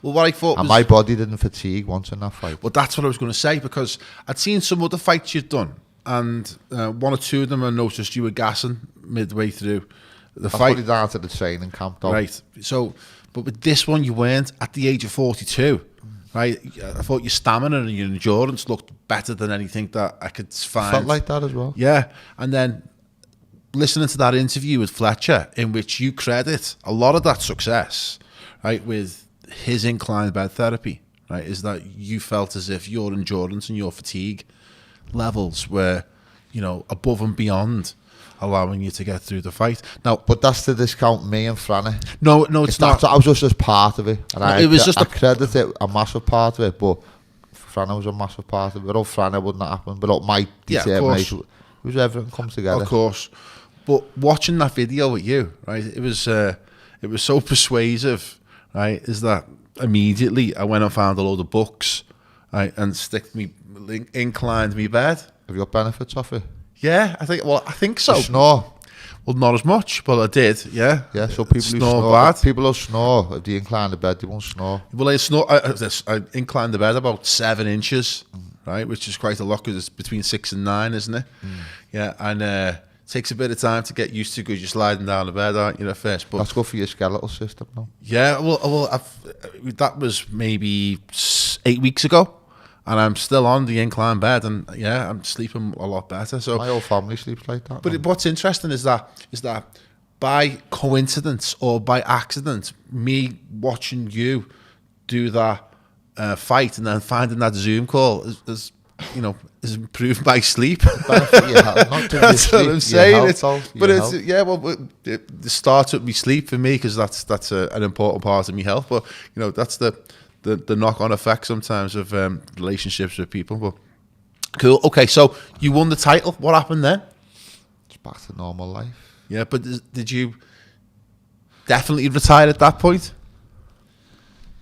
Well, what I thought and was, my body didn't fatigue once in that fight. Well, that's what I was going to say, because I'd seen some other fights you'd done, and one or two of them I noticed you were gassing midway through the fight. That's down to the training camp, though. Right. So, but with this one, you weren't at the age of 42. Right, I thought your stamina and your endurance looked better than anything that I could find. Felt like that as well. Yeah, and then listening to that interview with Fletcher, in which you credit a lot of that success, right, with his incline bed therapy, right, is that you felt as if your endurance and your fatigue levels were, above and beyond allowing you to get through the fight. Now, but that's to discount me and Franny. No, it's not. I was just as part of it, and it was just I credit it a massive part of it. But Franny was a massive part of it. Without Franny, it wouldn't happen. Without my determination, it was everything comes together. Of course, but watching that video with you, right, it was so persuasive, right? Is that immediately I went and found a load of books, right, and inclined me bed. Have you got benefits off it? Yeah, I think so. You snore? Well, not as much, but I did, yeah. Yeah, so people snore bad. People who snore, if they incline the bed, they won't snore. Well, I inclined the bed about 7 inches, right, which is quite a lot because it's between 6 and 9, isn't it? Yeah, and it takes a bit of time to get used to because you're sliding down the bed, aren't you, at first? But that's good for your skeletal system, though. Yeah, well, that was maybe 8 weeks ago. And I'm still on the incline bed, and yeah, I'm sleeping a lot better. So my whole family sleeps like that. But what's interesting is that by coincidence or by accident, me watching you do that fight and then finding that Zoom call is improved my sleep. That's what I'm saying. The start of me sleep for me, because that's an important part of my health. But that's the knock-on effect sometimes of relationships with people. But cool. Okay, so you won the title. What happened then? It's back to normal life. Yeah, but did you definitely retire at that point?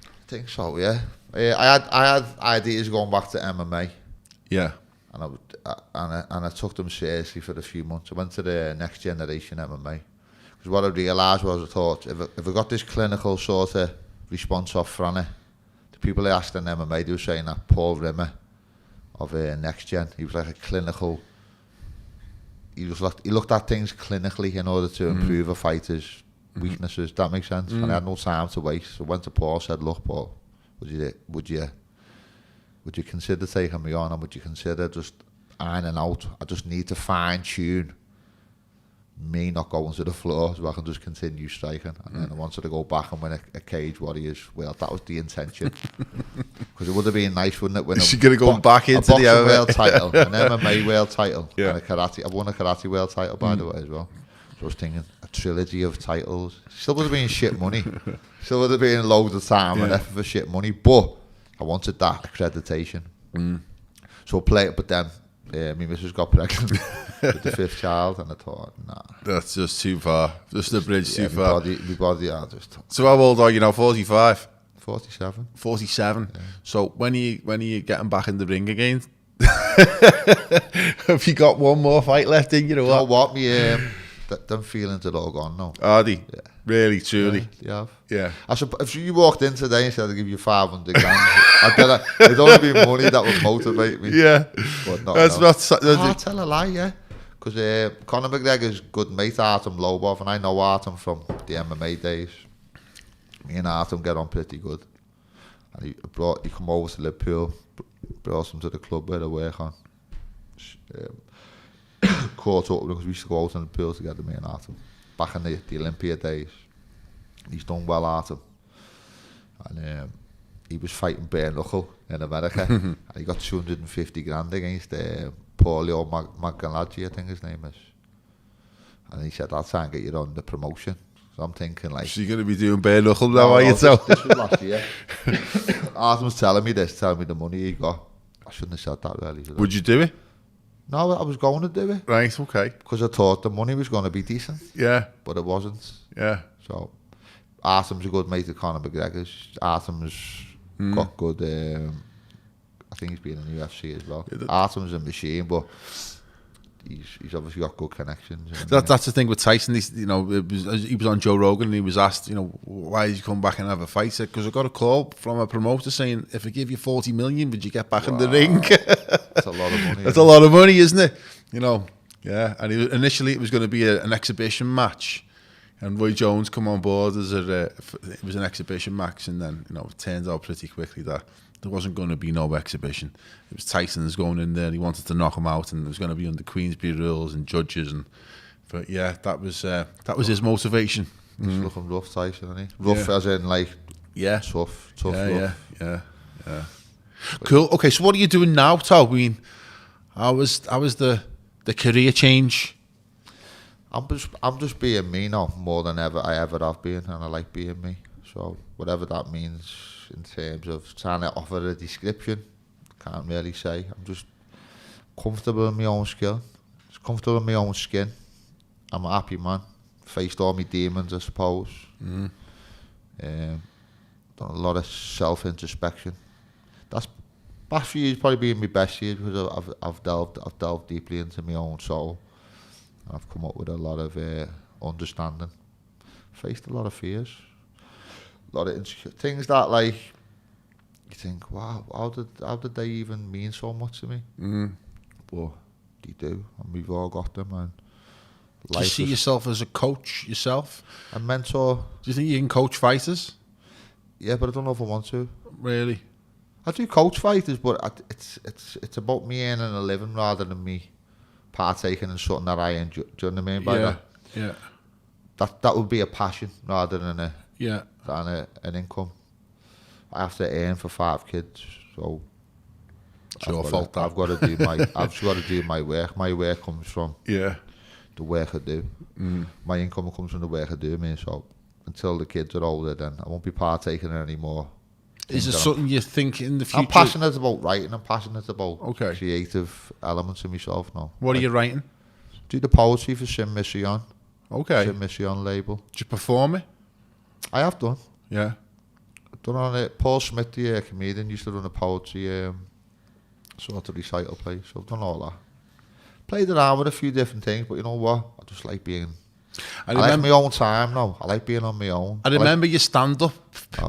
I think so. Yeah. I had ideas going back to MMA. Yeah. And I took them seriously for a few months. I went to the Next Generation MMA because what I realised was, I thought, if I got this clinical sort of response off Franny, people I asked in MMA, they were saying that Paul Rimmer of Next Gen, he was like a clinical. He looked at things clinically in order to improve a fighter's weaknesses. That makes sense. And I had no time to waste. So I went to Paul, said, "Look, Paul, would you consider taking me on, and would you consider just ironing out? I just need to fine tune me not going to the floor so I can just continue striking." And then I wanted to go back and win a Cage Warriors. Well, that was the intention. Because it would have been nice, wouldn't it? When you're going to go back into the MMA world title, an MMA world title, and a karate. I won a karate world title, by the way, as well. So I was thinking a trilogy of titles. Still would have been shit money. Still would have been loads of time and effort for shit money. But I wanted that accreditation. So play it, but then my missus got pregnant with the 5th child, and I thought, nah. That's just too far. Just the bridge too far. My body, I just... So how old are you now? 45? 47. 47. Yeah. So when are you getting back in the ring again? Have you got one more fight left in you? You know what? Them feelings are all gone now. Are they? Yeah. Really, truly? Yeah. Yeah. If you walked in today and said I'd give you 500 grand, it'd only be money that would motivate me. Yeah. But not I'll tell a lie, yeah. Because Conor McGregor's good mate Artem Lobov, and I know Artem from the MMA days. Me and Artem get on pretty good. And he come over to Liverpool, brought him to the club where I work on. Caught up with him because we used to go out in the pool together, me and Artem, back in the Olympia days. He's done well, Artem. And he was fighting bare knuckle in America, and he got 250 grand against Paulio Magalaji, I think his name is. And he said, "I'll try and get you on the promotion." So I'm thinking like, So you're going to be doing bare knuckle now, are you? this was last year. Artem was telling me the money he got. I shouldn't have said that really. Would you do it? No, I was going to do it. Right, okay. Because I thought the money was going to be decent. Yeah. But it wasn't. Yeah. So, Artem's a good mate of Conor McGregor's. Artem's got good, I think he's been in the UFC as well. Yeah, Artem's a machine, but he's obviously got good connections. That's the thing with Tyson. He was on Joe Rogan and he was asked, why did you come back and have a fight? He said, because I got a call from a promoter saying, if I give you 40 million, would you get back in the ring? That's a lot of money. That's a lot of money, isn't it? Yeah. And initially it was going to be an exhibition match. And Roy Jones come on board as it was an exhibition match, and then it turned out pretty quickly that there wasn't going to be no exhibition. It was Tyson's going in there, and he wanted to knock him out, and it was going to be under Queensberry rules and judges, but yeah, that was his motivation. He's looking rough, Tyson, isn't he? Rough as in like tough rough. Yeah. Cool. Okay, so what are you doing now, Tal? I mean, how was the career change? I'm just being me now more than I ever have been, and I like being me. So whatever that means in terms of trying to offer a description, can't really say. I'm just comfortable in my own skill. Just comfortable in my own skin. I'm a happy man. Faced all my demons, I suppose. Done a lot of self-introspection. That's past few years probably been my best years because I've delved deeply into my own soul. I've come up with a lot of understanding. Faced a lot of fears, a lot of things that like you think, wow, how did they even mean so much to me? But they do, and we've all got them. And do you see yourself as a coach yourself? A mentor. Do you think you can coach fighters? Yeah, but I don't know if I want to. Really? I do coach fighters, but it's about me earning a living rather than me partaking in something that I enjoy. Do you know what I mean by that? Yeah. That would be a passion rather than an income. I have to earn for 5 kids, so I've got to do my work. My work comes from the work I do. My income comes from the work I do. So until the kids are older, then I won't be partaking in any more. Is it something you think in the future? I'm passionate about writing. I'm passionate about creative elements of myself now. What are you writing? Do the poetry for Sin Mission. Okay. Sin Mission label. Do you perform it? I have done. Yeah. I've done on it. Paul Smith, the comedian, used to run a poetry sort of recital place. So I've done all that. Played around with a few different things, but you know what? I just like being... I like my own time now. I like being on my own. I remember your stand-up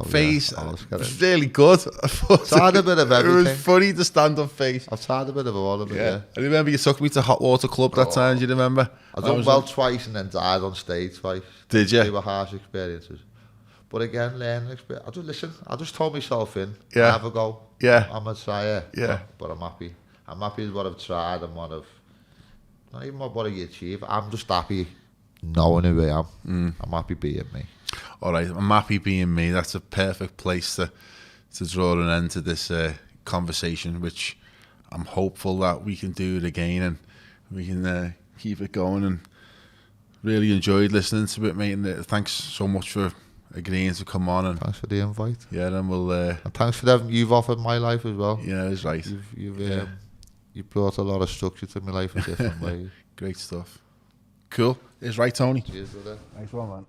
phase. Yeah. It was really good. I've tried a bit of everything. It was funny, the stand-up phase. I've tried a bit of all of it, yeah. I remember you took me to Hot Water Club that time, do you remember? I done well twice and then died on stage twice. Did you? They were harsh experiences. But again, learning experience. I just told myself have a go. Yeah. I'm going to try it. Yeah. But I'm happy. I'm happy with what I've tried and what I've... Not even what I've achieved. I'm just happy knowing who I am. I'm happy being me. All right, I'm happy being me. That's a perfect place to draw an end to this conversation, which I'm hopeful that we can do it again and we can keep it going. And really enjoyed listening to it, mate. And thanks so much for agreeing to come on. And thanks for the invite. Yeah, then we'll... and thanks for that you've offered my life as well. Yeah, that's right. You've brought a lot of structure to my life in different ways. Great stuff. Cool. It's right, Tony. Cheers, brother. Nice one, man.